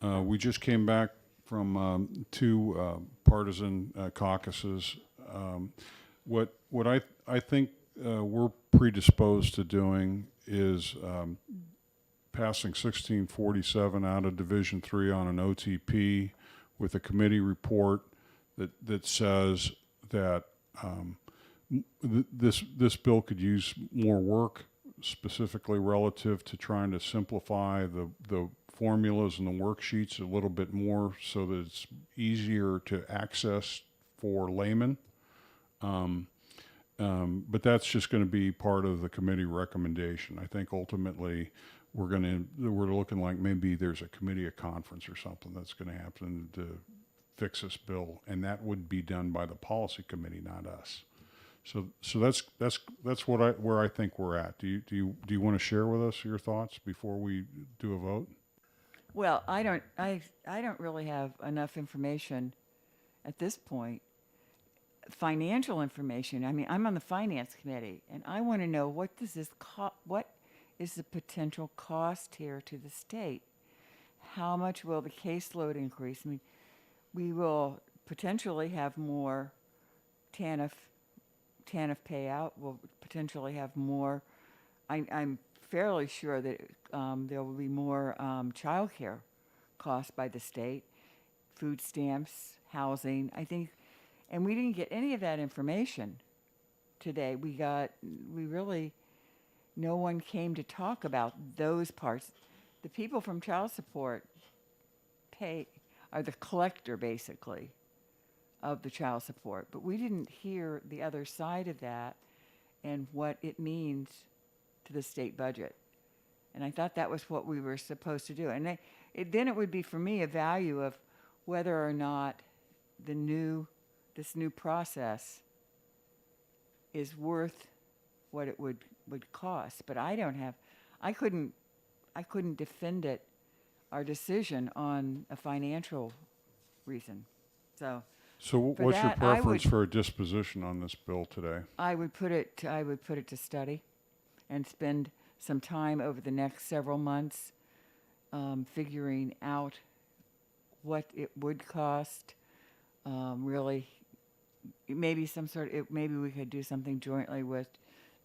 We just came back from two partisan caucuses. What I think we're predisposed to doing is passing 1647 out of Division 3 on an OTP with a committee report that says that this bill could use more work, specifically relative to trying to simplify the formulas and the worksheets a little bit more so that it's easier to access for laymen. But that's just going to be part of the committee recommendation. I think ultimately we're looking like maybe there's a committee, a conference or something that's going to happen to fix this bill, and that would be done by the policy committee, not us. So that's where I think we're at. Do you want to share with us your thoughts before we do a vote? Well, I don't really have enough information at this point. Financial information. I mean, I'm on the finance committee, and I want to know what is the potential cost here to the state? How much will the caseload increase? I mean, we will potentially have more TANF payout. We'll potentially have more. I'm fairly sure that there will be more child care costs by the state, food stamps, housing. I think, and we didn't get any of that information today. No one came to talk about those parts. The people from child support are the collector, basically, of the child support. But we didn't hear the other side of that and what it means to the state budget. And I thought that was what we were supposed to do. And then it would be, for me, a value of whether or not this new process is worth what it would cost. But I couldn't defend our decision on a financial reason. So what's your preference for a disposition on this bill today? I would put it to study and spend some time over the next several months figuring out what it would cost. Really, maybe we could do something jointly with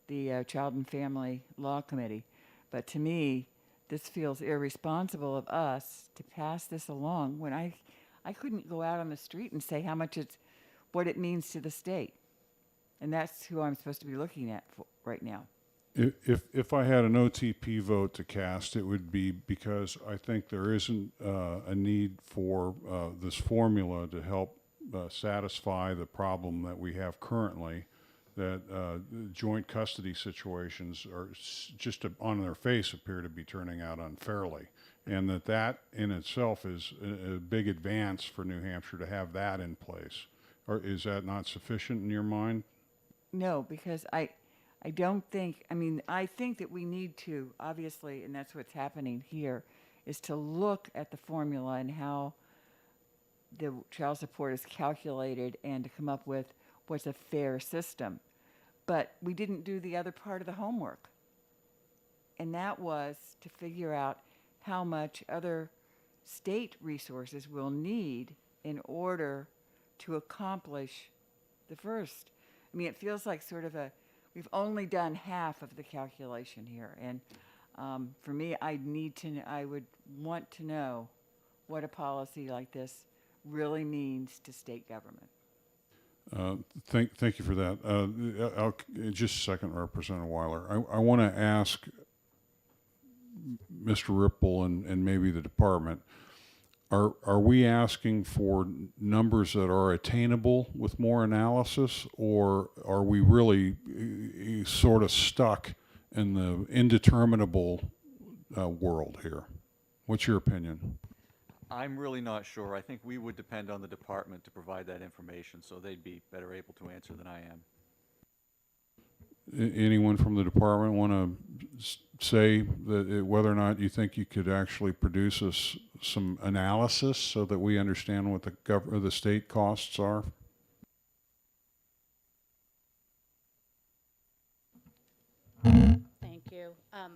the Child and Family Law Committee. But to me, this feels irresponsible of us to pass this along when I couldn't go out on the street and say what it means to the state. And that's who I'm supposed to be looking at right now. If I had an OTP vote to cast, it would be because I think there isn't a need for this formula to help satisfy the problem that we have currently, that joint custody situations are just on their face appear to be turning out unfairly. And that in itself is a big advance for New Hampshire to have that in place. Or is that not sufficient in your mind? No, because I think that we need to, obviously, and that's what's happening here, is to look at the formula and how the child support is calculated and to come up with what's a fair system. But we didn't do the other part of the homework. And that was to figure out how much other state resources we'll need in order to accomplish the first. I mean, it feels like we've only done half of the calculation here. And for me, I would want to know what a policy like this really means to state government. Thank you for that. Just a second, Representative Weiler. I want to ask Mr. Ripple and maybe the department, are we asking for numbers that are attainable with more analysis, or are we really sort of stuck in the indeterminable world here? What's your opinion? I'm really not sure. I think we would depend on the department to provide that information, so they'd be better able to answer than I am. Anyone from the department want to say that whether or not you think you could actually produce us some analysis so that we understand what the state costs are?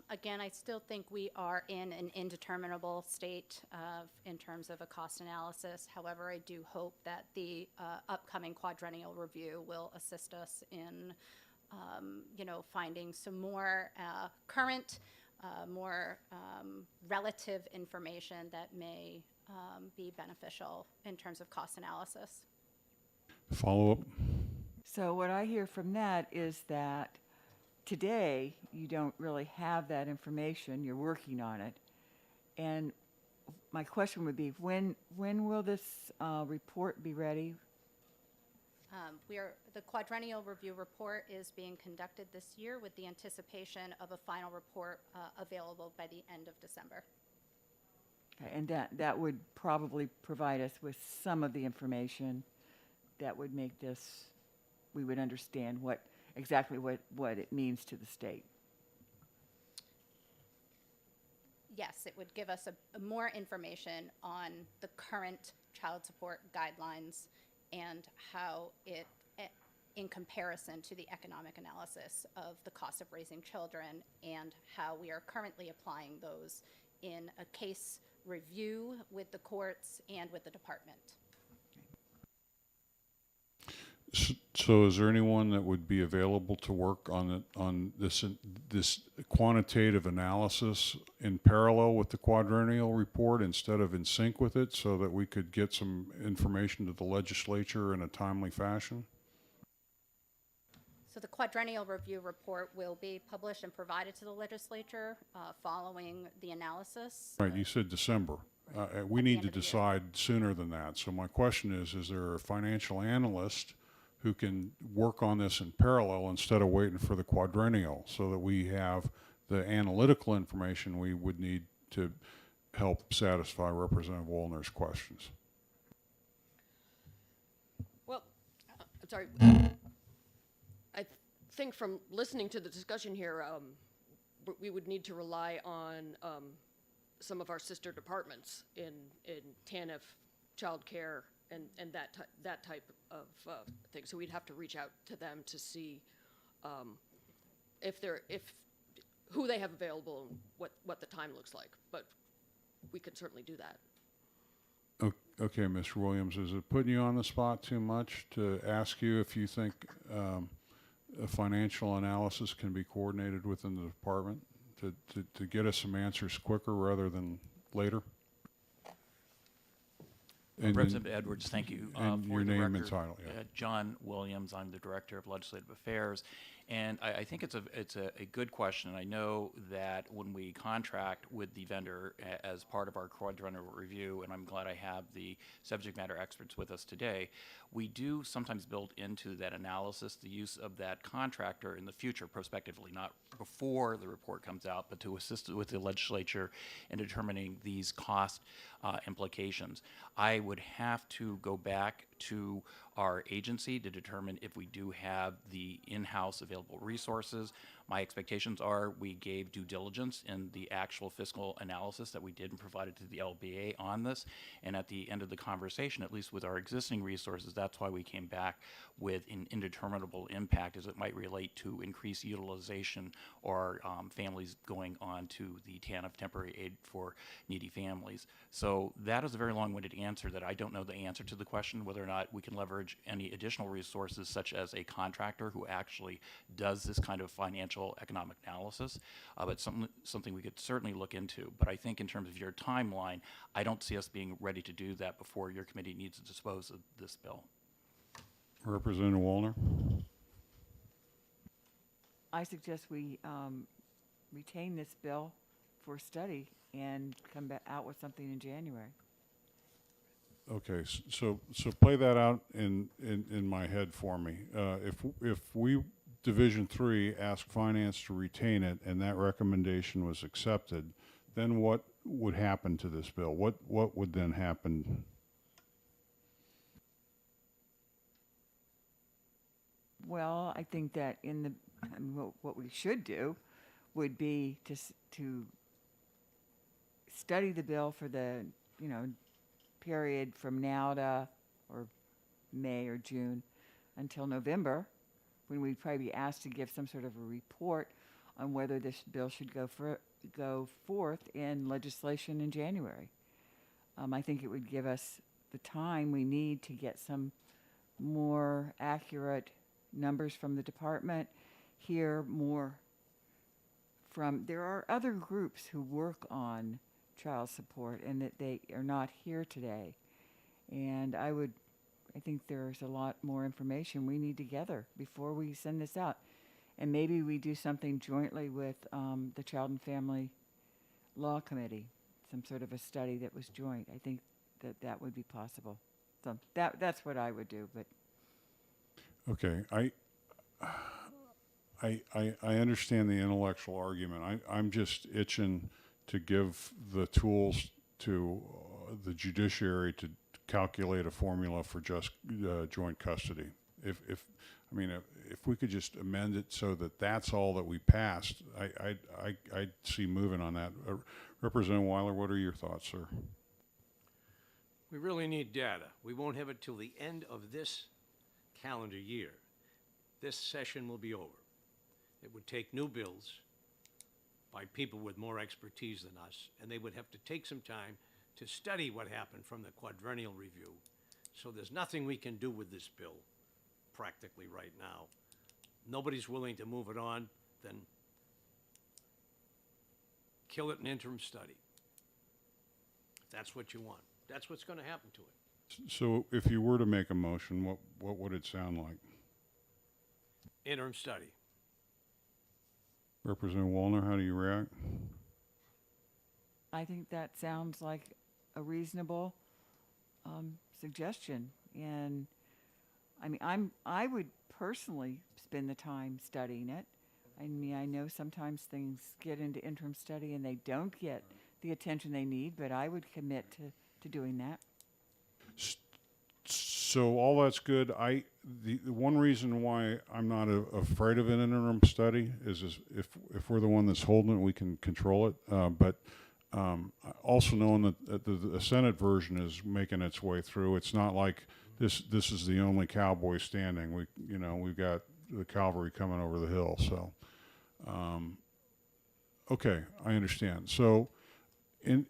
Again, I still think we are in an indeterminable state in terms of a cost analysis. However, I do hope that the upcoming quadrennial review will assist us in, finding some more current, more relative information that may be beneficial in terms of cost analysis. Follow-up? So what I hear from that is that today you don't really have that information. You're working on it. And my question would be, when will this report be ready? The quadrennial review report is being conducted this year with the anticipation of a final report available by the end of December. Okay, and that would probably provide us with some of the information that would make this, we would understand exactly what it means to the state. Yes, it would give us a more information on the current child support guidelines and how it, in comparison to the economic analysis of the cost of raising children and how we are currently applying those in a case review with the courts and with the department. So is there anyone that would be available to work on this quantitative analysis in parallel with the quadrennial report instead of in sync with it, so that we could get some information to the legislature in a timely fashion? So the quadrennial review report will be published and provided to the legislature following the analysis. Right, you said December. We At the need end to of the year. decide sooner than that. So my question is there a financial analyst who can work on this in parallel instead of waiting for the quadrennial, so that we have the analytical information we would need to help satisfy Representative Woolner's questions? Well, I'm sorry. I think from listening to the discussion here, we would need to rely on some of our sister departments in TANF, childcare, and that type of thing. So we'd have to reach out to them to see who they have available and what the time looks like. But we could certainly do that. Okay, Mr. Williams, is it putting you on the spot too much to ask you if you think a financial analysis can be coordinated within the department to get us some answers quicker rather than later? And Representative Edwards, thank you. and For your the name and record, title, yeah. John Williams, I'm the Director of Legislative Affairs. And I think it's a good question. And I know that when we contract with the vendor as part of our quadrennial review, and I'm glad I have the subject matter experts with us today, we do sometimes build into that analysis the use of that contractor in the future prospectively, not before the report comes out, but to assist with the legislature in determining these cost implications. I would have to go back to our agency to determine if we do have the in-house available resources. My expectations are we gave due diligence in the actual fiscal analysis that we did and provided to the LBA on this. And at the end of the conversation, at least with our existing resources, that's why we came back with an indeterminable impact, as it might relate to increased utilization or families going on to the TANF temporary aid for needy families. So that is a very long-winded answer that I don't know the answer to the question whether or not we can leverage any additional resources such as a contractor who actually does this kind of financial economic analysis, but something we could certainly look into. But I think in terms of your timeline, I don't see us being ready to do that before your committee needs to dispose of this bill. Representative Woolner? I suggest we retain this bill for study and come back out with something in January. Okay, so play that out in my head for me. If we, Division 3, ask Finance to retain it and that recommendation was accepted, then what would happen to this bill? What would then happen? Well, I think that what we should do would be to study the bill for the, period from now to, or May or June until November, when we'd probably be asked to give some sort of a report on whether this bill should go forth in legislation in January. I think it would give us the time we need to get some more accurate numbers from the department, hear more from, there are other groups who work on child support and that they are not here today. And I think there's a lot more information we need to gather before we send this out. And maybe we do something jointly with the Child and Family Law Committee, some sort of a study that was joint. I think that would be possible. So that's what I would do, but. Okay, I understand the intellectual argument. I'm just itching to give the tools to the judiciary to calculate a formula for just joint custody. If we could just amend it so that that's all that we passed, I'd see moving on that. Representative Weiler, what are your thoughts, sir? We really need data. We won't have it till the end of this calendar year. This session will be over. It would take new bills by people with more expertise than us, and they would have to take some time to study what happened from the quadrennial review. So there's nothing we can do with this bill practically right now. Nobody's willing to move it on, then kill it in interim study. If that's what you want. That's what's going to happen to it. So if you were to make a motion, what would it sound like? Interim study. Representative Wallner, how do you react? I think that sounds like a reasonable suggestion. And I mean, I would personally spend the time studying it. I mean, I know sometimes things get into interim study and they don't get the attention they need, but I would commit to doing that. So all that's good. The one reason why I'm not afraid of an interim study is if we're the one that's holding it, we can control it. But also knowing that the Senate version is making its way through, it's not like this is the only cowboy standing. We've got the cavalry coming over the hill. So, okay, I understand. So.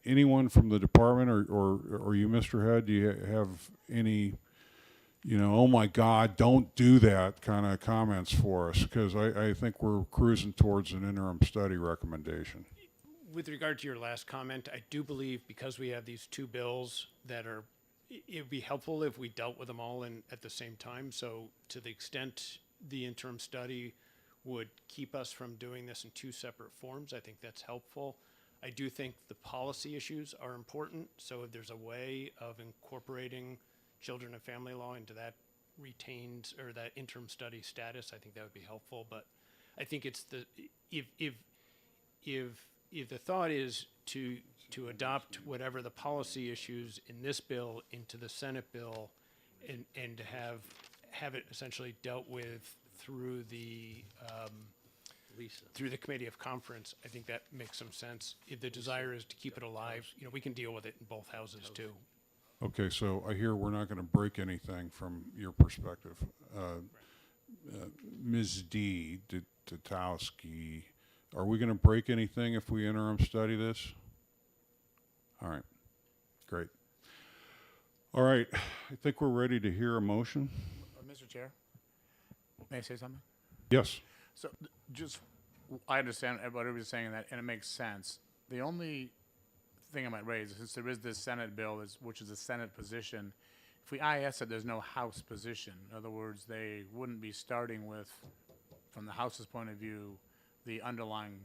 Anyone from the department or you, Mr. Head, do you have any, oh my God, don't do that kind of comments for us? Because I think we're cruising towards an interim study recommendation. With regard to your last comment, I do believe because we have these two bills that are, it would be helpful if we dealt with them all at the same time. So to the extent the interim study would keep us from doing this in two separate forms, I think that's helpful. I do think the policy issues are important, so if there's a way of incorporating children and family law into that retained or that interim study status, I think that would be helpful. But I think it's if the thought is to adopt whatever the policy issues in this bill into the Senate bill and to have it essentially dealt with through the through the Committee of Conference, I think that makes some sense. If the desire is to keep it alive, we can deal with it in both houses too. Okay, so I hear we're not going to break anything from your perspective. Ms. D. Tatowski, are we going to break anything if we interim study this? All right, great. All right, I think we're ready to hear a motion. Mr. Chair, may I say something? Yes. So I understand what everybody's saying that, and it makes sense. The only thing I might raise is since there is this Senate bill, which is a Senate position, if we IS it, there's no House position. In other words, they wouldn't be starting with, from the House's point of view, the underlying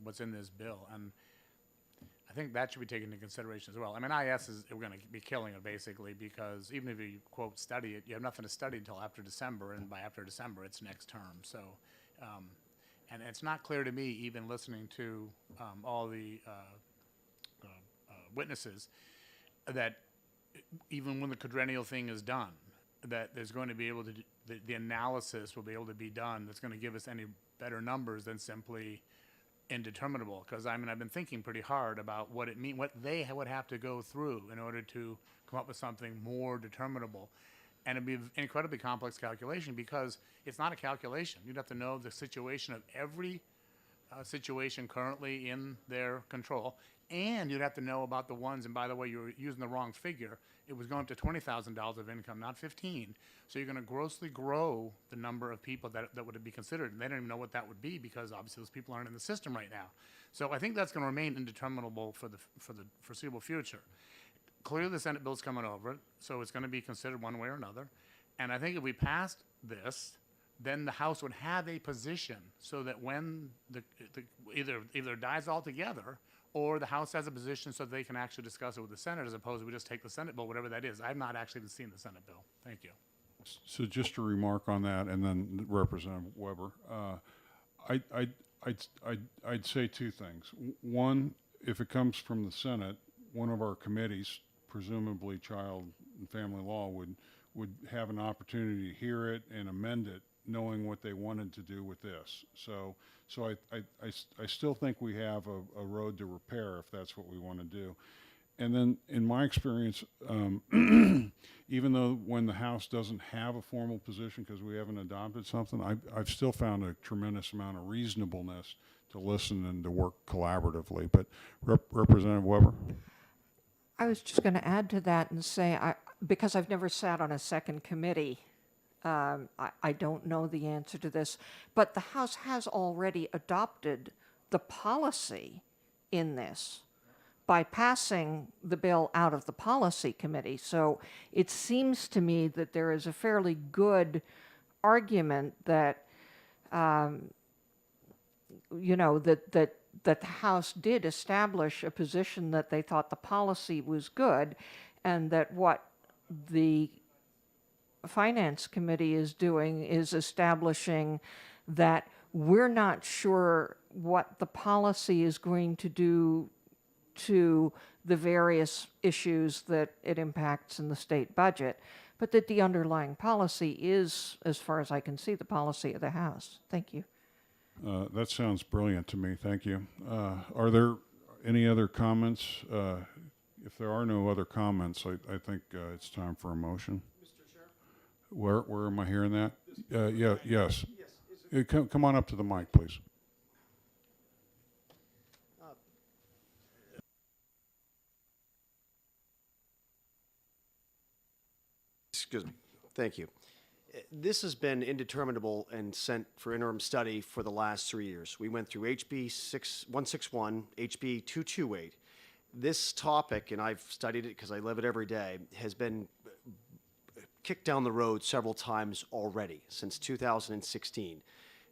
what's in this bill. And I think that should be taken into consideration as well. I mean, IS we're going to be killing it basically because even if you, quote, study it, you have nothing to study until after December, and by after December, it's next term. So. And it's not clear to me, even listening to all the witnesses, that even when the quadrennial thing is done, that there's going to be able to, the analysis will be able to be done that's going to give us any better numbers than simply indeterminable. Because I mean, I've been thinking pretty hard about what it means, what they would have to go through in order to come up with something more determinable. And it'd be an incredibly complex calculation because it's not a calculation. You'd have to know the situation of every situation currently in their control. And you'd have to know about the ones, and by the way, you were using the wrong figure. It was going up to $20,000 of income, not 15. So you're going to grossly grow the number of people that would be considered. And they don't even know what that would be because obviously those people aren't in the system right now. So I think that's going to remain indeterminable for the foreseeable future. Clearly, the Senate bill's coming over, so it's going to be considered one way or another. And I think if we passed this, then the House would have a position so that when either dies altogether, or the House has a position so they can actually discuss it with the Senate, as opposed to we just take the Senate bill, whatever that is. I've not actually even seen the Senate bill. Thank you. So just a remark on that, and then Representative Weber. I'd say two things. One, if it comes from the Senate, one of our committees, presumably Child and Family Law, would have an opportunity to hear it and amend it, knowing what they wanted to do with this. So I still think we have a road to repair if that's what we want to do. And then in my experience, even though when the House doesn't have a formal position because we haven't adopted something, I've still found a tremendous amount of reasonableness to listen and to work collaboratively. But Representative Weber? I was just going to add to that and say, because I've never sat on a second committee, I don't know the answer to this, but the House has already adopted the policy in this by passing the bill out of the policy committee. So it seems to me that there is a fairly good argument that, you know, that the House did establish a position that they thought the policy was good, and that what the Finance Committee is doing is establishing that we're not sure what the policy is going to do to the various issues that it impacts in the state budget, but that the underlying policy is, as far as I can see, the policy of the House. Thank you. That sounds brilliant to me. Thank you. Are there any other comments? If there are no other comments, I think it's time for a motion. Mr. Chair? Where am I hearing that? Yes. Come on up to the mic, please. Excuse me. Thank you. This has been indeterminable and sent for interim study for the last 3 years. We went through HB 161, HB 228. This topic, and I've studied it because I live it every day, has been kicked down the road several times already since 2016.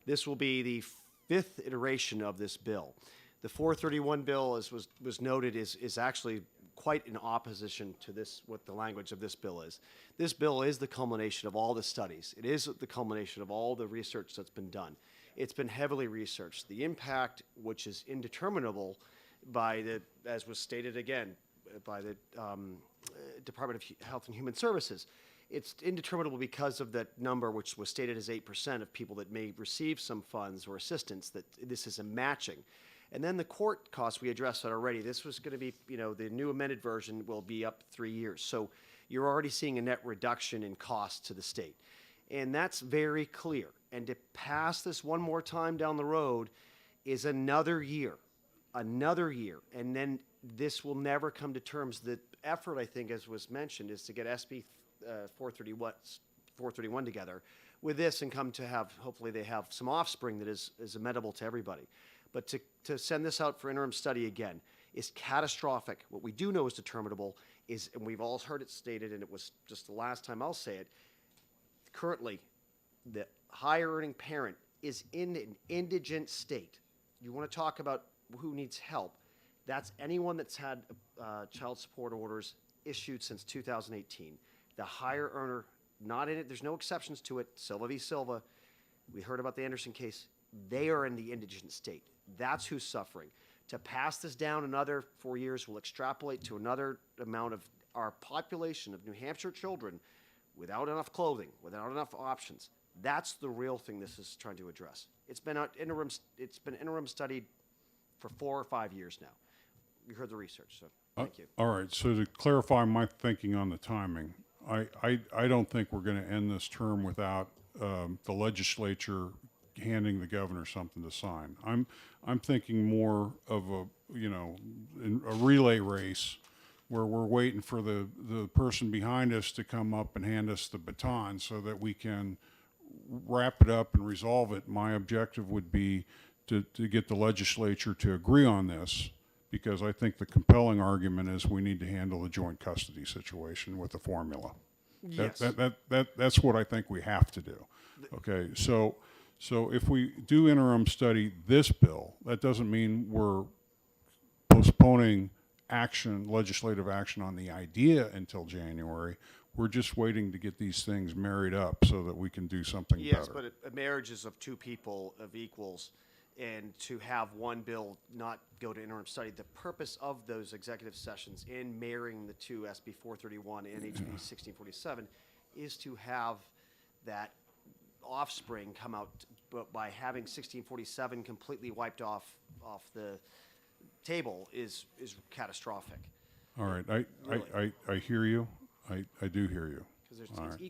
This will be the 5th iteration of this bill. The 431 bill, as was noted, is actually quite in opposition to this, what the language of this bill is. This bill is the culmination of all the studies. It is the culmination of all the research that's been done. It's been heavily researched. The impact, which is indeterminable by the, as was stated again, by the Department of Health and Human Services, it's indeterminable because of that number, which was stated as 8% of people that may receive some funds or assistance, that this is a matching. And then the court costs, we addressed that already. This was going to be, you know, the new amended version will be up 3 years. So you're already seeing a net reduction in cost to the state. And that's very clear. And to pass this one more time down the road is another year. And then this will never come to terms. The effort, I think, as was mentioned, is to get SB 431 together with this and come to have, hopefully they have some offspring that is amenable to everybody. But to send this out for interim study again is catastrophic. What we do know is determinable is, and we've all heard it stated, and it was just the last time I'll say it, currently the higher earning parent is in an indigent state. You want to talk about who needs help, that's anyone that's had child support orders issued since 2018. The higher earner, not in it, there's no exceptions to it, Silva v. Silva, we heard about the Anderson case, they are in the indigent state. That's who's suffering. To pass this down another 4 years will extrapolate to another amount of our population of New Hampshire children without enough clothing, without enough options. That's the real thing this is trying to address. It's been interim studied for 4 or 5 years now. You heard the research, so thank you. All right, so to clarify my thinking on the timing, I don't think we're going to end this term without the legislature handing the governor something to sign. I'm thinking more of a, a relay race where we're waiting for the person behind us to come up and hand us the baton so that we can wrap it up and resolve it. My objective would be to get the legislature to agree on this, because I think the compelling argument is we need to handle the joint custody situation with the formula. Yes. That's what I think we have to do. Okay, so if we do interim study this bill, that doesn't mean we're postponing legislative action on the idea until January. We're just waiting to get these things married up so that we can do something Yes, better. but a marriage is of two people, of equals, and to have one bill not go to interim study, the purpose of those executive sessions in marrying the two, SB 431 and HB 1647, is to have that offspring come out, but by having 1647 completely wiped off the table is catastrophic. All right, I hear you. I do hear you. Because All there's right.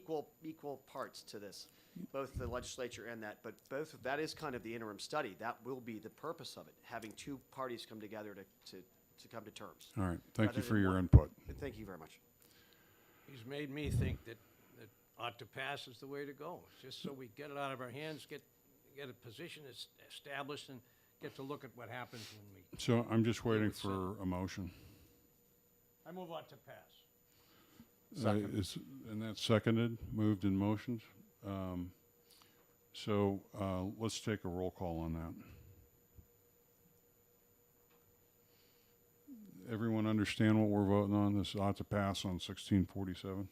equal parts to this, both the legislature and that, but that is kind of the interim study. That will be the purpose of it, having two parties come together to come to terms. All right, thank rather you for than your one. input. Thank you very much. He's made me think that ought to pass is the way to go, just so we get it out of our hands, get a position established, and get to look at what happens when we. So I'm just waiting with Senate. for a motion. I move on to pass. And that's seconded, moved and motioned. So let's take a roll call on that. Everyone understand what we're voting on? This ought to pass on 1647.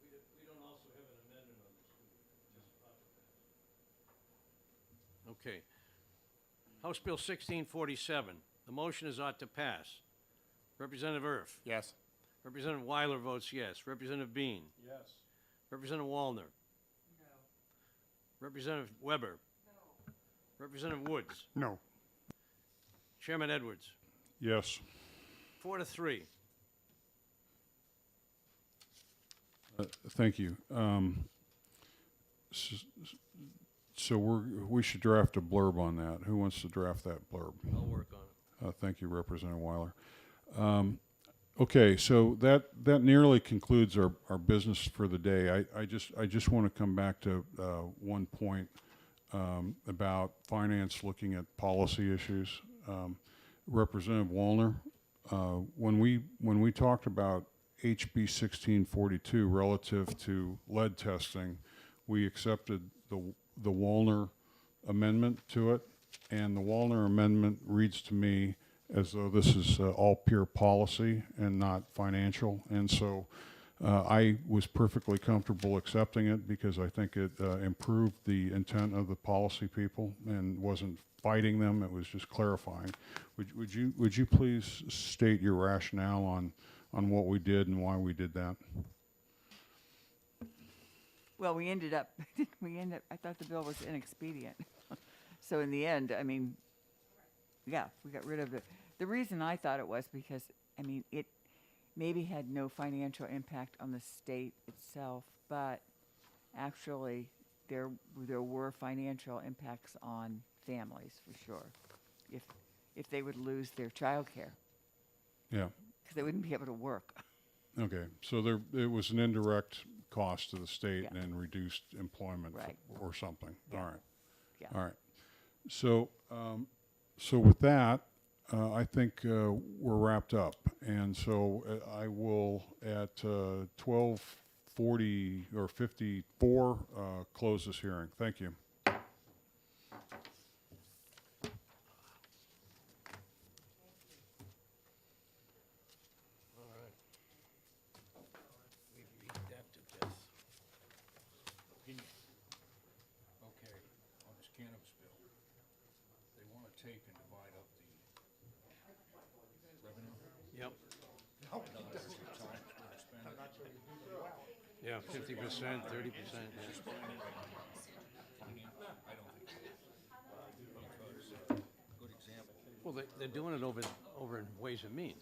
We don't also have an amendment on this, just ought to pass. Okay. House Bill 1647. The motion is ought to pass. Representative Erf. Yes. Representative Weiler votes yes. Representative Bean. Yes. Representative Wallner. No. Representative Weber. No. Representative Woods. No. Chairman Edwards. Yes. 4-3. Thank you. So we should draft a blurb on that. Who wants to draft that blurb? I'll work on it. Thank you, Representative Weiler. Okay, so that nearly concludes our business for the day. I just want to come back to one point about finance looking at policy issues. Representative Wallner, when we talked about HB 1642 relative to lead testing, we accepted the Wallner amendment to it, and the Wallner amendment reads to me as though this is all pure policy and not financial, and so I was perfectly comfortable accepting it because I think it improved the intent of the policy people and wasn't fighting them, it was just clarifying. Would you please state your rationale on what we did and why we did that? Well, we ended up, I thought the bill was inexpedient. So in the end, I mean, yeah, we got rid of it. The reason I thought it was because, I mean, it maybe had no financial impact on the state itself, but actually there were financial impacts on families for sure, if they would lose their child care, Yeah. because they wouldn't be able to work. Okay, so it was an indirect cost to the state Yeah. and reduced employment Right. or something. Yeah. All right. Yeah. All right. So, so with that, I think we're wrapped up. And so I will at 12:40 or 54 close this hearing. Thank you. We beat that to death. Okay, on this cannabis bill, they want to take and divide up the revenue. Yep. Yeah, 50%, 30%. Well, they're doing it over in Ways and Means.